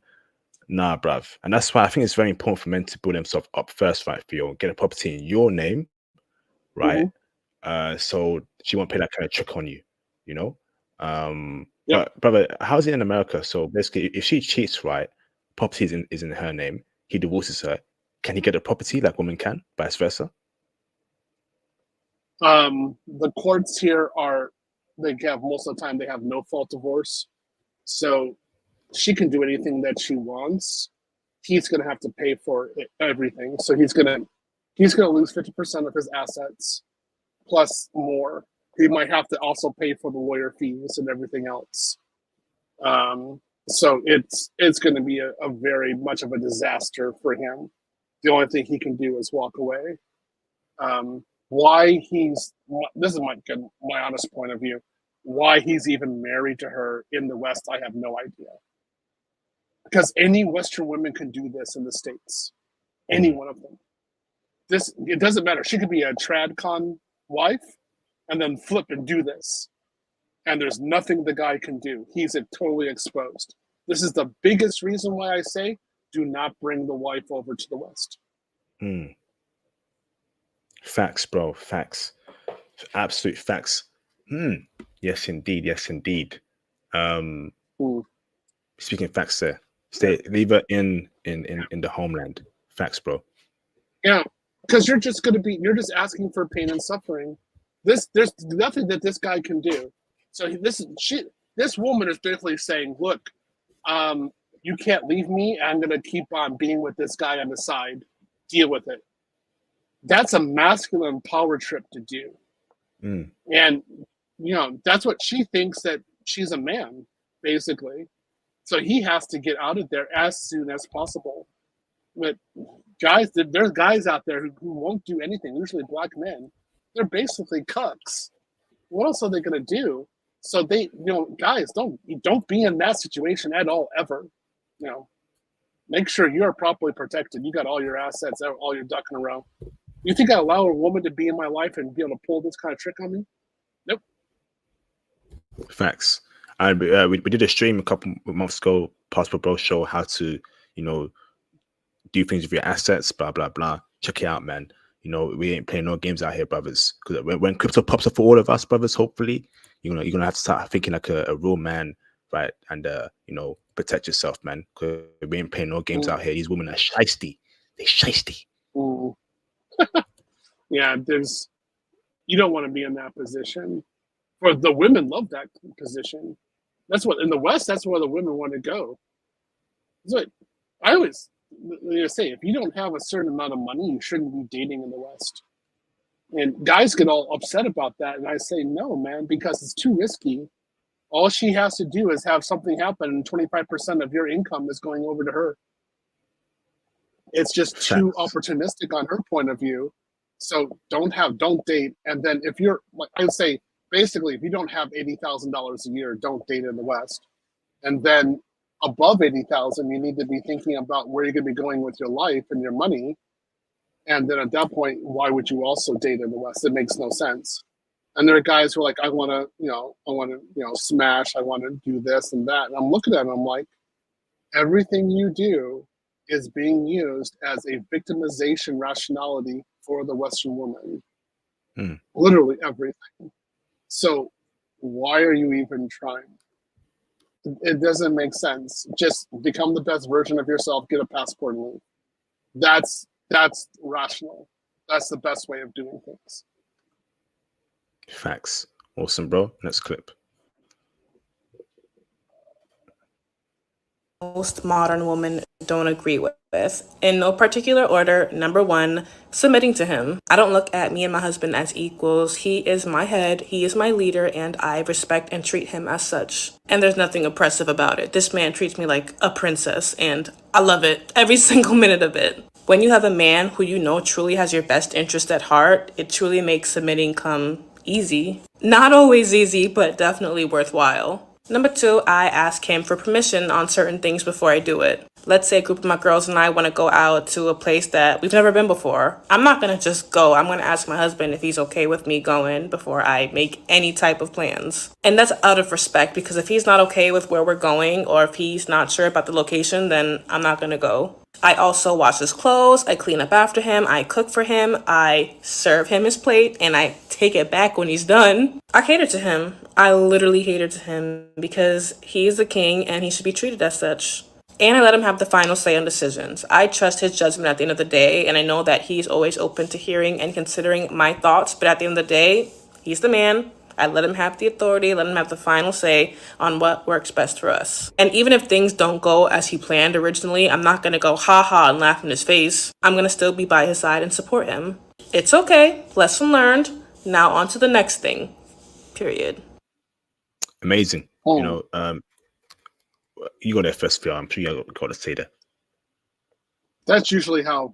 nah, bruv. And that's why I think it's very important for men to build themselves up first, right, Theo? Get a property in your name, right? So she won't play that kind of trick on you, you know? But brother, how's it in America? So basically, if she cheats, right, property is in her name, he divorces her, can he get a property like women can, vice versa? The courts here most of the time they have no fault divorce. So she can do anything that she wants. He's going to have to pay for everything. So he's going to lose 50% of his assets plus more. He might have to also pay for the lawyer fees and everything else. So it's going to be a very much of a disaster for him. The only thing he can do is walk away. This is my honest point of view. Why he's even married to her in the West, I have no idea. Because any Western woman can do this in the States. Any one of them. It doesn't matter. She could be a tradcon wife and then flip and do this. And there's nothing the guy can do. He's totally exposed. This is the biggest reason why I say do not bring the wife over to the West. Facts, bro. Facts. Absolute facts. Yes, indeed. Yes, indeed. Speaking facts there. Leave her in the homeland. Facts, bro. Yeah, because you're just asking for pain and suffering. There's nothing that this guy can do. So this woman is basically saying, look, you can't leave me. I'm going to keep on being with this guy on the side. Deal with it. That's a masculine power trip to do. And, that's what she thinks, that she's a man, basically. So he has to get out of there as soon as possible. But guys, there's guys out there who won't do anything, usually black men. They're basically cucks. What else are they going to do? So guys, don't be in that situation at all, ever. Make sure you're properly protected. You got all your assets, all your duck in a row. You think I allow a woman to be in my life and be able to pull this kind of trick on me? Nope. Facts. And we did a stream a couple months ago, Passport Bro Show, how to, do things with your assets, blah, blah, blah. Check it out, man. We ain't playing no games out here, brothers. Because when crypto pops up for all of us, brothers, hopefully, you're gonna have to start thinking like a real man, right? And protect yourself, man. Because we ain't playing no games out here. These women are shiesty. They shiesty. Yeah, you don't want to be in that position. For the women love that position. That's what in the West. That's where the women want to go. That's what I always say. If you don't have a certain amount of money, you shouldn't be dating in the West. And guys get all upset about that, and I say no, man, because it's too risky. All she has to do is have something happen, and 25% of your income is going over to her. It's just too opportunistic on her point of view. So don't date. And then if you're, I would say, basically, if you don't have $80,000 a year, don't date in the West. And then above 80,000, you need to be thinking about where you're going to be going with your life and your money. And then at that point, why would you also date in the West? It makes no sense. And there are guys who are like, I want to smash. I want to do this and that. And I'm looking at them, I'm like, everything you do is being used as a victimization rationality for the Western woman. Literally everything. So why are you even trying? It doesn't make sense. Just become the best version of yourself, get a passport and leave. That's rational. That's the best way of doing things. Facts. Awesome, bro. Next clip. Most modern women don't agree with. In no particular order, number 1, submitting to him. I don't look at me and my husband as equals. He is my head, he is my leader, and I respect and treat him as such. And there's nothing oppressive about it. This man treats me like a princess, and I love it, every single minute of it. When you have a man who you know truly has your best interest at heart, it truly makes submitting come easy. Not always easy, but definitely worthwhile. Number 2, I ask him for permission on certain things before I do it. Let's say a group of my girls and I want to go out to a place that we've never been before. I'm not going to just go. I'm going to ask my husband if he's okay with me going before I make any type of plans. And that's out of respect, because if he's not okay with where we're going, or if he's not sure about the location, then I'm not going to go. I also wash his clothes, I clean up after him, I cook for him, I serve him his plate, and I take it back when he's done. I cater to him. I literally cater to him because he's the king and he should be treated as such. And I let him have the final say on decisions. I trust his judgment at the end of the day, and I know that he's always open to hearing and considering my thoughts, but at the end of the day, he's the man. I let him have the authority, let him have the final say on what works best for us. And even if things don't go as he planned originally, I'm not going to go ha-ha and laugh in his face. I'm going to still be by his side and support him. It's okay. Lesson learned. Now on to the next thing. Period. Amazing. You go there first, Theo. I'm sure you got to say that. That's usually how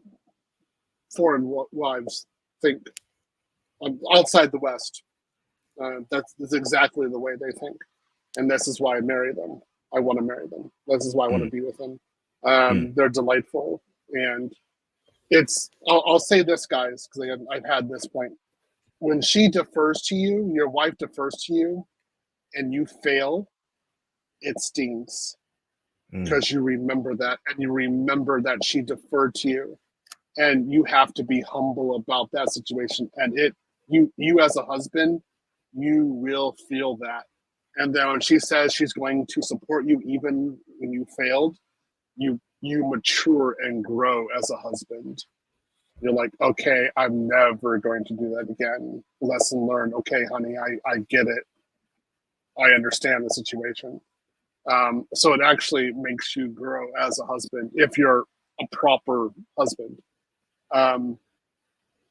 foreign wives think outside the West. That's exactly the way they think. And this is why I marry them. I want to marry them. This is why I want to be with them. They're delightful. And I'll say this, guys, because I've had this point. When she defers to you, your wife defers to you, and you fail, it stings. Because you remember that, and you remember that she deferred to you. And you have to be humble about that situation. And you as a husband, you will feel that. And then when she says she's going to support you even when you failed, you mature and grow as a husband. You're like, okay, I'm never going to do that again. Lesson learned. Okay, honey, I get it. I understand the situation. So it actually makes you grow as a husband if you're a proper husband.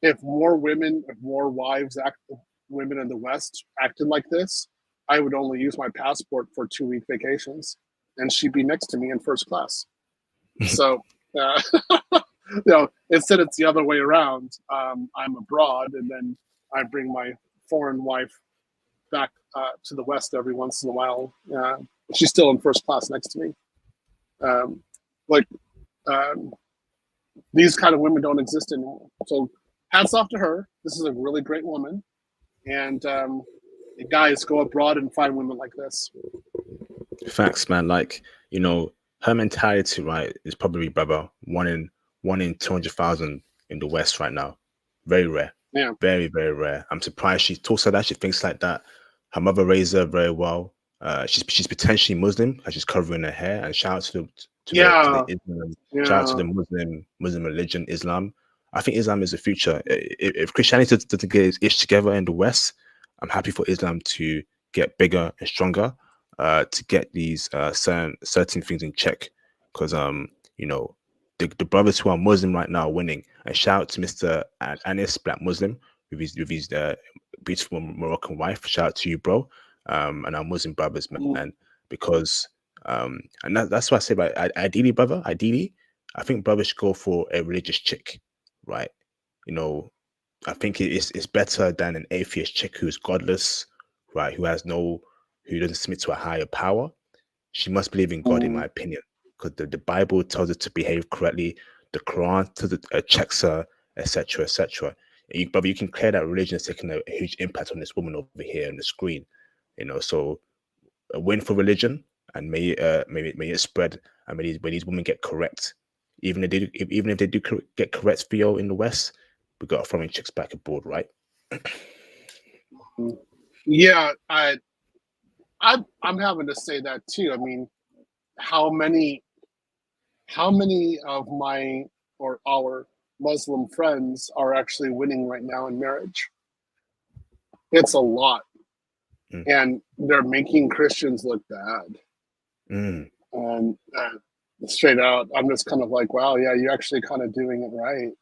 If more wives women in the West acted like this, I would only use my passport for 2-week vacations, and she'd be next to me in first class. So, instead it's the other way around. I'm abroad, and then I bring my foreign wife back to the West every once in a while. She's still in first class next to me. These kind of women don't exist anymore. So hats off to her. This is a really great woman. And guys, go abroad and find women like this. Facts, man. Like, her mentality, right, is probably, brother, one in 200,000 in the West right now. Very rare. Yeah. Very, very rare. I'm surprised she talks like that. She thinks like that. Her mother raised her very well. She's potentially Muslim, and she's covering her hair. And shout out to the Islam, shout out to the Muslim religion, Islam. I think Islam is the future. If Christianity doesn't get its ish together in the West, I'm happy for Islam to get bigger and stronger, to get these certain things in check. Because the brothers who are Muslim right now are winning. And shout out to Mr. Anis, Black Muslim, with his beautiful Moroccan wife. Shout out to you, bro. And our Muslim brothers, man, because and that's what I say about ideally, brother. Ideally, I think brothers should go for a religious chick, right? I think it's better than an atheist chick who's godless, right? Who doesn't submit to a higher power. She must believe in God, in my opinion, because the Bible tells her to behave correctly. The Quran checks her, etc., etc. Brother, you can clear that religion is taking a huge impact on this woman over here on the screen. So a win for religion, and may it spread, and may these women get correct. Even if they do get correct, Theo, in the West, we got throwing chicks back aboard, right? Yeah, I'm having to say that too. I mean, how many of my or our Muslim friends are actually winning right now in marriage? It's a lot. And they're making Christians look bad. And straight out, I'm just kind of like, wow, yeah, you're actually kind of doing it right.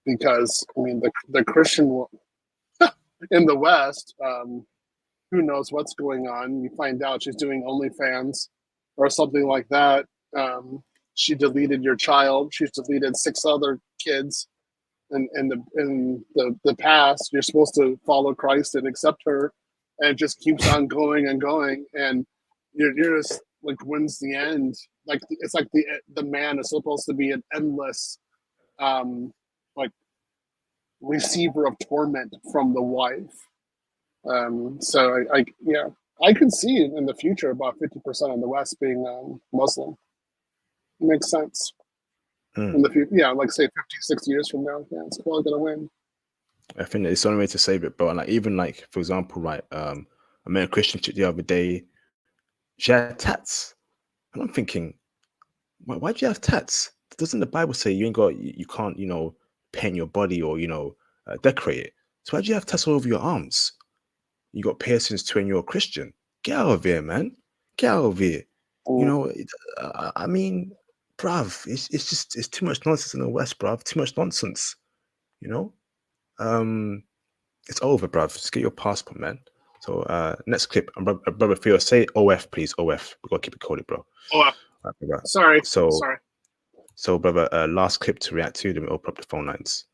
Because I mean, the Christian in the West, who knows what's going on? You find out she's doing OnlyFans or something like that. She deleted your child. She's deleted 6 other kids. In the past, you're supposed to follow Christ and accept her, and it just keeps on going and going, and you're just like, when's the end? Like, it's like the man is supposed to be an endless like receiver of torment from the wife. So I can see in the future about 50% in the West being Muslim. It makes sense. In the future, like say 50, 60 years from now, it's probably gonna win. I think it's the only way to save it, bro. And like, even like, for example, right, I met a Christian chick the other day. She had tats, and I'm thinking, why do you have tats? Doesn't the Bible say you can't, paint your body or decorate it? So why do you have tats all over your arms? You got piercings too, and you're a Christian. Get out of here, man. Get out of here. I mean, bruv, it's too much nonsense in the West, bruv. Too much nonsense. It's over, bruv. Just get your passport, man. So next clip, brother Theo, say OF, please. OF. We gotta keep it coded, bro. OF. Right, sorry. So, brother, last clip to react to. Then we open up the phone lines.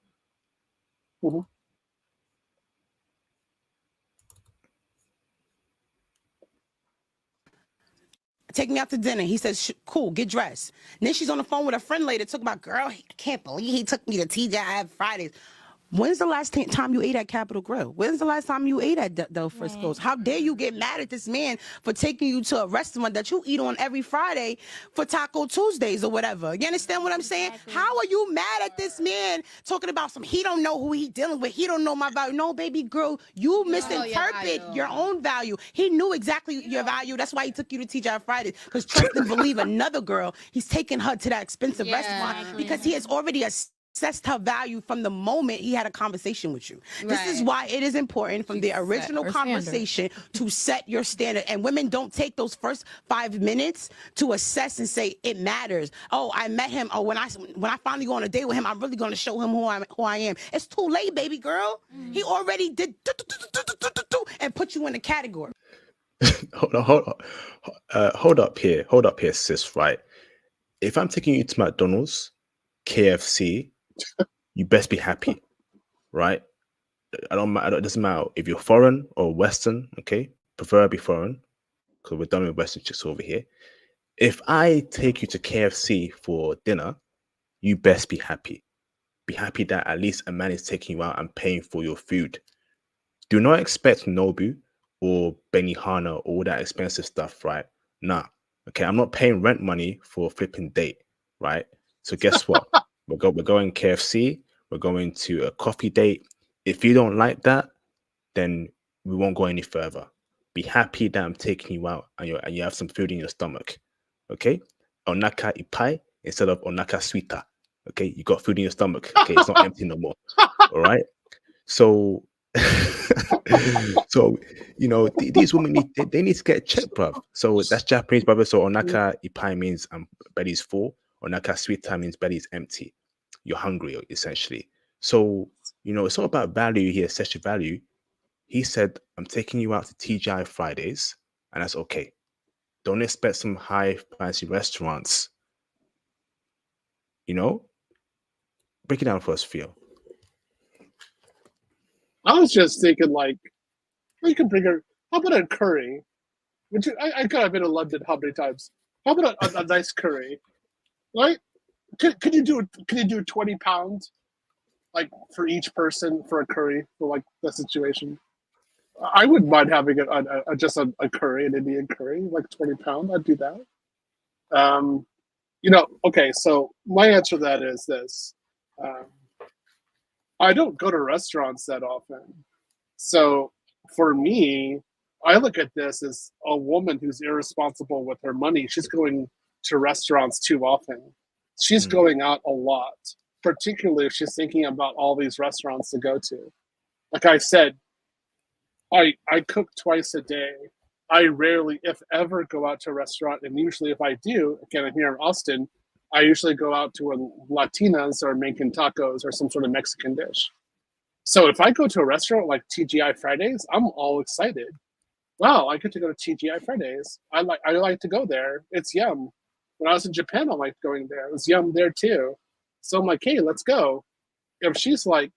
Take me out to dinner. He says, cool, get dressed. And then she's on the phone with a friend later talking about, girl, I can't believe he took me to TGI Fridays. When's the last time you ate at Capitol Grill? When's the last time you ate at Del Frisco's? How dare you get mad at this man for taking you to a restaurant that you eat on every Friday for Taco Tuesdays or whatever? You understand what I'm saying? How are you mad at this man talking about he don't know who he dealing with? He don't know my value. No, baby girl, you misinterpret your own value. He knew exactly your value. That's why he took you to TGI Fridays. Because trust and believe another girl, he's taking her to that expensive restaurant because he has already assessed her value from the moment he had a conversation with you. This is why it is important from the original conversation to set your standard. And women don't take those first 5 minutes to assess and say it matters. Oh, I met him. Oh, when I finally go on a date with him, I'm really going to show him who I am. It's too late, baby girl. He already did and put you in a category. Hold up here, sis. Right? If I'm taking you to McDonald's, KFC, you best be happy, right? It doesn't matter if you're foreign or Western, okay? Preferably foreign, because we're done with Western chicks over here. If I take you to KFC for dinner, you best be happy. Be happy that at least a man is taking you out and paying for your food. Do not expect Nobu or Benihana, all that expensive stuff, right? Nah. Okay, I'm not paying rent money for a flipping date, right? So guess what? We're going KFC. We're going to a coffee date. If you don't like that, then we won't go any further. Be happy that I'm taking you out and you have some food in your stomach. Okay? Onaka ipai instead of onaka suita. Okay? You got food in your stomach. Okay? It's not empty no more. All right? So so these women they need to get checked, bruv. So that's Japanese, brother. So onaka ipai means belly's full. Onaka suita means belly's empty. You're hungry, essentially. So it's all about value here, sexual value. He said, I'm taking you out to TGI Fridays, and that's okay. Don't expect some high fancy restaurants. Break it down for us, Theo. I was just thinking, you can bring her. How about a curry? I could have been in London how many times? How about a nice curry? Right? Could you do 20 pounds, for each person for a curry for the situation? I wouldn't mind having just a curry, an Indian curry, 20 pounds. I'd do that. Okay. So my answer to that is this: I don't go to restaurants that often. So for me, I look at this as a woman who's irresponsible with her money. She's going to restaurants too often. She's going out a lot, particularly if she's thinking about all these restaurants to go to. Like I said, I cook twice a day. I rarely, if ever, go out to a restaurant. And usually if I do, again, I'm here in Austin, I usually go out to a Latinas or making tacos or some sort of Mexican dish. So if I go to a restaurant like TGI Fridays, I'm all excited. Wow, I get to go to TGI Fridays. I like to go there. It's yum. When I was in Japan, I liked going there. It was yum there too. So I'm like, hey, let's go. If she's like,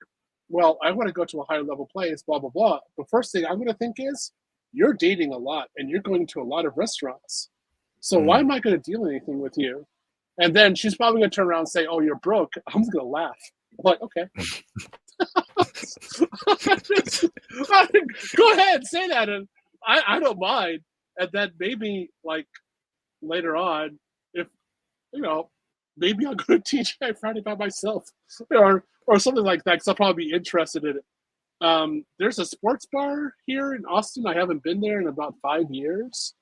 well, I want to go to a higher level place, blah, blah, blah. The first thing I'm going to think is, you're dating a lot and you're going to a lot of restaurants. So why am I going to deal anything with you? And then she's probably going to turn around and say, oh, you're broke. I'm just going to laugh. I'm like, okay. Go ahead, say that. And I don't mind. And then maybe later on, if, maybe I'll go to TGI Friday by myself or something like that, because I'll probably be interested in it. There's a sports bar here in Austin. I haven't been there in about 5 years.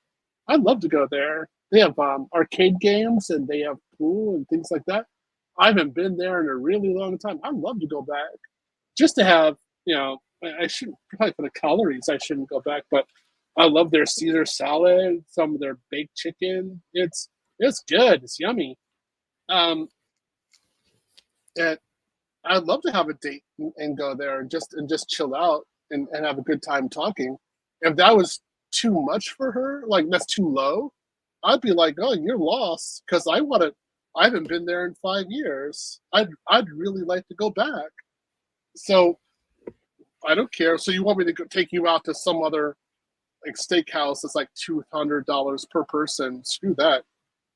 I'd love to go there. They have arcade games and they have pool and things like that. I haven't been there in a really long time. I'd love to go back just to have, I shouldn't, probably for the calories, I shouldn't go back, but I love their Caesar salad, some of their baked chicken. It's good. It's yummy. And I'd love to have a date and go there and just chill out and have a good time talking. If that was too much for her, that's too low, I'd be like, oh, you're lost, because I haven't been there in 5 years. I'd really like to go back. So I don't care. So you want me to take you out to some other steakhouse that's $200 per person? Screw that.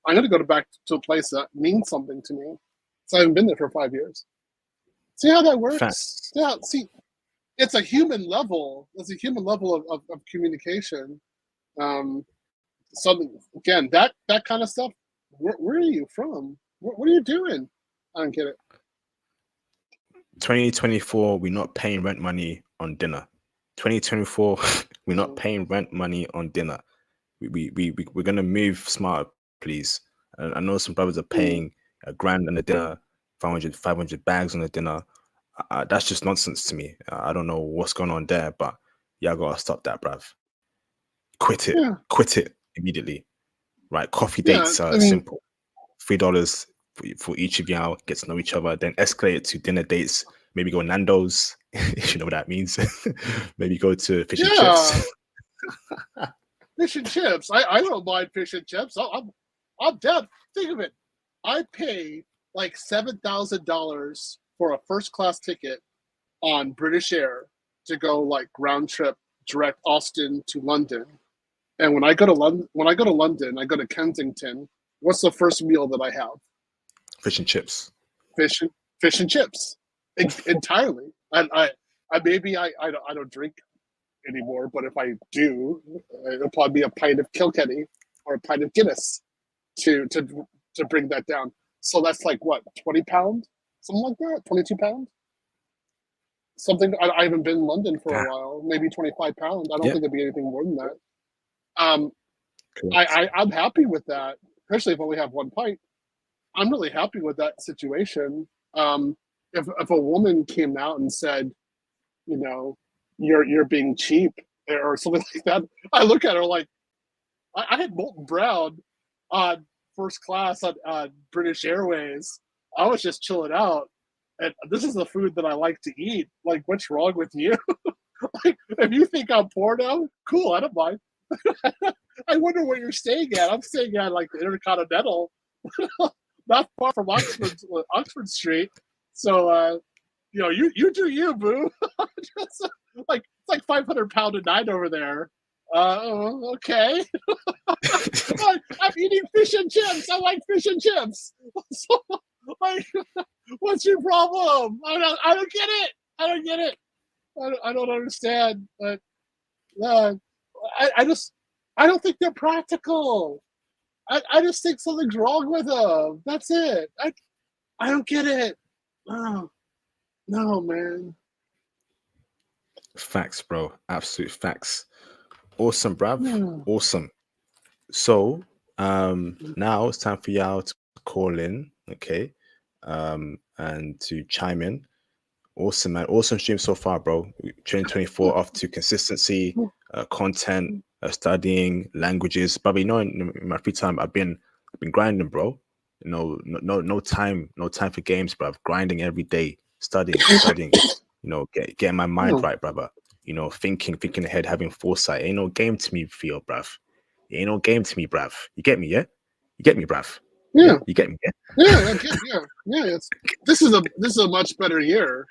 I'm going to go back to a place that means something to me. So I haven't been there for 5 years. See how that works? Facts. Yeah. See, it's a human level. It's a human level of communication. Something again that kind of stuff. Where are you from? What are you doing? I don't get it. 2024, we're not paying rent money on dinner. 2024, we're not paying rent money on dinner. We're gonna move smart, please. I know some brothers are paying $1,000 on a dinner, 500 bags on a dinner. That's just nonsense to me. I don't know what's going on there, but y'all gotta stop that, bruv. Quit it. Yeah. Quit it immediately. Right? Coffee Yeah, dates are I mean- simple. $3 for each of y'all, get to know each other, then escalate it to dinner dates. Maybe go Nando's, if you know what that means. Maybe go to fish and chips. Fish and chips. I don't mind fish and chips. I'm down. Think of it. I pay like $7,000 for a first class ticket on British Air to go like round trip direct Austin to London. And when I go to London, I go to Kensington. What's the first meal that I have? Fish and chips. Fish and chips. Entirely. I maybe I don't drink anymore, but if I do, it'll probably be a pint of Kilkenny or a pint of Guinness to bring that down. So that's like what, 20 pounds, something like that, 22 pounds, something. I haven't been in London for a while. Maybe 25 pounds. I don't think it'd be anything more than that. I'm happy with that, especially if I only have one pint. I'm really happy with that situation. If a woman came out and said, you know, you're being cheap or something like that, I look at her like, I had molten brown on first class on British Airways. I was just chilling out, and this is the food that I like to eat. Like, what's wrong with you? Like, if you think I'm poor now, cool, I don't mind. I wonder where you're staying at. I'm staying at like the Intercontinental, not far from Oxford Street. So, you do you, boo. Just, like it's like 500 pound a night over there. Okay. I'm eating fish and chips. I like fish and chips. So, like, what's your problem? I don't get it. I don't get it. I don't understand. But I don't think they're practical. I just think something's wrong with them. That's it. I don't get it. Oh, no, man. Facts, bro. Absolute facts. Awesome, bruv. Yeah. Awesome. So now it's time for y'all to call in, okay? And to chime in. Awesome, man. Awesome stream so far, bro. 2024 off to consistency, content, studying, languages. But in my free time, I've been grinding, bro. No time for games, bruv. Grinding every day, studying. Getting my mind right, brother. Thinking ahead, having foresight. Ain't no game to me, Theo, bruv. Ain't no game to me, bruv. You get me, yeah? You get me, bruv. Yeah. You get me, yeah? Yeah. This is a much better year.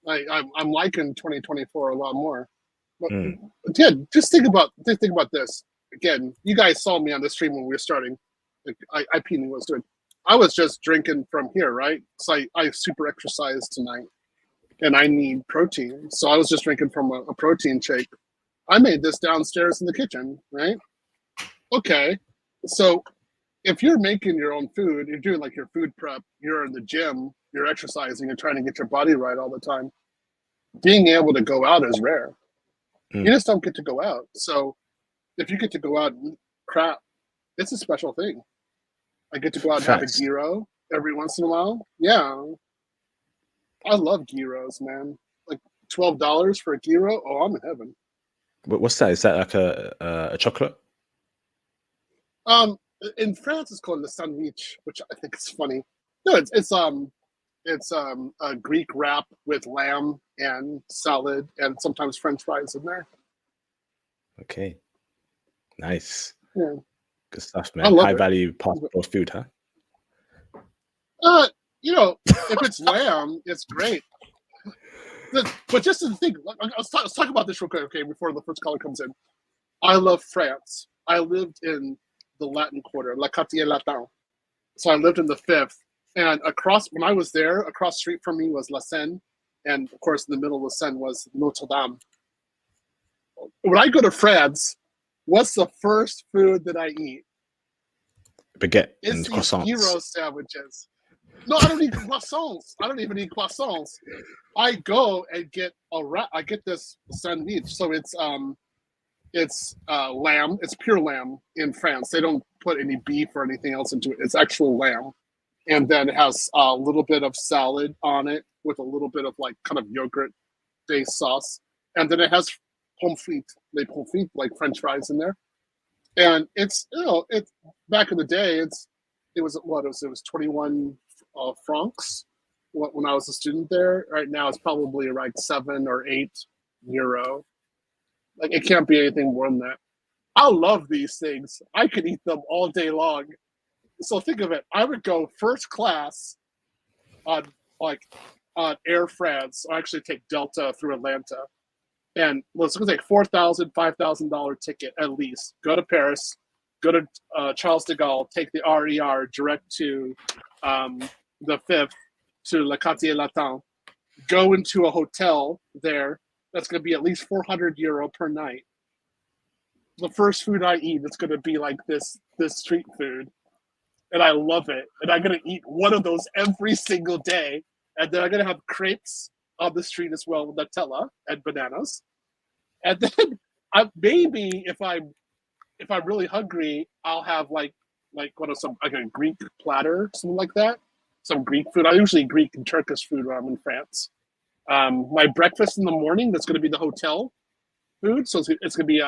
I'm liking 2024 a lot more. But yeah, just think about this. Again, you guys saw me on the stream when we were starting. Like I was doing. I was just drinking from here, right? So I super exercised tonight, and I need protein. So I was just drinking from a protein shake. I made this downstairs in the kitchen, right? Okay, so if you're making your own food, you're doing like your food prep, you're in the gym, you're exercising, you're trying to get your body right all the time. Being able to go out is rare. You just don't get to go out. So if you get to go out and eat crap, it's a special thing. I get to go out and have a gyro every once in a while. Yeah. I love gyros, man. Like $12 for a gyro. Oh, I'm in heaven. What's that? Is that like a chocolate? In France, it's called le sandwich, which I think is funny. No, it's a Greek wrap with lamb and salad and sometimes French fries in there. Okay, nice. Yeah. Good stuff, man. High value passport food, huh? If it's lamb, it's great. But just to think, let's talk about this real quick, okay, before the first caller comes in. I love France. I lived in the Latin Quarter, La Quartier Latin. So I lived in the 5th And when I was there, across the street from me was La Seine, and of course in the middle of La Seine was Notre Dame. When I go to France, what's the first food that I eat? Baguette It's and these croissants. gyro sandwiches. No, I don't eat croissants. I don't even eat croissants. I go and get I get this sandwich. So it's lamb. It's pure lamb in France. They don't put any beef or anything else into it. It's actual lamb, and then it has a little bit of salad on it with a little bit of like kind of yogurt-based sauce, and then it has pommes frites, like French fries in there. And it's it's back in the day. It was 21 francs when I was a student there. Right now it's probably like 7 or 8 euro. Like it can't be anything more than that. I love these things. I could eat them all day long. So think of it. I would go first class on Air France. I actually take Delta through Atlanta. And let's take $4,000, $5,000 ticket at least. Go to Paris, go to Charles de Gaulle, take the RER direct to the 5th to Le Quartier Latin. Go into a hotel there. That's going to be at least 400 euro per night. The first food I eat is going to be like this street food, and I love it. And I'm going to eat one of those every single day. And then I'm going to have crepes on the street as well with Nutella and bananas. And then maybe if I'm really hungry, I'll have like a Greek platter, something like that. Some Greek food. I usually eat Greek and Turkish food when I'm in France. My breakfast in the morning, that's going to be the hotel food. So it's going to be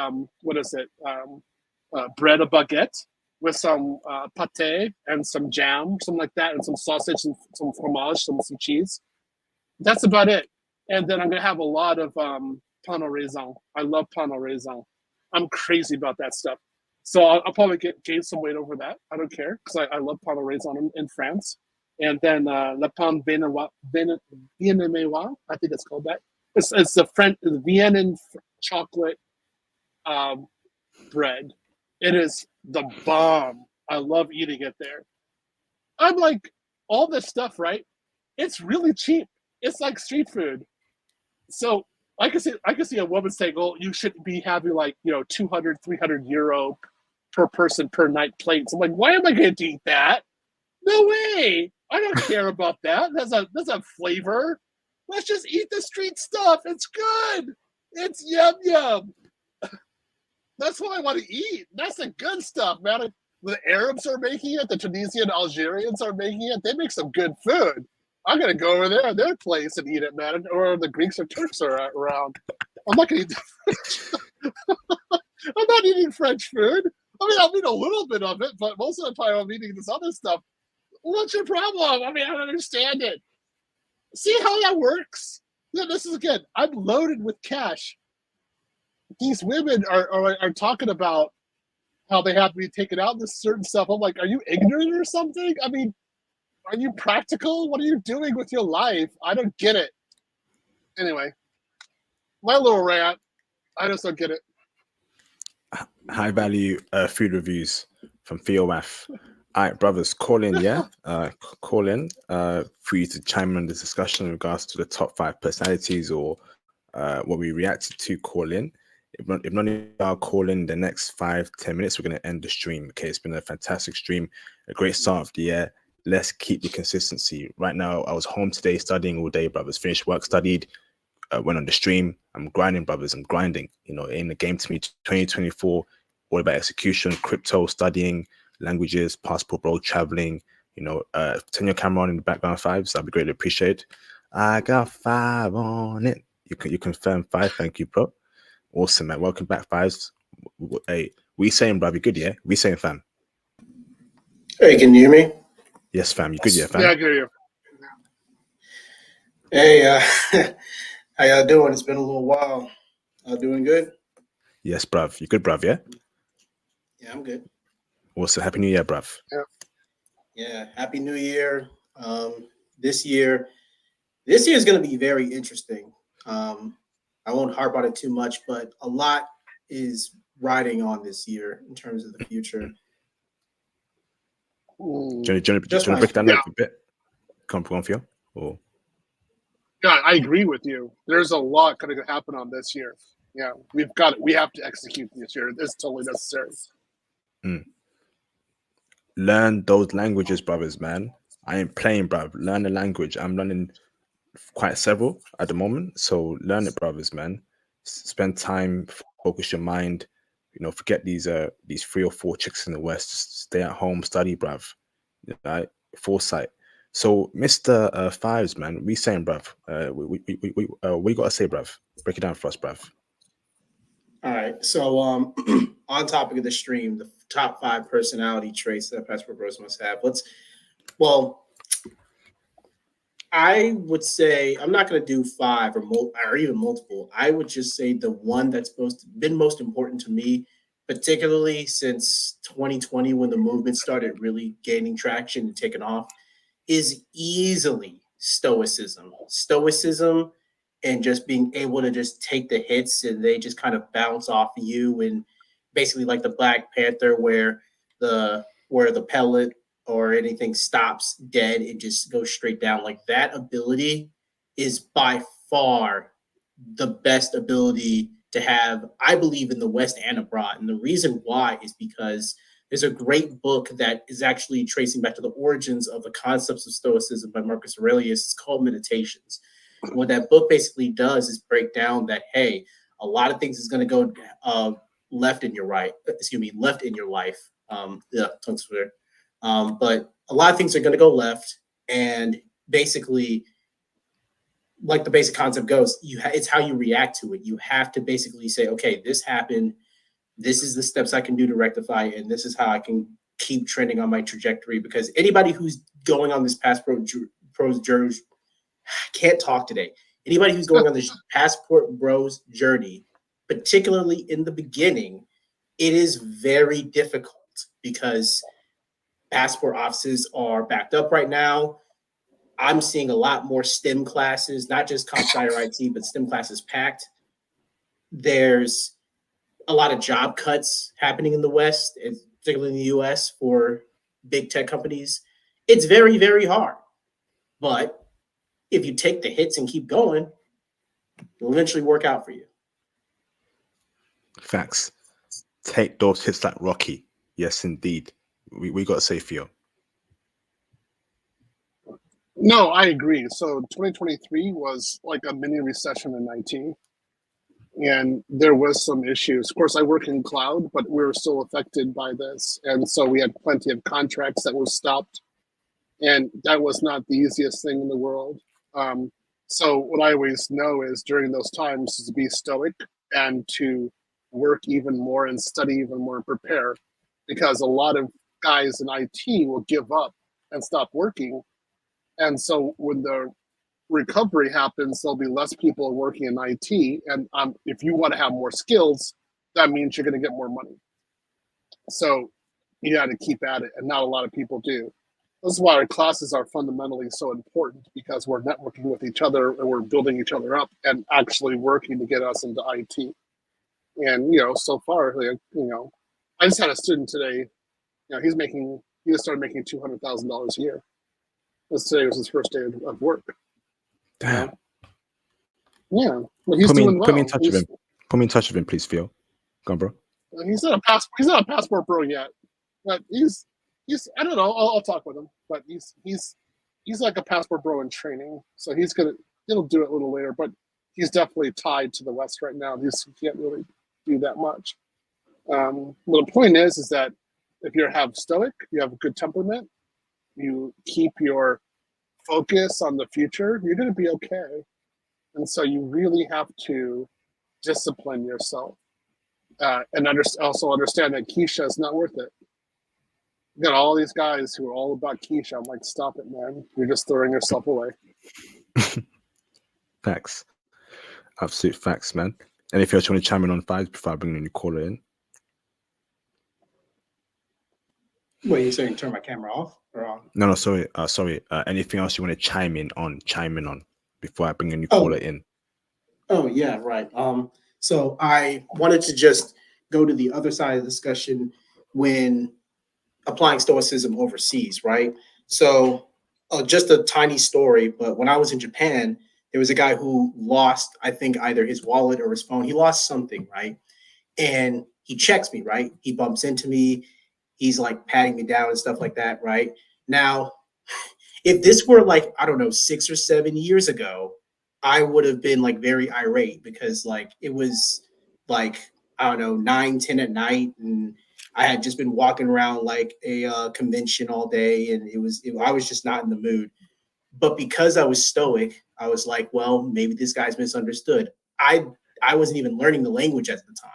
bread, a baguette with some pate and some jam, something like that, and some sausage and some fromage, some cheese. That's about it. And then I'm going to have a lot of pain au raisin. I love pain au raisin. I'm crazy about that stuff. So I'll probably gain some weight over that. I don't care because I love pain au raisin in France. And then le pain viennois, I think it's called that. It's the French Vienna chocolate bread. It is the bomb. I love eating it there. I'm like, all this stuff, right? It's really cheap. It's like street food. So I can see a woman saying, "Oh, you shouldn't be having 200, 300 euro per person per night plates." I'm like, why am I going to eat that? No way. I don't care about that. That's a flavor. Let's just eat the street stuff. It's good. It's yum yum. That's what I want to eat. That's the good stuff, man. The Arabs are making it. The Tunisian Algerians are making it. They make some good food. I'm gonna go over there, their place, and eat it, man. Or the Greeks or Turks are around. I'm not gonna eat the I'm not eating French food. I mean, I'll eat a little bit of it, but most of the time I'm eating this other stuff. What's your problem? I mean, I don't understand it. See how that works? Yeah, this is good. I'm loaded with cash. These women are talking about how they have to be taken out this certain stuff. I'm like, are you ignorant or something? I mean, are you practical? What are you doing with your life? I don't get it. Anyway, my little rant. I just don't get it. High value food reviews from Theo Waff. All right, brothers, call in, yeah? Call in for you to chime in on this discussion in regards to the top 5 personalities or what we reacted to. Call in. If none of y'all call in the next 5-10 minutes, we're going to end the stream. Okay, it's been a fantastic stream, a great start of the year. Let's keep the consistency. Right now, I was home today studying all day, brothers. Finished work, studied, went on the stream. I'm grinding, brothers. I'm grinding. You know, in the game to me, 2024, all about execution, crypto, studying, languages, passport, bro, traveling. You know, turn your camera on in the background, 5s. That'd be greatly appreciated. I got 5 on it. You confirm 5. Thank you, bro. Awesome, man. Welcome back, 5s. Hey, we saying, brother, good, yeah? We saying, fam. Hey, can you hear me? Yes, fam. You good, yeah, fam? Yeah, I can hear you. Hey, how y'all doing? It's been a little while. Doing good? Yes, bruv. You good, bruv, yeah? Yeah, I'm good. Also, Happy New Year, bruv. Yeah, Happy New Year. This year is going to be very interesting. I won't harp on it too much, but a lot is riding on this year in terms of the future. Do you want to break that down a bit? come from Theo? Or Yeah, I agree with you. There's a lot going to happen on this year. Yeah, we have to execute this year. It's totally necessary. learn those languages, brothers, man. I ain't playing, bruv. Learn the language. I'm learning quite several at the moment. So learn it, brothers, man. Spend time, focus your mind. You know, forget these 3 or 4 chicks in the West. Just stay at home, study, bruv. Right? Foresight. So, Mr. Fives, man, we saying, bruv. We gotta say, bruv. Break it down for us, bruv. All right. So on topic of the stream, the top 5 personality traits that Passport Bros must have. I would say I'm not going to do 5 or even multiple. I would just say the one that's been most important to me, particularly since 2020 when the movement started really gaining traction and taking off, is easily stoicism. Stoicism and just being able to just take the hits and they just kind of bounce off of you, and basically like the Black Panther where the pellet or anything stops dead, it just goes straight down. Like that ability is by far the best ability to have, I believe, in the West and abroad. And the reason why is because there's a great book that is actually tracing back to the origins of the concepts of Stoicism by Marcus Aurelius. It's called Meditations. What that book basically does is break down that, hey, a lot of things is going to go left in your life. Tongue swear. But a lot of things are going to go left, and basically, like the basic concept goes, it's how you react to it. You have to basically say, okay, this happened. This is the steps I can do to rectify it, and this is how I can keep trending on my trajectory. Because anybody who's going on this Pros journey, can't talk today. Anybody who's going on this Passport Bros journey, particularly in the beginning, it is very difficult because passport offices are backed up right now. I'm seeing a lot more STEM classes, not just comp sci or IT, but STEM classes packed. There's a lot of job cuts happening in the West, particularly in the US for big tech companies. It's very, very hard. But if you take the hits and keep going, it'll eventually work out for you. Facts. Take those hits like Rocky. Yes, indeed. We got to say, Theo. No, I agree. So 2023 was like a mini recession in IT. And there was some issues. Of course, I work in cloud, but we were still affected by this. And so we had plenty of contracts that were stopped. And that was not the easiest thing in the world. So what I always know is during those times is to be stoic and to work even more and study even more and prepare, because a lot of guys in IT will give up and stop working. And so when the recovery happens, there'll be less people working in IT. And if you want to have more skills, that means you're going to get more money. So you got to keep at it. And not a lot of people do. This is why our classes are fundamentally so important, because we're networking with each other and we're building each other up and actually working to get us into IT. And, so far, I just had a student today, he just started making $200,000 a year. Today was his first day of work. Damn. Yeah. Well, he's doing well. Put me in touch with him. Put me in touch with him, please, Theo. Go on, bro. He's not a passport bro yet, but he's I don't know. I'll talk with him, but he's like a passport bro in training, so he'll do it a little later, but he's definitely tied to the West right now. He can't really do that much. Well, the point is that if you have stoic, you have a good temperament, you keep your focus on the future, you're going to be okay. And so you really have to discipline yourself and also understand that Keisha is not worth it. You got all these guys who are all about Keisha. I'm like, stop it, man. You're just throwing yourself away. Facts. Absolute facts, man. And if you want to chime in on 5 before I bring in your caller in. Wait, you're saying turn my camera off or on? No, sorry. Anything else you want to chime in on before I bring a new caller in? Oh, yeah, right. So I wanted to just go to the other side of the discussion when applying stoicism overseas, right? So just a tiny story, but when I was in Japan, there was a guy who lost, I think, either his wallet or his phone. He lost something, right? And he checks me, right? He bumps into me. He's like patting me down and stuff like that, right? Now, if this were like, I don't know, 6 or 7 years ago, I would have been like very irate because like it was like, I don't know, 9, 10 at night. And I had just been walking around like a convention all day. And I was just not in the mood. But because I was stoic, I was like, well, maybe this guy's misunderstood. I wasn't even learning the language at the time.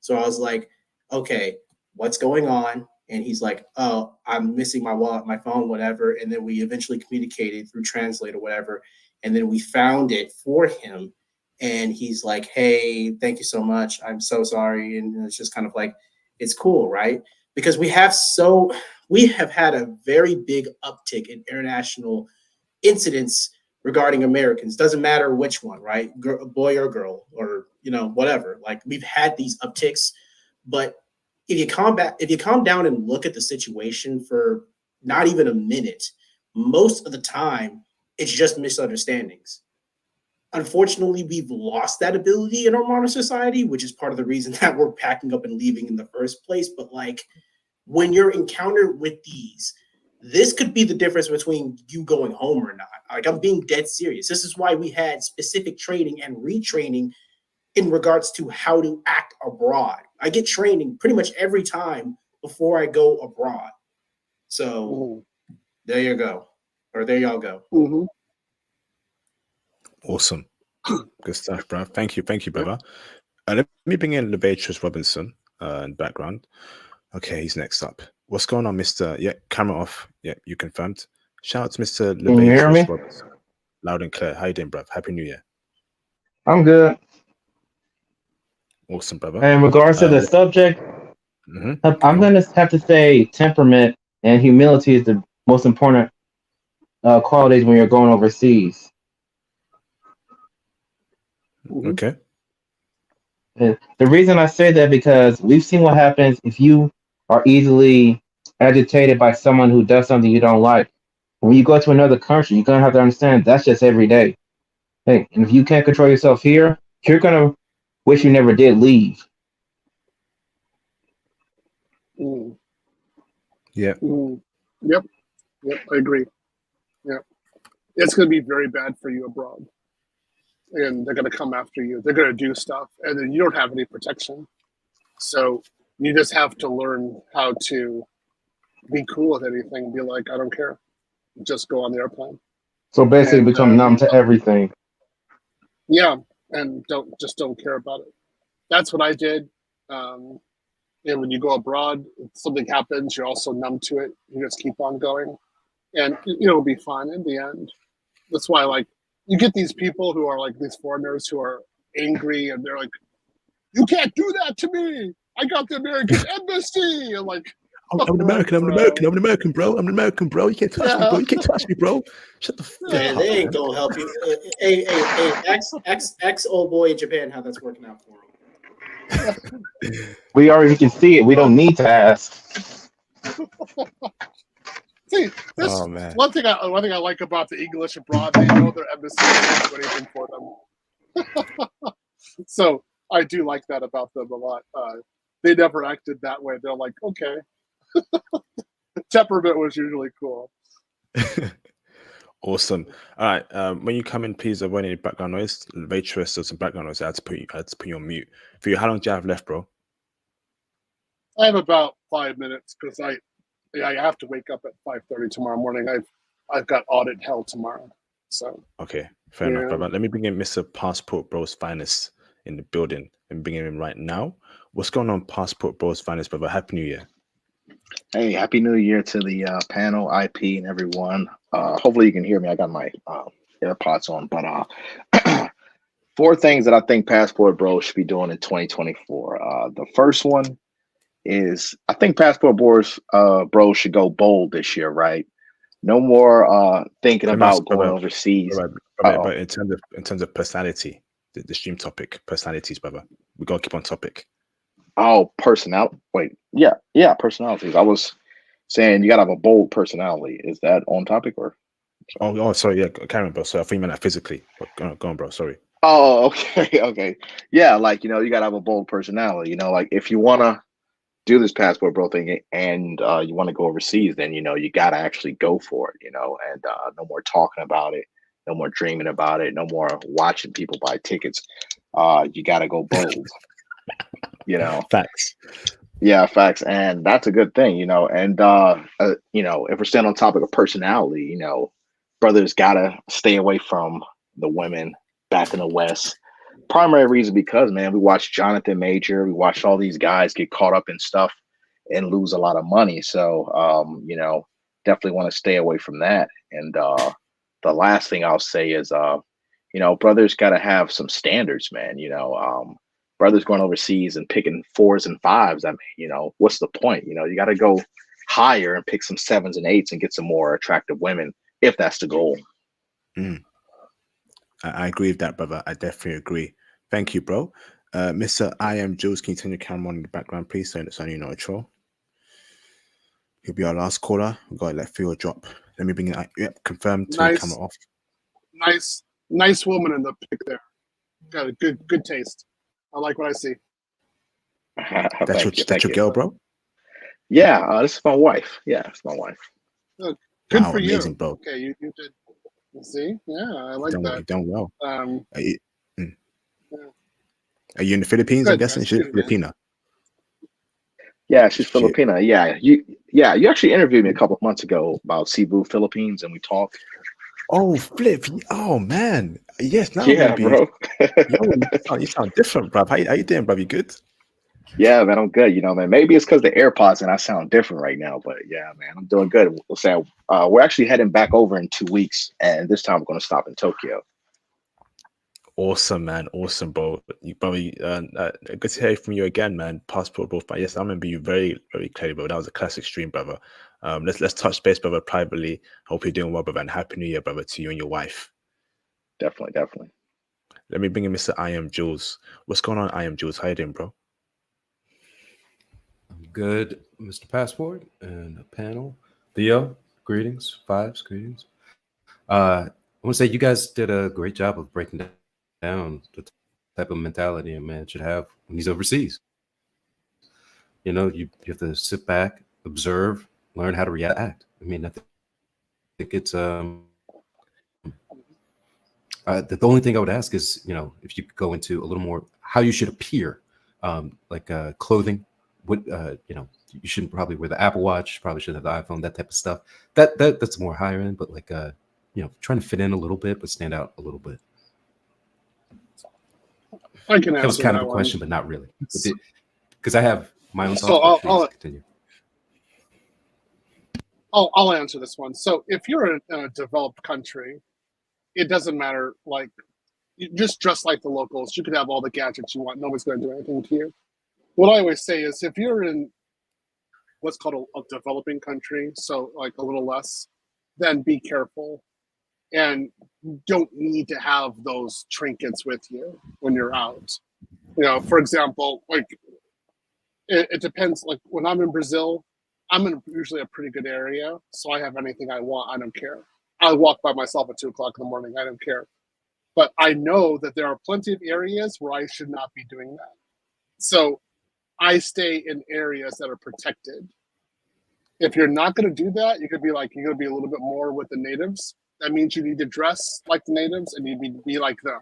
So I was like, okay, what's going on? And he's like, oh, I'm missing my wallet, my phone, whatever. And then we eventually communicated through Translate or whatever. And then we found it for him. And he's like, hey, thank you so much. I'm so sorry. And it's just kind of like, it's cool, right? Because we have had a very big uptick in international incidents regarding Americans. Doesn't matter which one, right? Boy or girl, or whatever. Like we've had these upticks, but if you calm down and look at the situation for not even a minute, most of the time it's just misunderstandings. Unfortunately, we've lost that ability in our modern society, which is part of the reason that we're packing up and leaving in the first place. But like when you're encountered with these, this could be the difference between you going home or not. Like I'm being dead serious. This is why we had specific training and retraining in regards to how to act abroad. I get training pretty much every time before I go abroad. So there you go. Or there y'all go. Mm-hmm. Awesome. Good stuff, bro. Thank you, brother. Let me bring in Levatrus Robinson in the background. Okay, he's next up. What's going on, Mr.? Yeah, camera off. Yeah, you confirmed. Shout out to Mr. Can you hear me? Levatrus Robinson. Loud and clear. How you doing, bruv? Happy New Year. I'm good. Awesome, brother. In regards to the subject, I'm going to have to say temperament and humility is the most important qualities when you're going overseas. Okay. And the reason I say that because we've seen what happens if you are easily agitated by someone who does something you don't like. When you go to another country, you're going to have to understand that's just every day. Hey, and if you can't control yourself here, you're going to wish you never did leave. Mm. Yeah. Mm. Yep. I agree. Yeah. It's going to be very bad for you abroad. And they're going to come after you. They're going to do stuff. And then you don't have any protection. So you just have to learn how to be cool with anything. Be like, I don't care. Just go on the airplane. So basically become numb to everything. Yeah. And don't care about it. That's what I did. And when you go abroad, if something happens, you're also numb to it. You just keep on going. And it'll be fine in the end. That's why, like, you get these people who are like these foreigners who are angry and they're like, you can't do that to me. I got the American embassy. And like, I'm an American, I'm an American, bro. I'm an American, bro. You can't touch me, bro. You can't touch me, bro. Shut the fuck Man, up. they ain't gonna help you. Hey, ex old boy in Japan, how that's working out for him. We already can see it. We don't need to ask. See, this one thing I like about the English abroad, they know their embassy won't do anything for them. So I do like that about them a lot. They never acted that way. They're like, okay. Temperament was usually cool. Awesome. All right. When you come in, please avoid any background noise. Waitress or some background noise. I had to put you on mute. For you, how long do you have left, bro? I have about 5 minutes because I have to wake up at 5:30 tomorrow morning. I've got audit hell tomorrow. So okay, fair enough, brother. Let me bring in Mr. Passport Bros Finest in the building and bring him in right now. What's going on, Passport Bros Finest, brother? Happy New Year. Hey, Happy New Year to the panel, IP, and everyone. Hopefully you can hear me. I got my AirPods on. But 4 things that I think Passport Bros should be doing in 2024. The first one is I think Passport Bros should go bold this year, right? No more thinking about going overseas. But in terms of personality, the stream topic, personalities, brother. We gotta keep on topic. Oh, personality. Wait, yeah, personalities. I was saying you gotta have a bold personality. Is that on topic or Oh, sorry. Yeah, Karen, bro. Sorry, I think you meant that physically. Go on, bro. Sorry. Oh, okay, okay. Yeah, like, you gotta have a bold personality. Like if you wanna do this passport bro thing and you want to go overseas, then you gotta actually go for it, and no more talking about it, no more dreaming about it, no more watching people buy tickets. You gotta go bold, Facts. Yeah, facts, and that's a good thing, and if we're staying on topic of personality, brothers gotta stay away from the women back in the West. Primary reason because, man, we watched Jonathan Major, we watched all these guys get caught up in stuff and lose a lot of money. So definitely want to stay away from that. And the last thing I'll say is brothers gotta have some standards, man. Brothers going overseas and picking 4s and 5s. I mean, what's the point? You gotta go higher and pick some 7s and 8s and get some more attractive women if that's the goal. I agree with that, brother. I definitely agree. Thank you, bro. Mr. I am Jules. Can you turn your camera on in the background, please? So you know a troll. He'll be our last caller. We've got to let Theo drop. Let me bring it. Yep, confirmed. Turn the camera off. Nice woman in the pic there. Got a good taste. I like what I see. That's your girl, bro? Yeah, this is my wife. Yeah, it's my wife. Good for amazing, you, bro. Okay, you did. You see, yeah, I like that. You've done well. Yeah. Are you in the Philippines? Good, I'm guessing she's Filipina. Yeah, she's Filipina. Yeah, you actually interviewed me a couple of months ago about Cebu, Philippines, and we talked. Oh, Flip. Oh, man. Yes, now yeah, bro. You sound different, bro. How you doing, bro? You good? Yeah, man, I'm good. Man, maybe it's because the AirPods and I sound different right now, but yeah, man, I'm doing good. We'll say we're actually heading back over in 2 weeks, and this time we're going to stop in Tokyo. Awesome, man. Awesome, bro. Good to hear from you again, man. Passport, bro. But yes, I remember you very, very clearly, bro. That was a classic stream, brother. Let's touch base, brother, privately. Hope you're doing well, brother, and happy New Year, brother, to you and your wife. Definitely. Let me bring in Mr. I am Jules. What's going on, I am Jules? How you doing, bro? I'm good, Mr. Passport and the panel. Theo, greetings. Fives, greetings. I want to say you guys did a great job of breaking down the type of mentality a man should have when he's overseas. You have to sit back, observe, learn how to react. I mean, I think it's the only thing I would ask is, if you could go into a little more how you should appear, like clothing. What you shouldn't probably wear the Apple Watch, probably shouldn't have the iPhone, that type of stuff. That's more higher end, but like trying to fit in a little bit but stand out a little bit. I can answer that was kind of a one. question, but not really, because I have my own So thoughts. I'll Continue. I'll answer this one. So if you're in a developed country, it doesn't matter. Like, you just dress like the locals. You can have all the gadgets you want. Nobody's going to do anything to you. What I always say is, if you're in what's called a developing country, so like a little less, then be careful, and you don't need to have those trinkets with you when you're out. For example, like it depends. Like when I'm in Brazil, I'm in usually a pretty good area, so I have anything I want. I don't care. I walk by myself at 2 o'clock in the morning. I don't care. But I know that there are plenty of areas where I should not be doing that. So I stay in areas that are protected. If you're not going to do that, you're going to be a little bit more with the natives. That means you need to dress like the natives and you need to be like them.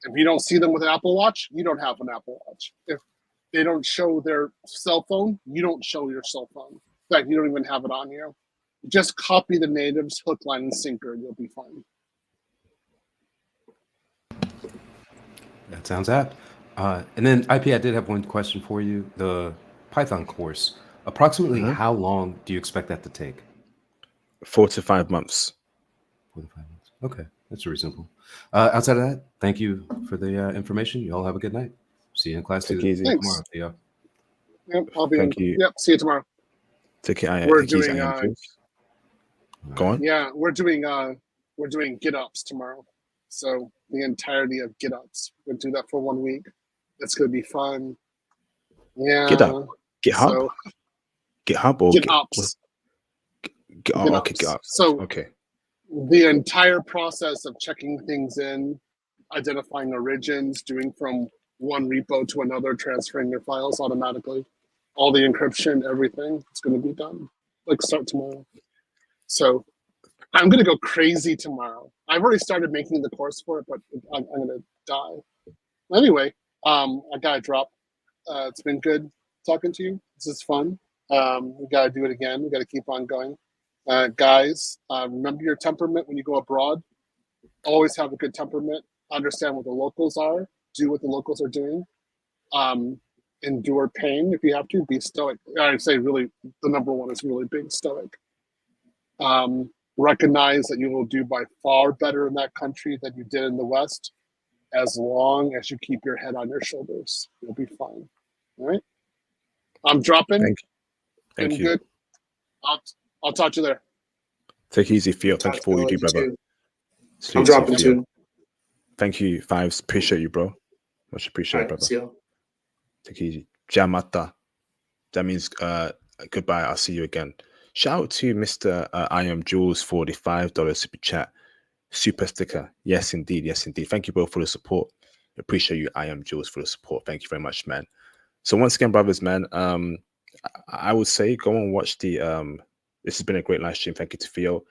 If you don't see them with an Apple Watch, you don't have an Apple Watch. If they don't show their cell phone, you don't show your cell phone. In fact, you don't even have it on you. Just copy the natives, hook, line, and sinker, and you'll be fine. That sounds apt. And then IP, I did have one question for you. The Python course, approximately how long do you expect that to take? 4 to 5 months. 4 to 5 months. Okay, that's reasonable. Outside of that, thank you for the information. You all have a good night. See you in class tomorrow, Theo. Yep, I'll be Thank you. Yep, see you tomorrow. Take care. We're doing Go on. Yeah, we're doing get ups tomorrow. So the entirety of get ups. We'll do that for 1 week. It's gonna be fun. Yeah. GitHub. GitHub? So, GitHub or get ups. Okay, GitHub. So Okay. the entire process of checking things in, identifying origins, doing from one repo to another, transferring your files automatically, all the encryption, everything, it's going to be done. Like start tomorrow. So I'm going to go crazy tomorrow. I've already started making the course for it, but I'm going to die. Anyway, I got to drop. It's been good talking to you. This is fun. We got to do it again. We got to keep on going. Guys, remember your temperament when you go abroad. Always have a good temperament. Understand what the locals are. Do what the locals are doing. Endure pain if you have to. Be stoic. I'd say really the number one is really being stoic. Recognize that you will do by far better in that country than you did in the West, as long as you keep your head on your shoulders. You'll be fine. All right. I'm dropping. Thank you. Good. I'll talk to you there. Take it easy, Theo. Thank you for all you do, brother. I'm dropping Theo. too. Thank you, Fives. Appreciate you, bro. Much appreciated, brother. See you. Take it easy. Jamata. That means goodbye. I'll see you again. Shout out to Mr. I am Jules for the $5 super chat. Super sticker. Yes, indeed. Yes, indeed. Thank you both for the support. Appreciate you, I am Jules, for the support. Thank you very much, man. So once again, brothers, man, I would say go and watch the this has been a great live stream. Thank you to Theo.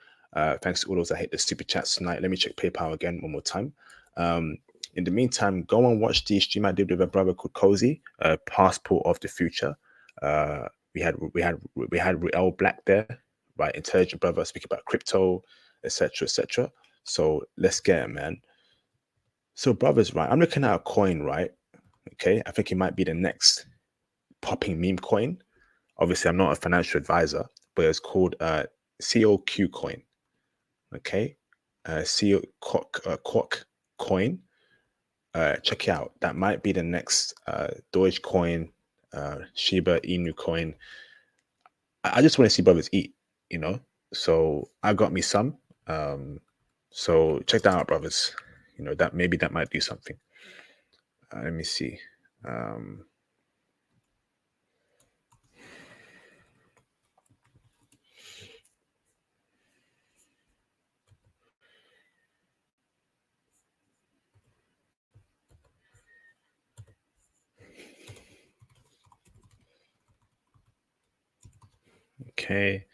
Thanks to all those that hit the super chats tonight. Let me check PayPal again one more time. In the meantime, go and watch the stream I did with a brother called Cozy, Passport of the Future. We had Riel Black there, right? Intelligent brother speaking about crypto, etc., etc. So let's get it, man. So brothers, right? I'm looking at a coin, right? Okay, I think it might be the next popping meme coin. Obviously, I'm not a financial advisor, but it's called COQ coin. Okay, Quoc coin. Check it out. That might be the next Dogecoin, Shiba Inu coin. I just want to see brothers eat, you know. So I got me some. So check that out, brothers. You know that maybe that might do something. Let me see. Okay.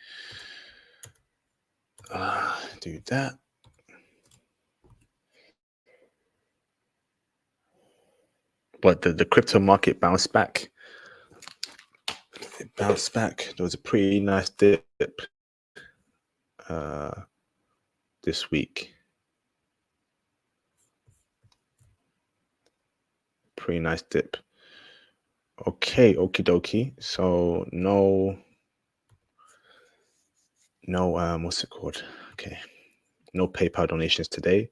Do that. But the crypto market bounced back. It bounced back. There was a pretty nice dip this week. Pretty nice dip. Okay, okie dokie. So no, what's it called? Okay. No PayPal donations today.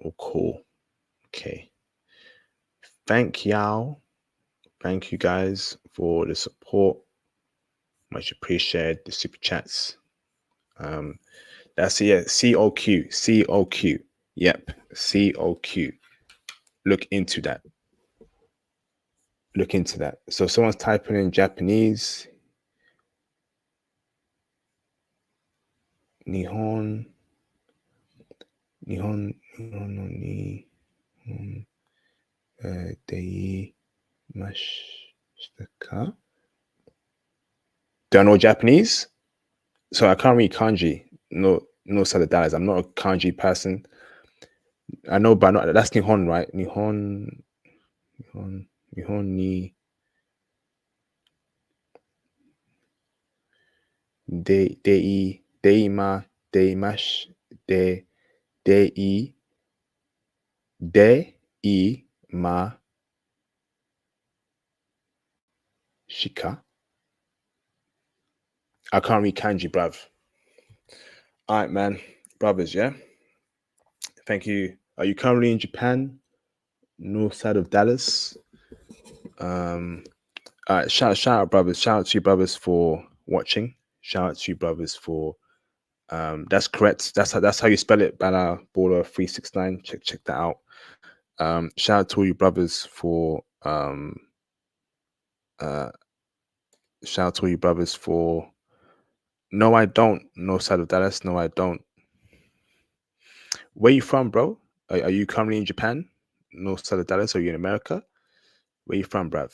Oh, cool. Okay. Thank y'all. Thank you guys for the support. Much appreciated. The super chats. That's it. COQ. COQ. Yep. COQ. Look into that. Look into that. So someone's typing in Japanese. Nihon no ni dei mashita ka? Do I know Japanese? So I can't read kanji. No dollars. I'm not a kanji person. I know, but not, that's Nihon, right? Nihon ni deima deimash dei ma shika. I can't read kanji, bruv. All right, man. Brothers, yeah? Thank you. Are you currently in Japan? North side of Dallas? All right, shout out, brothers. Shout out to you, brothers, for watching. Shout out to you, brothers, for that's correct. That's how you spell it, Bala Baller 369. Check that out. Shout out to all you brothers for shout out to all you brothers for no, I don't. No side of Dallas. No, I don't. Where you from, bro? Are you currently in Japan, north side of Dallas? Or are you in America? Where you from, bruv?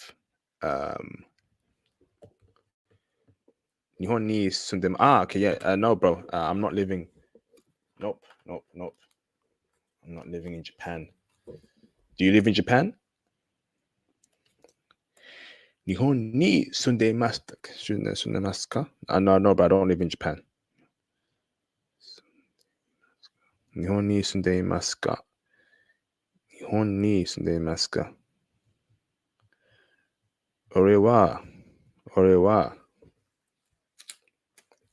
Nihon ni sundem. Okay, yeah. No, bro. I'm not living. Nope. I'm not living in Japan. Do you live in Japan? Nihon ni sundemasu ka? No, but I don't live in Japan. Nihon ni sundemasu ka? Nihon ni sundemasu ka? Ore wa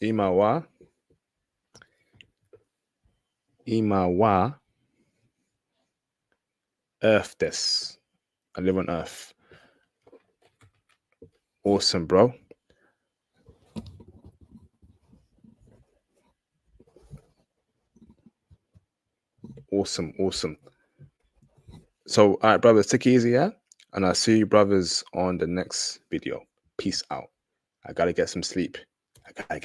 ima wa Earth desu. I live on Earth. Awesome, bro. Awesome. So, all right, brothers, take it easy, yeah? And I'll see you, brothers, on the next video. Peace out. I gotta get some sleep.